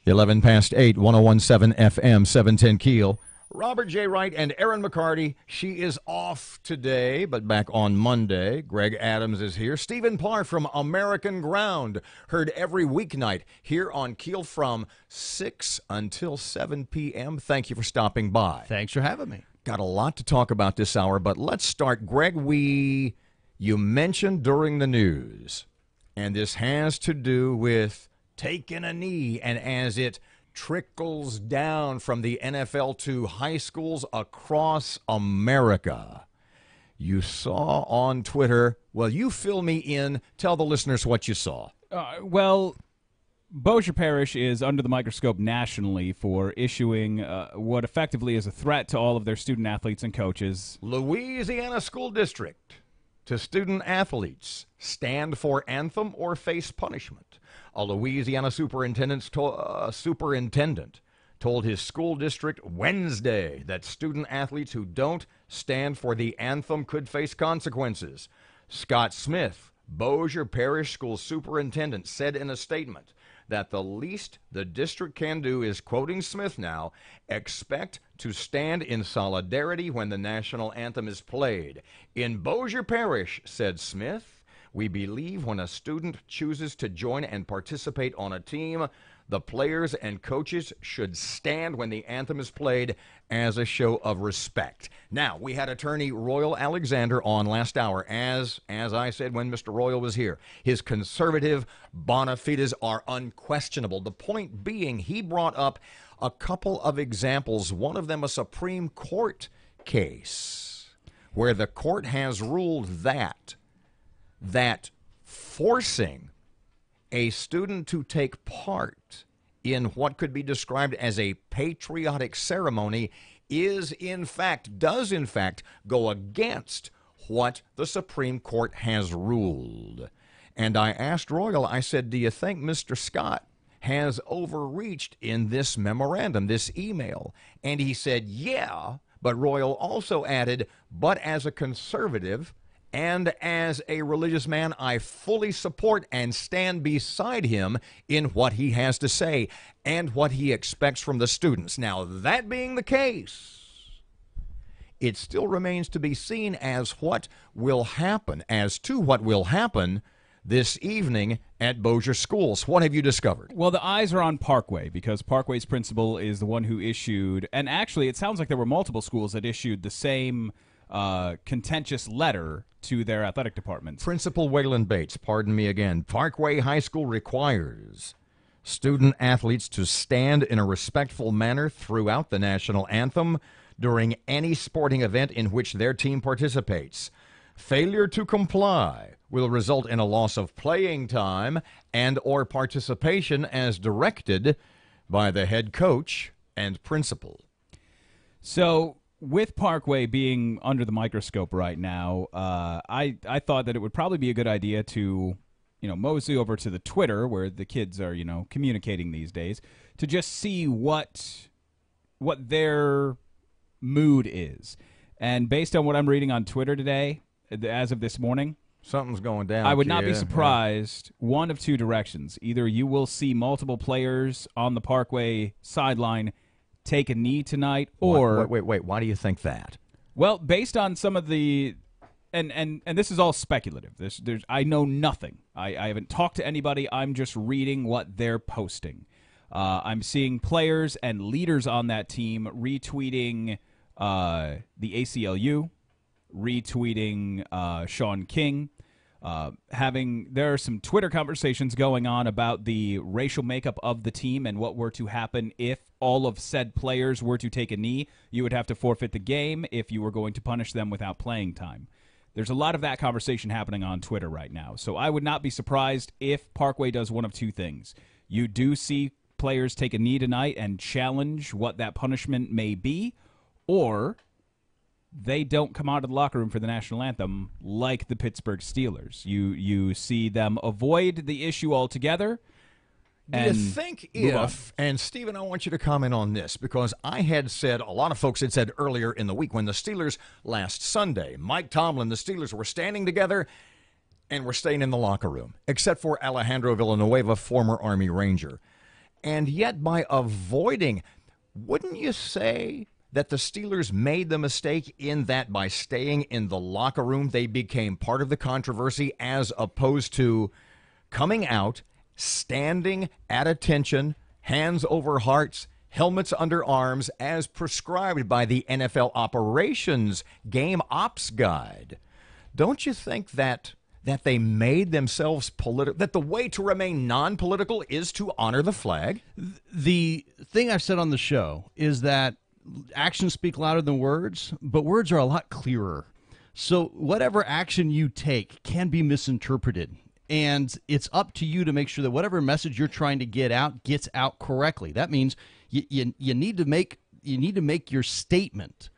Eleven past 8, 101.7 FM, 710 Keel. Robert J. Wright and Erin McCarty. She is off today, but back on Monday. Greg Adams is here. Stephen Parr from American Ground. Heard every weeknight here on Keel from 6 until 7 p.m. Thank you for stopping by. Thanks for having me. Got a lot to talk about this hour, but let's start. Greg, you mentioned during the news, and this has to do with taking a knee, and as it trickles down from the NFL to high schools across America. You saw on Twitter, well, you fill me in. Tell the listeners what you saw. Well, Bossier Parish is under the microscope nationally for issuing what effectively is a threat to all of their student athletes and coaches. Louisiana School District to student athletes, stand for anthem or face punishment. A Louisiana superintendent told his school district Wednesday that student athletes who don't stand for the anthem could face consequences. Scott Smith, Bossier Parish School Superintendent, said in a statement that the least the district can do is, quoting Smith now, expect to stand in solidarity when the national anthem is played. In Bossier Parish, said Smith, we believe when a student chooses to join and participate on a team, the players and coaches should stand when the anthem is played as a show of respect. Now, we had attorney Royal Alexander on last hour, as I said when Mr. Royal was here. His conservative bona fides are unquestionable. The point being, he brought up a couple of examples, one of them a Supreme Court case, where the court has ruled that forcing a student to take part in what could be described as a patriotic ceremony does in fact go against what the Supreme Court has ruled. And I asked Royal, I said, do you think Mr. Scott has overreached in this memorandum, this email? And he said, yeah, but Royal also added, but as a conservative and as a religious man, I fully support and stand beside him in what he has to say and what he expects from the students. Now, that being the case, it still remains to be seen as to what will happen this evening at Bossier Schools. What have you discovered? Well, the eyes are on Parkway because Parkway's principal is the one who issued, and actually it sounds like there were multiple schools that issued the same contentious letter to their athletic departments. Principal Waylon Bates, pardon me again. Parkway High School requires student athletes to stand in a respectful manner throughout the national anthem during any sporting event in which their team participates. Failure to comply will result in a loss of playing time and or participation as directed by the head coach and principal. So, with Parkway being under the microscope right now, I thought that it would probably be a good idea to, mosey over to the Twitter where the kids are, communicating these days, to just see what their mood is. And based on what I'm reading on Twitter today, as of this morning, something's going down. I would not be surprised. One of two directions. Either you will see multiple players on the Parkway sideline take a knee tonight, or wait. Why do you think that? Well, based on some of the, and this is all speculative. I know nothing. I haven't talked to anybody. I'm just reading what they're posting. I'm seeing players and leaders on that team retweeting the ACLU, retweeting Sean King. There are some Twitter conversations going on about the racial makeup of the team and what were to happen if all of said players were to take a knee. You would have to forfeit the game if you were going to punish them without playing time. There's a lot of that conversation happening on Twitter right now. So I would not be surprised if Parkway does one of two things. You do see players take a knee tonight and challenge what that punishment may be, or they don't come out of the locker room for the national anthem like the Pittsburgh Steelers. You see them avoid the issue altogether. Do you think and Stephen, I want you to comment on this, because I had said, a lot of folks had said earlier in the week when the Steelers last Sunday, Mike Tomlin, the Steelers were standing together and were staying in the locker room, except for Alejandro Villanueva, former Army Ranger. And yet by avoiding, wouldn't you say that the Steelers made the mistake in that by staying in the locker room, they became part of the controversy, as opposed to coming out, standing at attention, hands over hearts, helmets under arms, as prescribed by the NFL Operations Game Ops Guide? Don't you think that they made themselves political, that the way to remain non-political is to honor the flag? The thing I've said on the show is that actions speak louder than words, but words are a lot clearer. So whatever action you take can be misinterpreted, and it's up to you to make sure that whatever message you're trying to get out gets out correctly. That means you need to make your statement.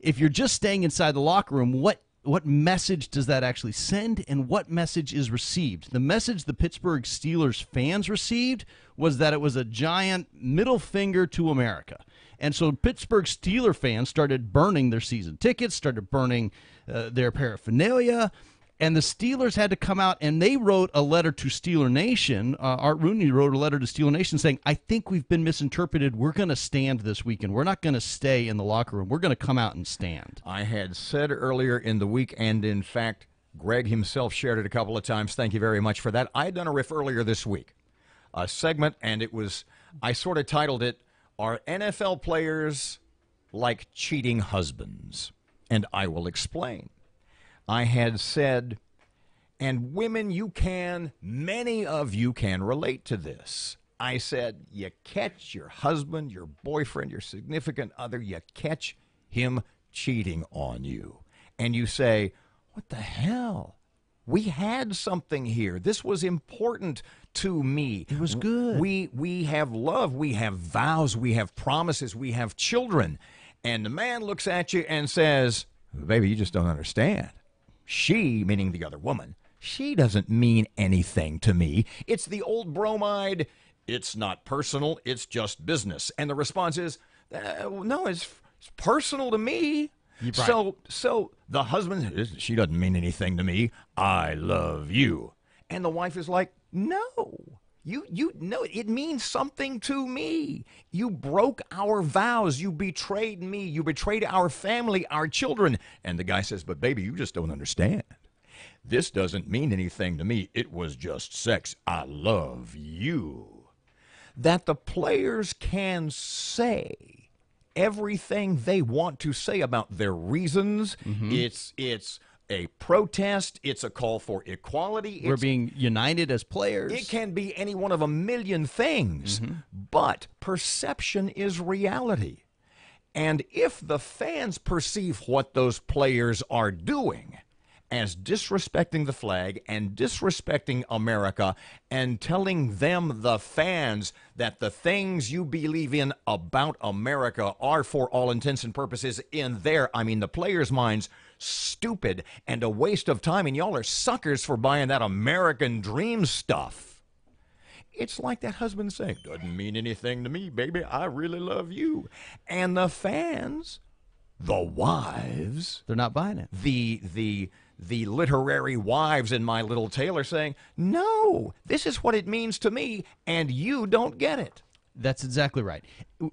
If you're just staying inside the locker room, what message does that actually send, and what message is received? The message the Pittsburgh Steelers fans received was that it was a giant middle finger to America. And so Pittsburgh Steeler fans started burning their season tickets, started burning their paraphernalia, and the Steelers had to come out, and they wrote a letter to Steeler Nation. Art Rooney wrote a letter to Steeler Nation saying, I think we've been misinterpreted. We're going to stand this weekend. We're not going to stay in the locker room. We're going to come out and stand. I had said earlier in the week, and in fact, Greg himself shared it a couple of times. Thank you very much for that. I had done a riff earlier this week, a segment, and I sort of titled it, Are NFL Players Like Cheating Husbands? And I will explain. I had said, and women, many of you can relate to this. I said, you catch your husband, your boyfriend, your significant other, you catch him cheating on you. And you say, what the hell? We had something here. This was important to me. It was good. We have love. We have vows. We have promises. We have children. And the man looks at you and says, baby, you just don't understand. She, meaning the other woman, she doesn't mean anything to me. It's the old bromide. It's not personal. It's just business. And the response is, no, it's personal to me. Right. So the husband, she doesn't mean anything to me. I love you. And the wife is like, no, no, it means something to me. You broke our vows. You betrayed me. You betrayed our family, our children. And the guy says, but baby, you just don't understand. This doesn't mean anything to me. It was just sex. I love you. That the players can say everything they want to say about their reasons. It's a protest. It's a call for equality. We're being united as players. It can be any one of a million things, but perception is reality. And if the fans perceive what those players are doing as disrespecting the flag and disrespecting America and telling them, the fans, that the things you believe in about America are, for all intents and purposes, in the players' minds, stupid and a waste of time, and y'all are suckers for buying that American dream stuff. It's like that husband saying, doesn't mean anything to me, baby. I really love you. And the fans, the wives, they're not buying it. The literary wives in My Little Tale are saying, no, this is what it means to me, and you don't get it. That's exactly right.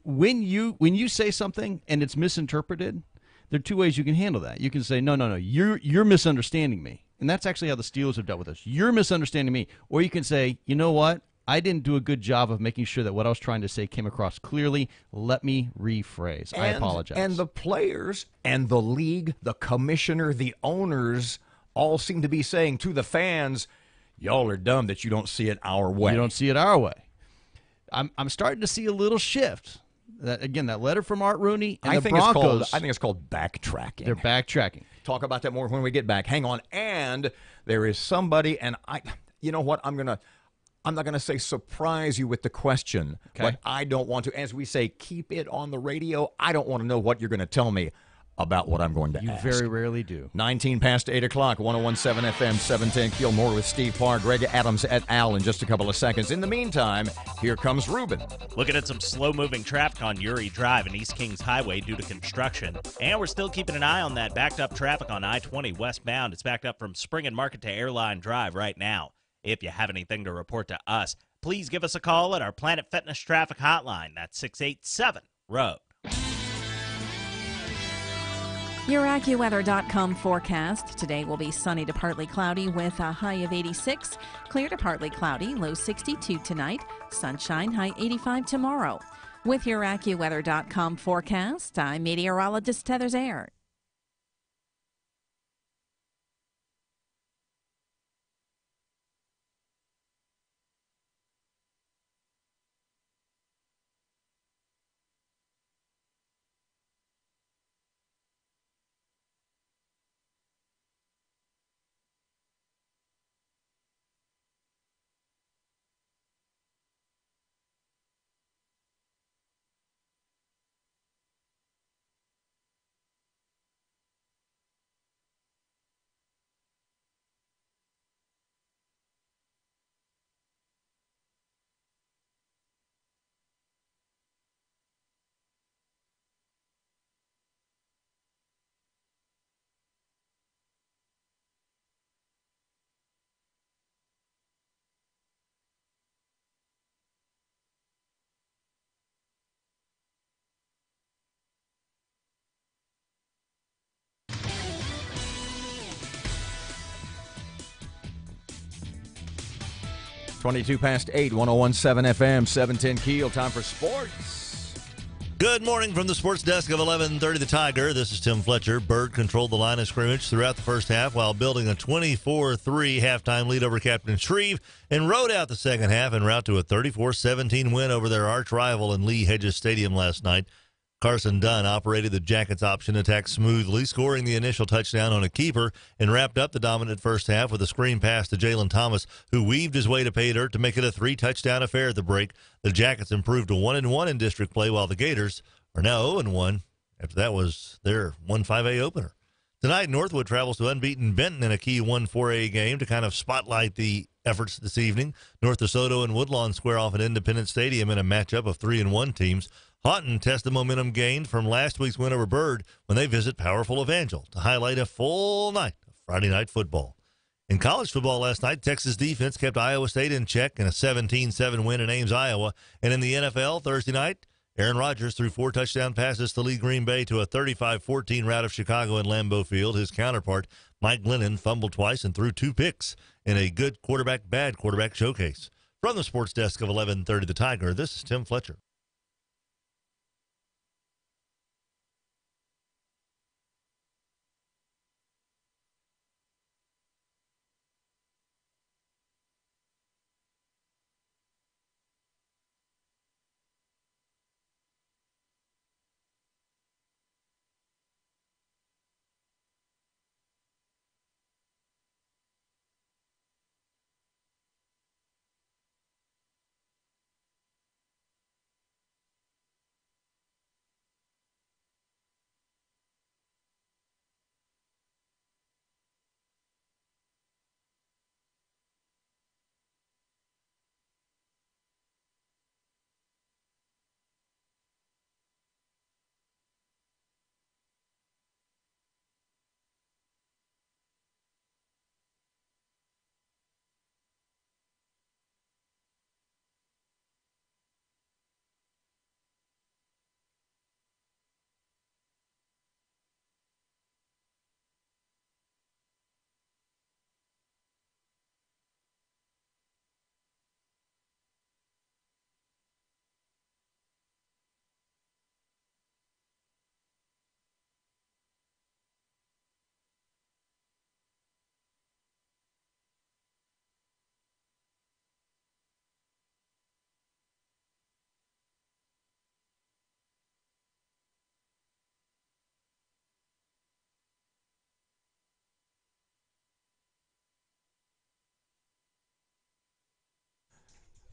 When you say something and it's misinterpreted, there are two ways you can handle that. You can say, no, you're misunderstanding me. And that's actually how the Steelers have dealt with us. You're misunderstanding me. Or you can say, you know what? I didn't do a good job of making sure that what I was trying to say came across clearly. Let me rephrase. I apologize. And the players and the league, the commissioner, the owners all seem to be saying to the fans, y'all are dumb that you don't see it our way. You don't see it our way. I'm starting to see a little shift. That letter from Art Rooney and the Broncos. I think it's called backtracking. They're backtracking. Talk about that more when we get back. Hang on. And there is somebody, and you know what? I'm not going to say surprise you with the question, but I don't want to, as we say, keep it on the radio. I don't want to know what you're going to tell me about what I'm going to ask. You very rarely do. 19 past 8 o'clock, 101.7 FM, 710 KEEL. More with Steve Parr, Greg Adams et al. In just a couple of seconds. In the meantime, here comes Ruben. Looking at some slow-moving traffic on Uri Drive and East Kings Highway due to construction. And we're still keeping an eye on that backed-up traffic on I-20 westbound. It's backed up from Spring and Market to Airline Drive right now. If you have anything to report to us, please give us a call at our Planet Fitness Traffic Hotline. That's 687-ROAD. Your AccuWeather.com forecast. Today will be sunny to partly cloudy with a high of 86. Clear to partly cloudy, low 62 tonight. Sunshine, high 85 tomorrow. With your AccuWeather.com forecast, I'm meteorologist Heather Zayer. Twenty-two past 8, 101.7 FM, 710 KEEL. Time for sports. Good morning from the sports desk of 1130 The Tiger. This is Tim Fletcher. Bird controlled the line of scrimmage throughout the first half while building a 24-3 halftime lead over Captain Shreve and rode out the second half en route to a 34-17 win over their arch rival in Lee Hedges Stadium last night. Carson Dunn operated the Jackets' option attack smoothly, scoring the initial touchdown on a keeper, and wrapped up the dominant first half with a screen pass to Jalen Thomas, who weaved his way to pay dirt to make it a 3-touchdown affair at the break. The Jackets improved to 1-1 in district play, while the Gators are now 0-1. After that was their 1-5A opener. Tonight, Northwood travels to unbeaten Benton in a key 1-4A game to kind of spotlight the efforts this evening. North DeSoto and Woodlawn square off at Independence Stadium in a matchup of 3-1 teams. Houghton tests the momentum gained from last week's win over Byrd when they visit powerful Evangel to highlight a full night of Friday night football. In college football last night, Texas defense kept Iowa State in check in a 17-7 win in Ames, Iowa. And in the NFL Thursday night, Aaron Rodgers threw 4 touchdown passes to lead Green Bay to a 35-14 rout of Chicago in Lambeau Field. His counterpart, Mike Glennon, fumbled twice and threw 2 picks in a good quarterback, bad quarterback showcase. From the sports desk of 1130 The Tiger, this is Tim Fletcher.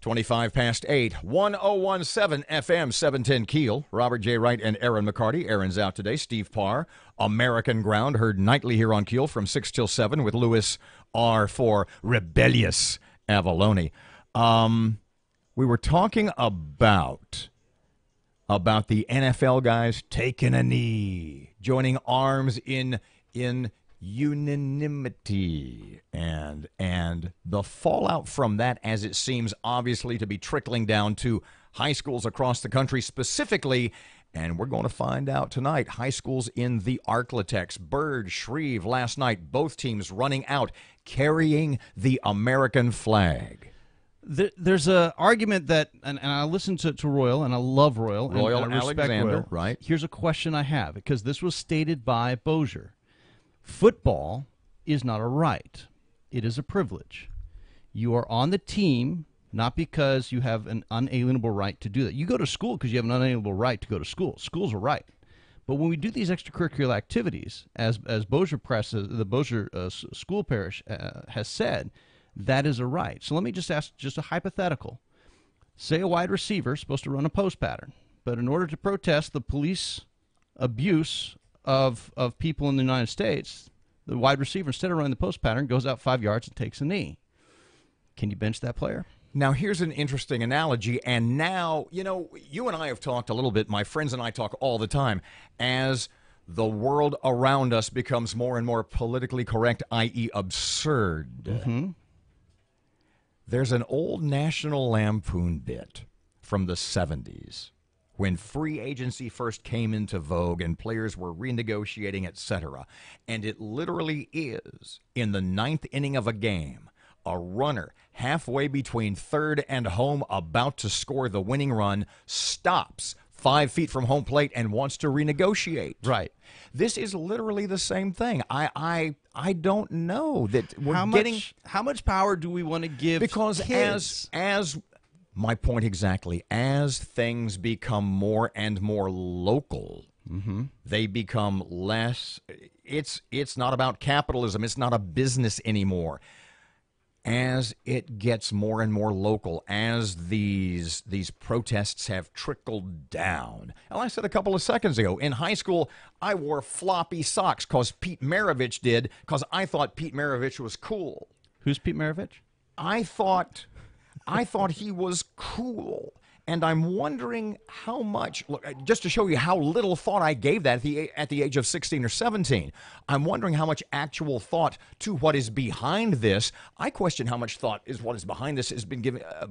25 past 8, 1017 FM, 710 Keel. Robert J. Wright and Erin McCarty. Erin's out today. Steve Parr, American Ground, heard nightly here on Keel from 6 till 7 with Louis R. for Rebellious Avalone. We were talking about the NFL guys taking a knee, joining arms in unanimity, and the fallout from that, as it seems obviously to be trickling down to high schools across the country specifically. And we're going to find out tonight. High schools in the Arklatex, Byrd, Shreve, last night, both teams running out, carrying the American flag. There's an argument that, and I listen to Royal, and I love Royal. Royal and I respect Alexander, Royal. right. Here's a question I have, because this was stated by Bozier. Football is not a right. It is a privilege. You are on the team not because you have an unalienable right to do that. You go to school because you have an unalienable right to go to school. School's a right. But when we do these extracurricular activities, as Bozier Press, the Bozier School Parish has said, that is a right. So let me just ask just a hypothetical. Say a wide receiver is supposed to run a post pattern, but in order to protest the police abuse of people in the United States, the wide receiver, instead of running the post pattern, goes out 5 yards and takes a knee. Can you bench that player? Now, here's an interesting analogy, and now, you and I have talked a little bit, my friends and I talk all the time, as the world around us becomes more and more politically correct, i.e. absurd. Mm-hmm. There's an old National Lampoon bit from the 70s when free agency first came into vogue and players were renegotiating, etc. And it literally is, in the ninth inning of a game, a runner halfway between third and home about to score the winning run stops 5 feet from home plate and wants to renegotiate. Right. This is literally the same thing. I don't know that we're how much power do we want to give because kids? as my point exactly, as things become more and more local, they become less. It's not about capitalism. It's not a business anymore. As it gets more and more local, as these protests have trickled down. And I said a couple of seconds ago, in high school, I wore floppy socks because Pete Maravich did, because I thought Pete Maravich was cool. Who's Pete Maravich? I thought he was cool. And I'm wondering how much, look, just to show you how little thought I gave that at the age of 16 or 17, I'm wondering how much actual thought to what is behind this. I question how much thought is what is behind this has been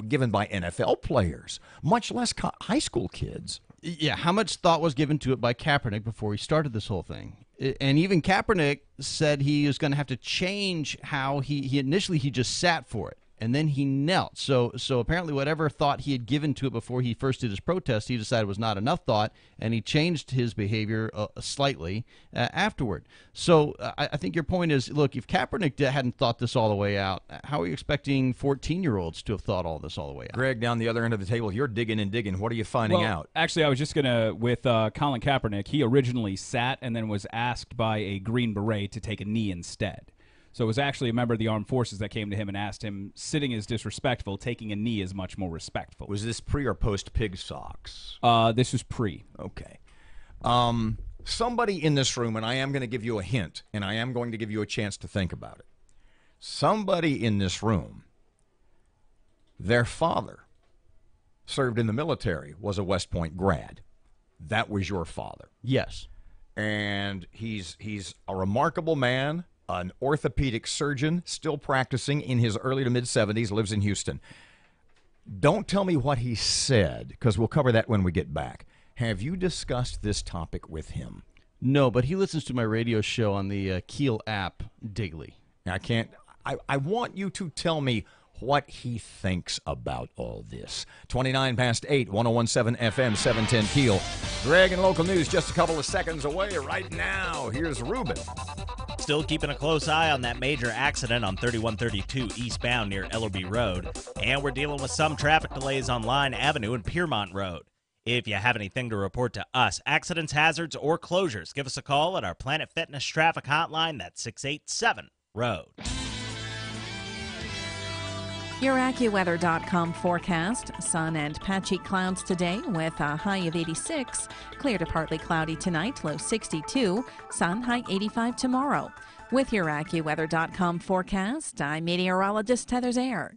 given by NFL players, much less high school kids. Yeah, how much thought was given to it by Kaepernick before he started this whole thing? And even Kaepernick said he was going to have to change how he initially just sat for it. And then he knelt. So apparently whatever thought he had given to it before he first did his protest, he decided was not enough thought, and he changed his behavior slightly afterward. So I think your point is, look, if Kaepernick hadn't thought this all the way out, how are you expecting 14-year-olds to have thought all this all the way out? Greg, down the other end of the table, you're digging and digging. What are you finding out? Actually, I was just going to, with Colin Kaepernick, he originally sat and then was asked by a Green Beret to take a knee instead. So it was actually a member of the armed forces that came to him and asked him, sitting is disrespectful, taking a knee is much more respectful. Was this pre or post pig socks? This was pre. Okay. Somebody in this room, and I am going to give you a hint, and I am going to give you a chance to think about it. Somebody in this room, their father served in the military, was a West Point grad. That was your father. Yes. And he's a remarkable man. An orthopedic surgeon, still practicing in his early to mid-70s, lives in Houston. Don't tell me what he said, because we'll cover that when we get back. Have you discussed this topic with him? No, but he listens to my radio show on the KEEL app daily. I want you to tell me what he thinks about all this. 29 past 8, 1017 FM, 710 KEEL. Greg and local news just a couple of seconds away right now. Here's Ruben. Still keeping a close eye on that major accident on 3132 eastbound near Ellerby Road. And we're dealing with some traffic delays on Line Avenue and Piermont Road. If you have anything to report to us, accidents, hazards, or closures, give us a call at our Planet Fitness traffic hotline. That's 687-ROAD. Your AccuWeather.com forecast. Sun and patchy clouds today with a high of 86. Clear to partly cloudy tonight, low 62. Sun, high 85 tomorrow. With your AccuWeather.com forecast, I'm meteorologist Heather Zayer.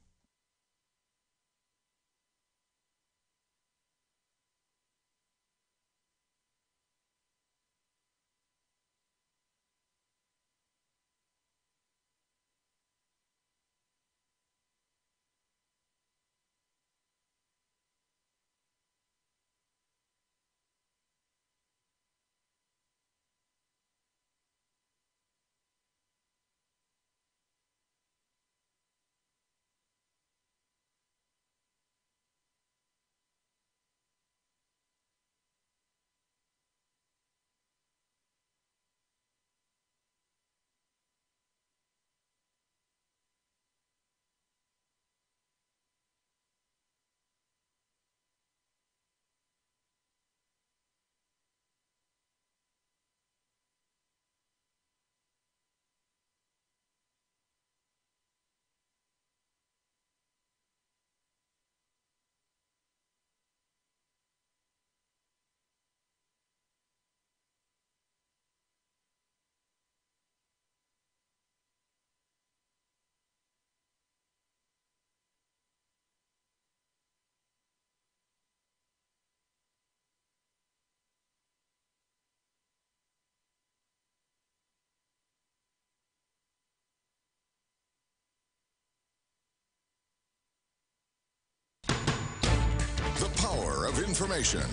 The power of information.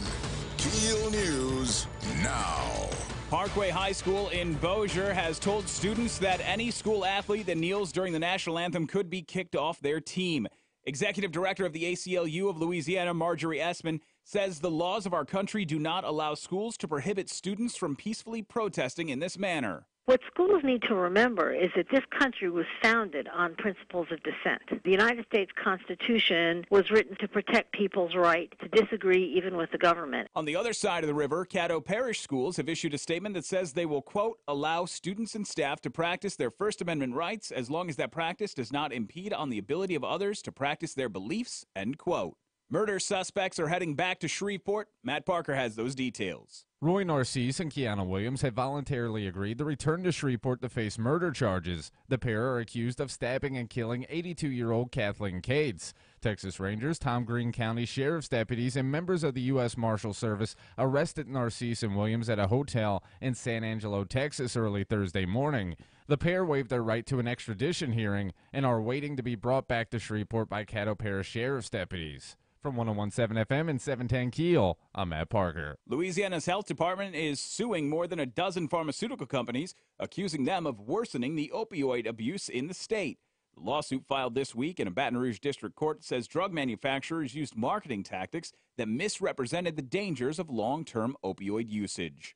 KEEL News now. Parkway High School in Bossier has told students that any school athlete that kneels during the national anthem could be kicked off their team. Executive Director of the ACLU of Louisiana, Marjorie Essman, says the laws of our country do not allow schools to prohibit students from peacefully protesting in this manner. What schools need to remember is that this country was founded on principles of dissent. The United States Constitution was written to protect people's right to disagree even with the government. On the other side of the river, Caddo Parish schools have issued a statement that says they will, quote, allow students and staff to practice their First Amendment rights as long as that practice does not impede on the ability of others to practice their beliefs, end quote. Murder suspects are heading back to Shreveport. Matt Parker has those details. Roy Narcisse and Kiana Williams have voluntarily agreed to return to Shreveport to face murder charges. The pair are accused of stabbing and killing 82-year-old Kathleen Cates. Texas Rangers, Tom Green County Sheriff's deputies, and members of the U.S. Marshal Service arrested Narcisse and Williams at a hotel in San Angelo, Texas, early Thursday morning. The pair waived their right to an extradition hearing and are waiting to be brought back to Shreveport by Caddo Parish Sheriff's deputies. From 101.7 FM and 710 KEEL, I'm Matt Parker. Louisiana's health department is suing more than a dozen pharmaceutical companies, accusing them of worsening the opioid abuse in the state. The lawsuit filed this week in a Baton Rouge district court says drug manufacturers used marketing tactics that misrepresented the dangers of long-term opioid usage.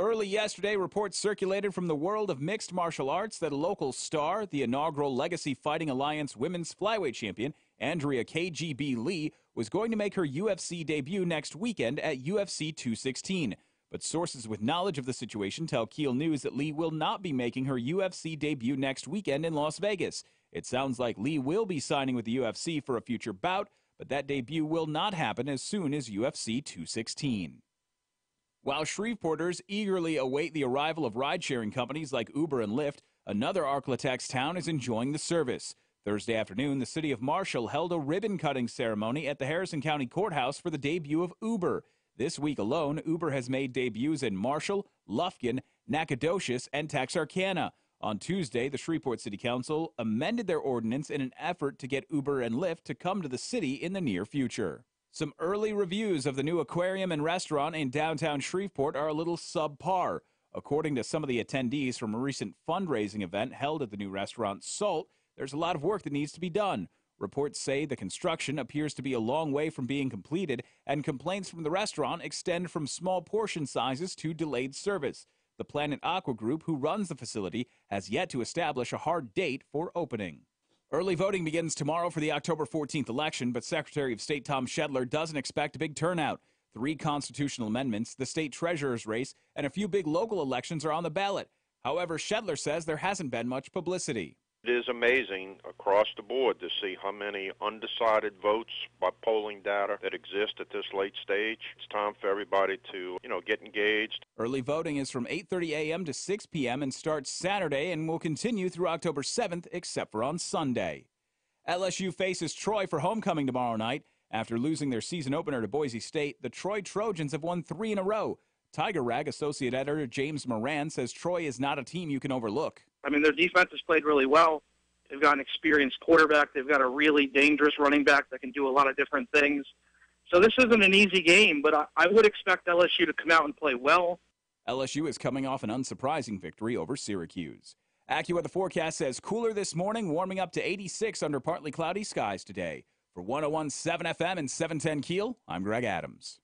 Early yesterday, reports circulated from the world of mixed martial arts that a local star, the inaugural Legacy Fighting Alliance women's flyweight champion, Andrea KGB Lee, was going to make her UFC debut next weekend at UFC 216. But sources with knowledge of the situation tell KEEL News that Lee will not be making her UFC debut next weekend in Las Vegas. It sounds like Lee will be signing with the UFC for a future bout, but that debut will not happen as soon as UFC 216. While Shreveporters eagerly await the arrival of ride-sharing companies like Uber and Lyft, another Arklatex town is enjoying the service. Thursday afternoon, the city of Marshall held a ribbon-cutting ceremony at the Harrison County Courthouse for the debut of Uber. This week alone, Uber has made debuts in Marshall, Lufkin, Nacogdoches, and Texarkana. On Tuesday, the Shreveport City Council amended their ordinance in an effort to get Uber and Lyft to come to the city in the near future. Some early reviews of the new aquarium and restaurant in downtown Shreveport are a little subpar. According to some of the attendees from a recent fundraising event held at the new restaurant, Salt, there's a lot of work that needs to be done. Reports say the construction appears to be a long way from being completed, and complaints from the restaurant extend from small portion sizes to delayed service. The Planet Aqua Group, who runs the facility, has yet to establish a hard date for opening. Early voting begins tomorrow for the October 14th election, but Secretary of State Tom Shedler doesn't expect a big turnout. 3 constitutional amendments, the state treasurer's race, and a few big local elections are on the ballot. However, Shedler says there hasn't been much publicity. It is amazing across the board to see how many undecided votes by polling data that exist at this late stage. It's time for everybody to, get engaged. Early voting is from 8:30 a.m. to 6 p.m. and starts Saturday and will continue through October 7th, except for on Sunday. LSU faces Troy for homecoming tomorrow night. After losing their season opener to Boise State, the Troy Trojans have won 3 in a row. Tiger Rag associate editor James Moran says Troy is not a team you can overlook. I mean, their defense has played really well. They've got an experienced quarterback. They've got a really dangerous running back that can do a lot of different things. So this isn't an easy game, but I would expect LSU to come out and play well. LSU is coming off an unsurprising victory over Syracuse. AccuWeather forecast says cooler this morning, warming up to 86 under partly cloudy skies today. For 101.7 FM and 710 KEEL, I'm Greg Adams.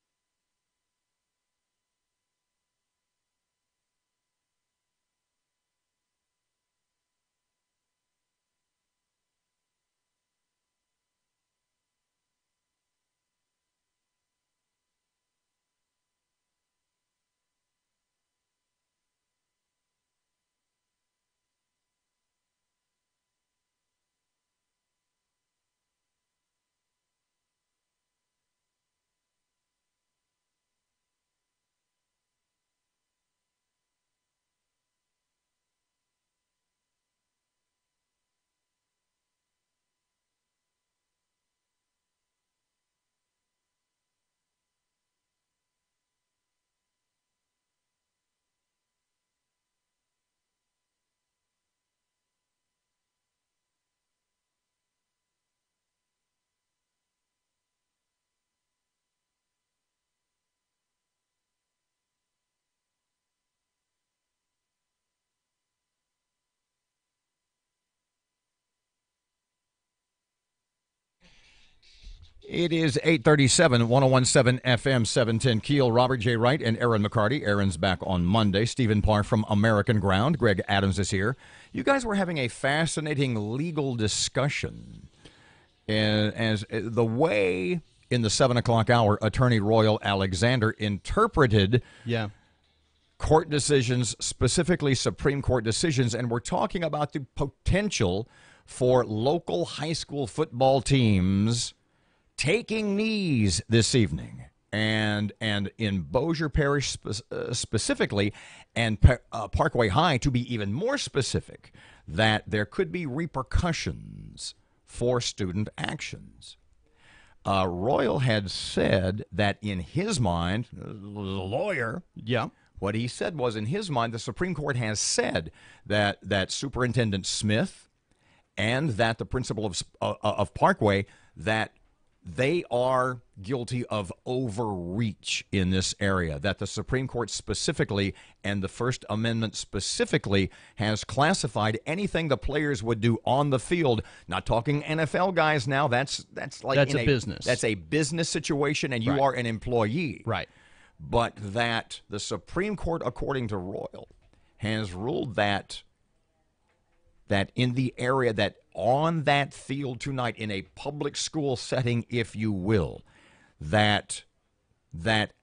It is 8:37, 101.7 FM, 710 KEEL. Robert J. Wright and Erin McCarty. Erin's back on Monday. Stephen Parr from American Ground. Greg Adams is here. You guys were having a fascinating legal discussion. And as the way in the 7 o'clock hour, Attorney Royal Alexander interpreted court decisions, specifically Supreme Court decisions, and we're talking about the potential for local high school football teams taking knees this evening, and in Bossier Parish specifically, and Parkway High, to be even more specific, that there could be repercussions for student actions. Royal had said that in his mind, the lawyer, what he said was in his mind, the Supreme Court has said that Superintendent Smith and that the principal of Parkway, that they are guilty of overreach in this area, that the Supreme Court specifically and the First Amendment specifically has classified anything the players would do on the field. Not talking NFL guys now. That's like that's a business. That's a business situation, and you are an employee. Right. But that the Supreme Court, according to Royal, has ruled that in the area, that on that field tonight, in a public school setting, if you will, that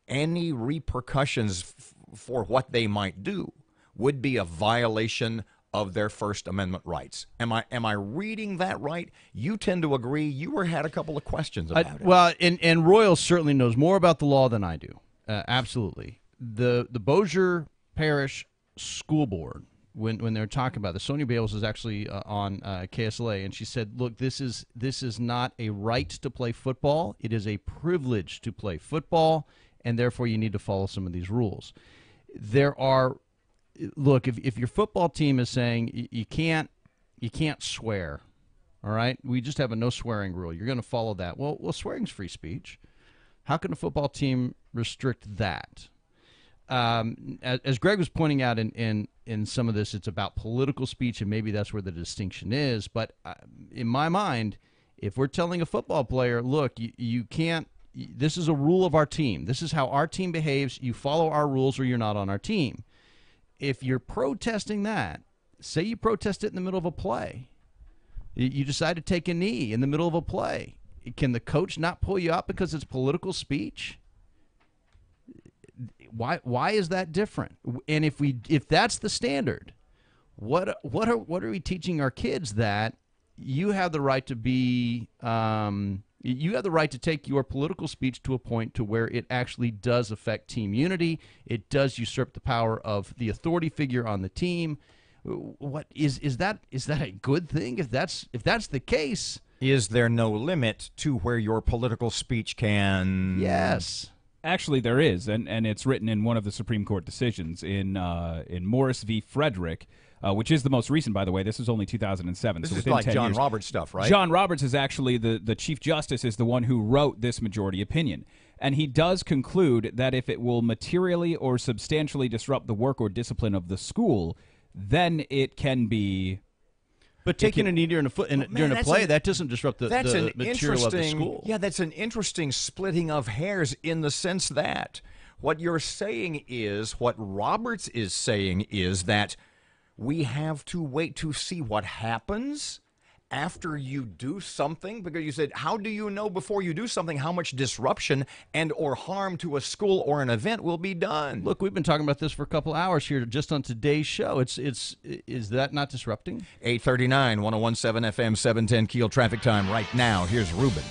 any repercussions for what they might do would be a violation of their First Amendment rights. Am I reading that right? You tend to agree. You had a couple of questions about it. Well, and Royal certainly knows more about the law than I do. Absolutely. The Bossier Parish School Board, when they're talking about this, Sonia Bales is actually on KSLA, and she said, look, this is not a right to play football. It is a privilege to play football, and therefore you need to follow some of these rules. Look, if your football team is saying you can't swear, all right, we just have a no swearing rule, you're going to follow that. Well, swearing's free speech. How can a football team restrict that? As Greg was pointing out in some of this, it's about political speech, and maybe that's where the distinction is. But in my mind, if we're telling a football player, look, you can't, this is a rule of our team. This is how our team behaves. You follow our rules or you're not on our team. If you're protesting that, say you protest it in the middle of a play. You decide to take a knee in the middle of a play. Can the coach not pull you out because it's political speech? Why is that different? And if that's the standard, what are we teaching our kids? That you have the right to be you have the right to take your political speech to a point to where it actually does affect team unity. It does usurp the power of the authority figure on the team. What is that a good thing? If that's the case, is there no limit to where your political speech can? Yes. Actually, there is, and it's written in one of the Supreme Court decisions in Morris v. Frederick, which is the most recent, by the way. This is only 2007. This so is within like 10 John years. Roberts stuff, right? John Roberts is actually the Chief Justice, is the one who wrote this majority opinion. And he does conclude that if it will materially or substantially disrupt the work or discipline of the school, then it can be... But taking a knee during a play, that doesn't disrupt the material of the school. Yeah, that's an interesting splitting of hairs in the sense that what you're saying is, what Roberts is saying is that we have to wait to see what happens after you do something, because you said, how do you know before you do something how much disruption and or harm to a school or an event will be done? Look, we've been talking about this for a couple hours here just on today's show. Is that not disrupting? 839, 1017 FM, 710 Keel traffic time right now. Here's Ruben.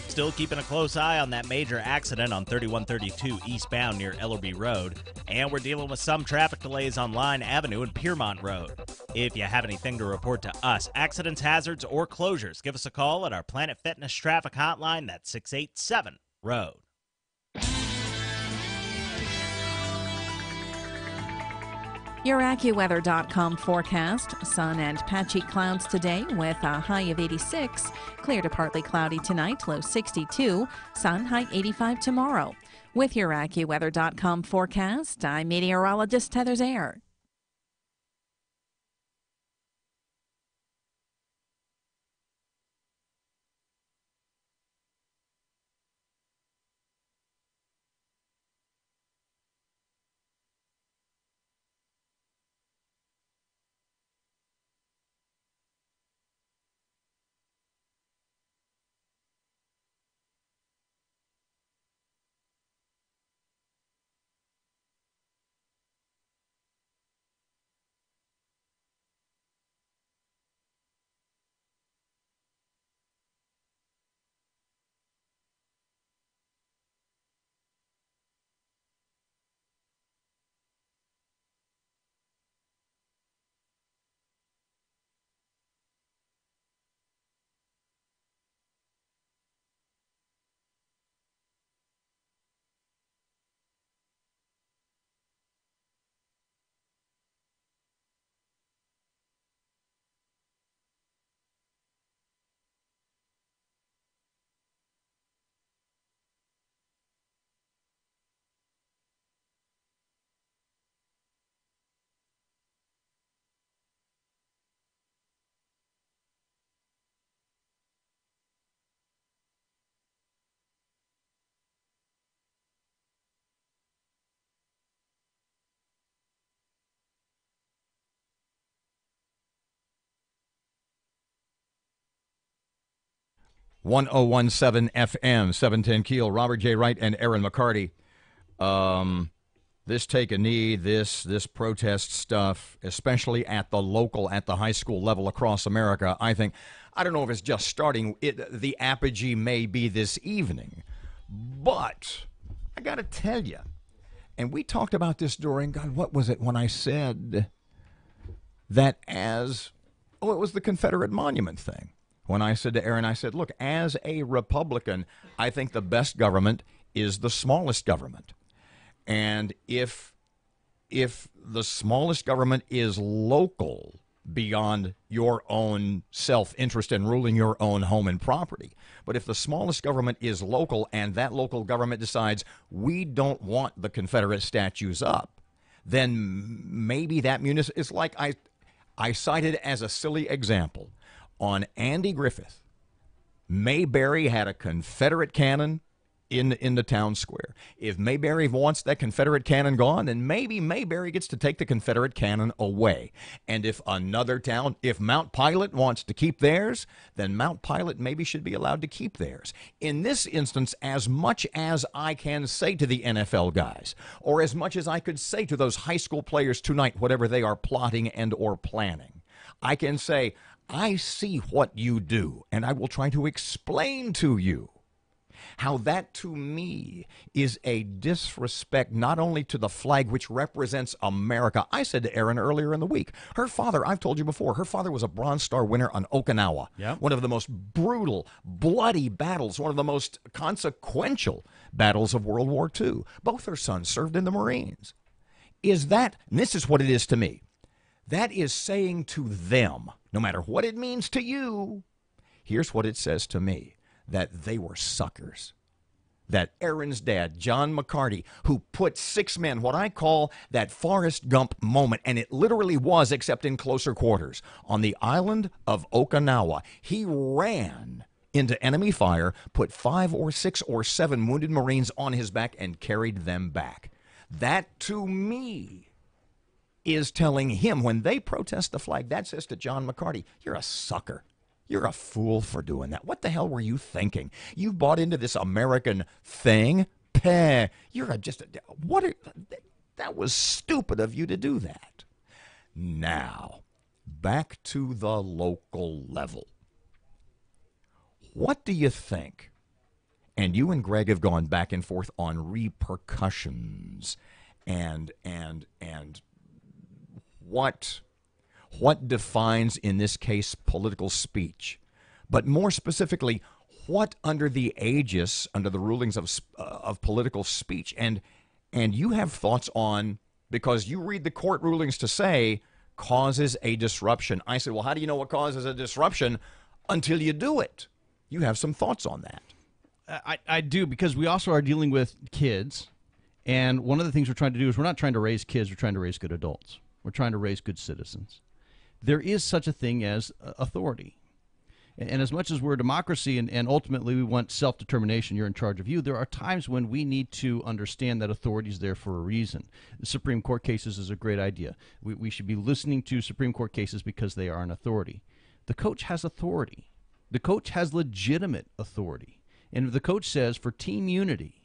Still keeping a close eye on that major accident on 3132 eastbound near Ellerby Road. And we're dealing with some traffic delays on Line Avenue and Piermont Road. If you have anything to report to us, accidents, hazards, or closures, give us a call at our Planet Fitness traffic hotline. That's 687-ROAD. Your AccuWeather.com forecast. Sun and patchy clouds today with a high of 86. Clear to partly cloudy tonight, low 62. Sun, high 85 tomorrow. With your AccuWeather.com forecast, I'm meteorologist Heather Zayer. .1017 FM, 710 Keel, Robert J. Wright and Erin McCarty. This take a knee, this protest stuff, especially at the high school level across America, I don't know if it's just starting. The apogee may be this evening. But I got to tell you, and we talked about this during, God, what was it when I said that it was the Confederate monument thing. When I said to Erin, I said, look, as a Republican, I think the best government is the smallest government. And if the smallest government is local beyond your own self-interest in ruling your own home and property, but if the smallest government is local and that local government decides we don't want the Confederate statues up, then maybe that is like I cited as a silly example. On Andy Griffith, Mayberry had a Confederate cannon in the town square. If Mayberry wants that Confederate cannon gone, then maybe Mayberry gets to take the Confederate cannon away. And if another town, if Mount Pilot wants to keep theirs, then Mount Pilot maybe should be allowed to keep theirs. In this instance, as much as I can say to the NFL guys, or as much as I could say to those high school players tonight, whatever they are plotting and or planning, I can say, I see what you do, and I will try to explain to you how that to me is a disrespect not only to the flag, which represents America. I said to Erin earlier in the week, her father, I've told you before, her father was a Bronze Star winner on Okinawa. Yep. One of the most brutal, bloody battles, one of the most consequential battles of World War II. Both her sons served in the Marines. Is that, and this is what it is to me, that is saying to them, no matter what it means to you, here's what it says to me, that they were suckers. That Erin's dad, John McCarty, who put 6 men, what I call that Forrest Gump moment, and it literally was, except in closer quarters, on the island of Okinawa. He ran into enemy fire, put 5 or 6 or 7 wounded Marines on his back, and carried them back. That, to me, is telling him, when they protest the flag, that says to John McCarty, you're a sucker. You're a fool for doing that. What the hell were you thinking? You bought into this American thing? Peh. That was stupid of you to do that. Now, back to the local level. What do you think? And you and Greg have gone back and forth on repercussions and what defines, in this case, political speech. But more specifically, what under the aegis, under the rulings of political speech, and you have thoughts on, because you read the court rulings to say, causes a disruption. I said, well, how do you know what causes a disruption until you do it? You have some thoughts on that. I do, because we also are dealing with kids, and one of the things we're trying to do is we're not trying to raise kids, we're trying to raise good adults. We're trying to raise good citizens. There is such a thing as authority. And as much as we're a democracy and ultimately we want self-determination, you're in charge of you, there are times when we need to understand that authority is there for a reason. The Supreme Court cases is a great idea. We should be listening to Supreme Court cases because they are an authority. The coach has authority. The coach has legitimate authority. And if the coach says for team unity,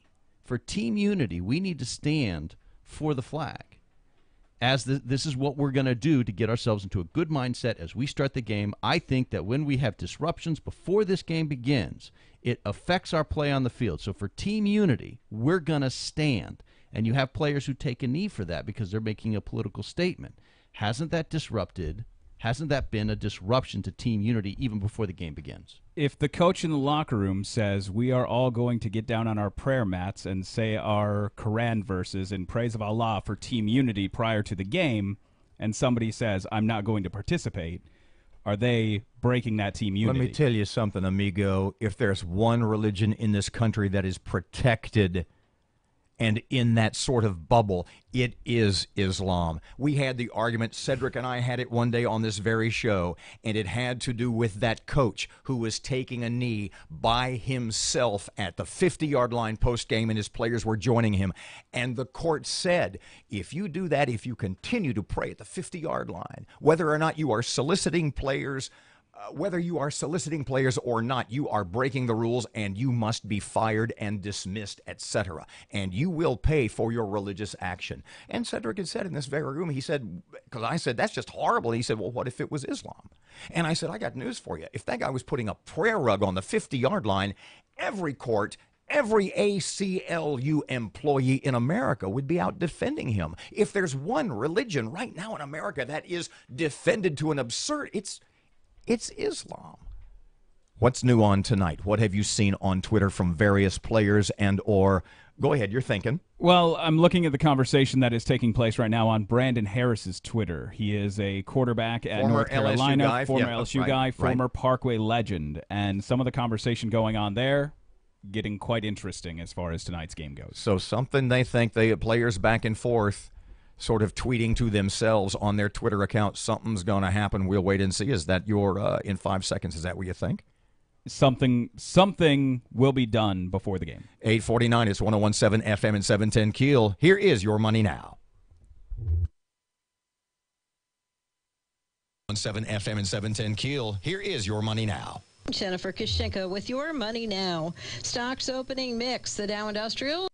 we need to stand for the flag. This is what we're going to do to get ourselves into a good mindset as we start the game. I think that when we have disruptions before this game begins, it affects our play on the field. So for team unity, we're going to stand. And you have players who take a knee for that because they're making a political statement. Hasn't that been a disruption to team unity even before the game begins? If the coach in the locker room says we are all going to get down on our prayer mats and say our Quran verses in praise of Allah for team unity prior to the game, and somebody says I'm not going to participate, are they breaking that team unity? Let me tell you something, amigo. If there's one religion in this country that is protected and in that sort of bubble, it is Islam. We had the argument, Cedric and I had it one day on this very show, and it had to do with that coach who was taking a knee by himself at the 50-yard line post-game, and his players were joining him. And the court said, if you do that, if you continue to pray at the 50-yard line, whether or not you are soliciting players or not, you are breaking the rules and you must be fired and dismissed, etc. And you will pay for your religious action. And Cedric had said in this very room, he said, because I said, that's just horrible. And he said, well, what if it was Islam? And I said, I got news for you. If that guy was putting a prayer rug on the 50-yard line, every court, every ACLU employee in America would be out defending him. If there's one religion right now in America that is defended to an absurd, it's Islam. What's new on tonight? What have you seen on Twitter from various players and or... Go ahead, you're thinking. Well, I'm looking at the conversation that is taking place right now on Brandon Harris's Twitter. He is a quarterback at North Carolina, former LSU guy, former Parkway legend. And some of the conversation going on there, getting quite interesting as far as tonight's game goes. So something they think players back and forth sort of tweeting to themselves on their Twitter account, something's going to happen, we'll wait and see. Is that your, in 5 seconds, is that what you think? something will be done before the game. 849 is 101.7 FM and 710 Keel. Here is your money now. 107 FM and 710 Keel. Here is your money now. Jennifer Kushinka with your money now. Stocks opening mix. The Dow Industrial.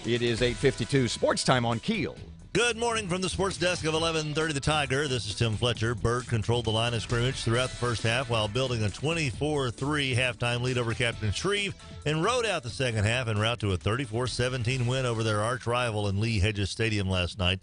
It is 8:52 sports time on Keel. Good morning from the sports desk of 1130 The Tiger. This is Tim Fletcher. Bird controlled the line of scrimmage throughout the first half while building a 24-3 halftime lead over Captain Shreve and rode out the second half en route to a 34-17 win over their arch rival in Lee Hedges Stadium last night.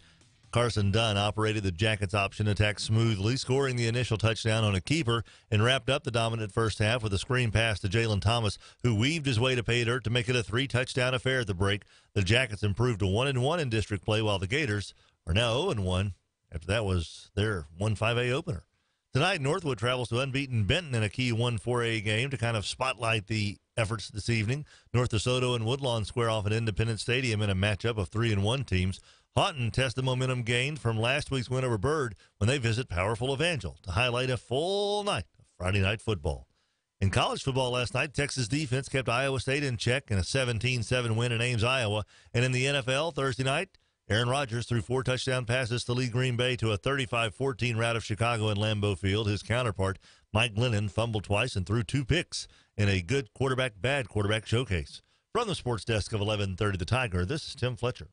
Carson Dunn operated the Jackets' option attack smoothly, scoring the initial touchdown on a keeper, and wrapped up the dominant first half with a screen pass to Jalen Thomas, who weaved his way to pay dirt to make it a 3-touchdown affair at the break. The Jackets improved to 1-1 in district play, while the Gators are now 0-1. After that was their 1-5A opener. Tonight, Northwood travels to unbeaten Benton in a key 1-4A game to kind of spotlight the efforts this evening. North DeSoto and Woodlawn square off at Independence Stadium in a matchup of 3-1 teams. Houghton tests the momentum gained from last week's win over Byrd when they visit powerful Evangel to highlight a full night of Friday night football. In college football last night, Texas defense kept Iowa State in check in a 17-7 win in Ames, Iowa. And in the NFL Thursday night, Aaron Rodgers threw 4 touchdown passes to lead Green Bay to a 35-14 rout of Chicago in Lambeau Field. His counterpart, Mike Glennon, fumbled twice and threw 2 picks in a good quarterback, bad quarterback showcase. From the sports desk of 1130 The Tiger, this is Tim Fletcher.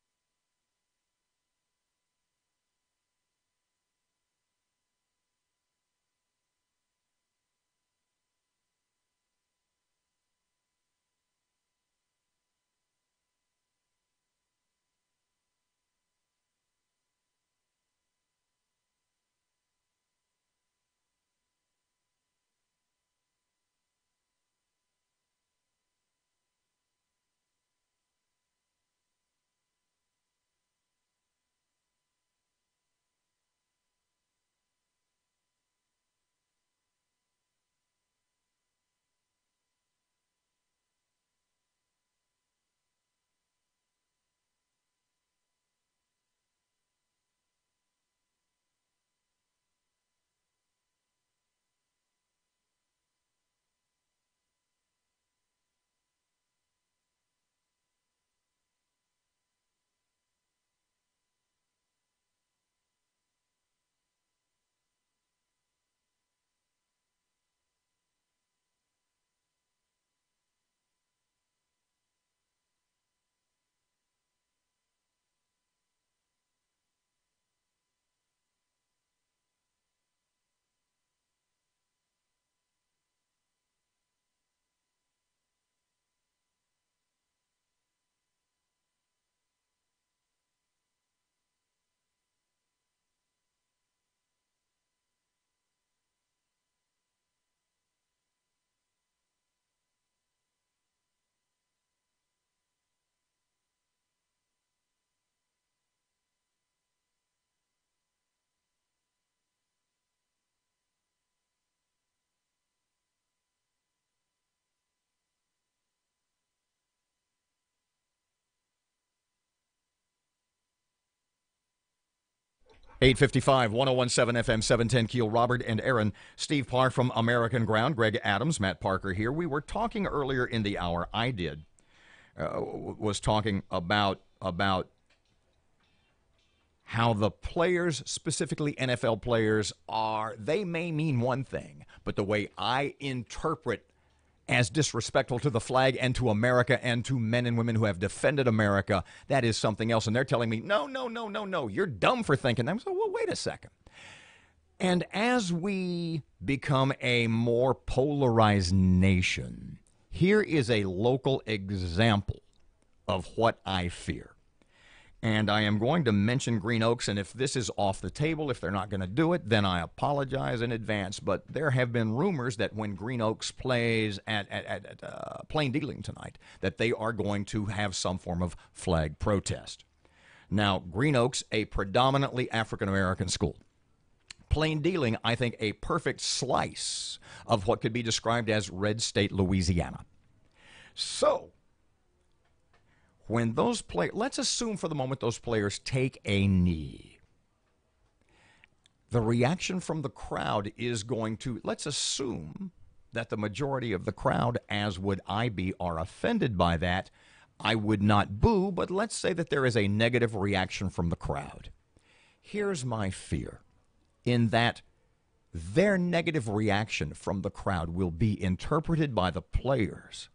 855, 1017 FM, 710 Keel. Robert and Erin. Steve Parr from American Ground. Greg Adams, Matt Parker here. We were talking earlier in the hour. I was talking about how the players, specifically NFL players, they may mean one thing, but the way I interpret as disrespectful to the flag and to America and to men and women who have defended America, that is something else. And they're telling me, no, you're dumb for thinking that. So, well, wait a second. And as we become a more polarized nation, here is a local example of what I fear. And I am going to mention Green Oaks, and if this is off the table, if they're not going to do it, then I apologize in advance. But there have been rumors that when Green Oaks plays at Plain Dealing tonight, that they are going to have some form of flag protest. Now, Green Oaks, a predominantly African-American school. Plain Dealing, I think, a perfect slice of what could be described as red state Louisiana. So, when those players, let's assume for the moment those players take a knee. The reaction from the crowd is going to, let's assume that the majority of the crowd, as would I be, are offended by that. I would not boo, but let's say that there is a negative reaction from the crowd. Here's my fear, in that their negative reaction from the crowd will be interpreted by the players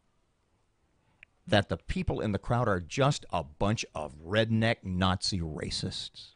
that the people in the crowd are just a bunch of redneck Nazi racists.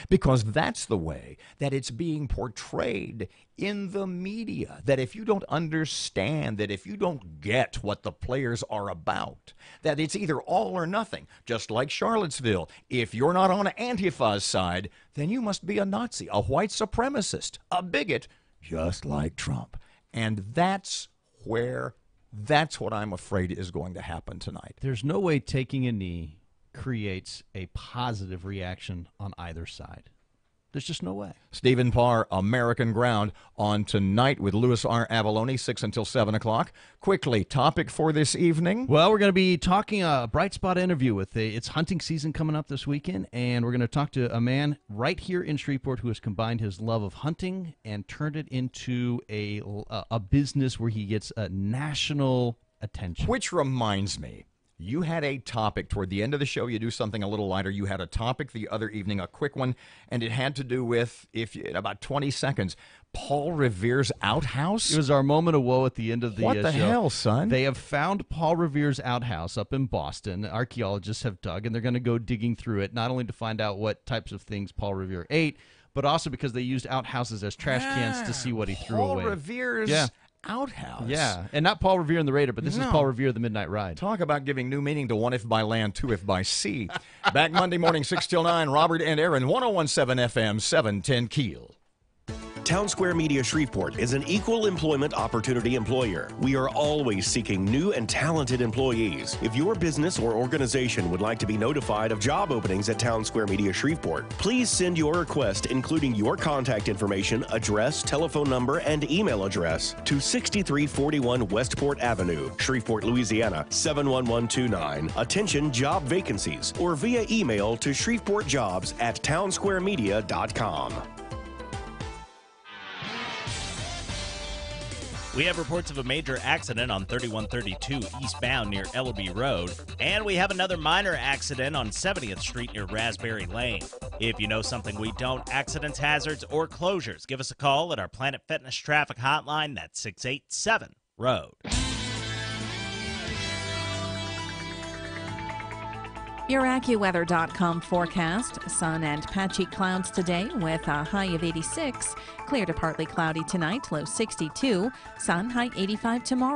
Because that's the way that it's being portrayed in the media. That if you don't understand, that if you don't get what the players are about, that it's either all or nothing. Just like Charlottesville. If you're not on Antifa's side, then you must be a Nazi, a white supremacist, a bigot, just like Trump. And that's what I'm afraid is going to happen tonight. There's no way taking a knee creates a positive reaction on either side. There's just no way. Stephen Parr, American Ground, on tonight with Louis R. Avalone, 6 until 7 o'clock. Quickly, topic for this evening? Well, we're going to be talking a bright spot interview it's hunting season coming up this weekend, and we're going to talk to a man right here in Shreveport who has combined his love of hunting and turned it into a business where he gets national attention. Which reminds me, you had a topic toward the end of the show. You do something a little lighter. You had a topic the other evening, a quick one, and it had to do with, in about 20 seconds, Paul Revere's outhouse. It was our moment of woe at the end of the show. What the hell, son? They have found Paul Revere's outhouse up in Boston. Archaeologists have dug, and they're going to go digging through it, not only to find out what types of things Paul Revere ate, but also because they used outhouses as trash cans to see what he threw away. Paul Revere's outhouse. Yeah, and not Paul Revere and the Raider, but this is Paul Revere, the Midnight Ride. Talk about giving new meaning to one if by land, two if by sea. Back Monday morning, 6 till 9, Robert and Erin, 1017 FM, 710 Keel. Town Square Media Shreveport is an equal employment opportunity employer. We are always seeking new and talented employees. If your business or organization would like to be notified of job openings at Town Square Media Shreveport, please send your request, including your contact information, address, telephone number, and email address to 6341 Westport Avenue, Shreveport, Louisiana, 71129. Attention job vacancies, or via email to shreveportjobs@townsquaremedia.com. We have reports of a major accident on 3132 eastbound near Ellaby Road, and we have another minor accident on 70th Street near Raspberry Lane. If you know something we don't, accidents, hazards, or closures, give us a call at our Planet Fitness traffic hotline. That's 687-ROAD. Your AccuWeather.com forecast. Sun and patchy clouds today with a high of 86. Clear to partly cloudy tonight, low 62. Sun, high 85 tomorrow.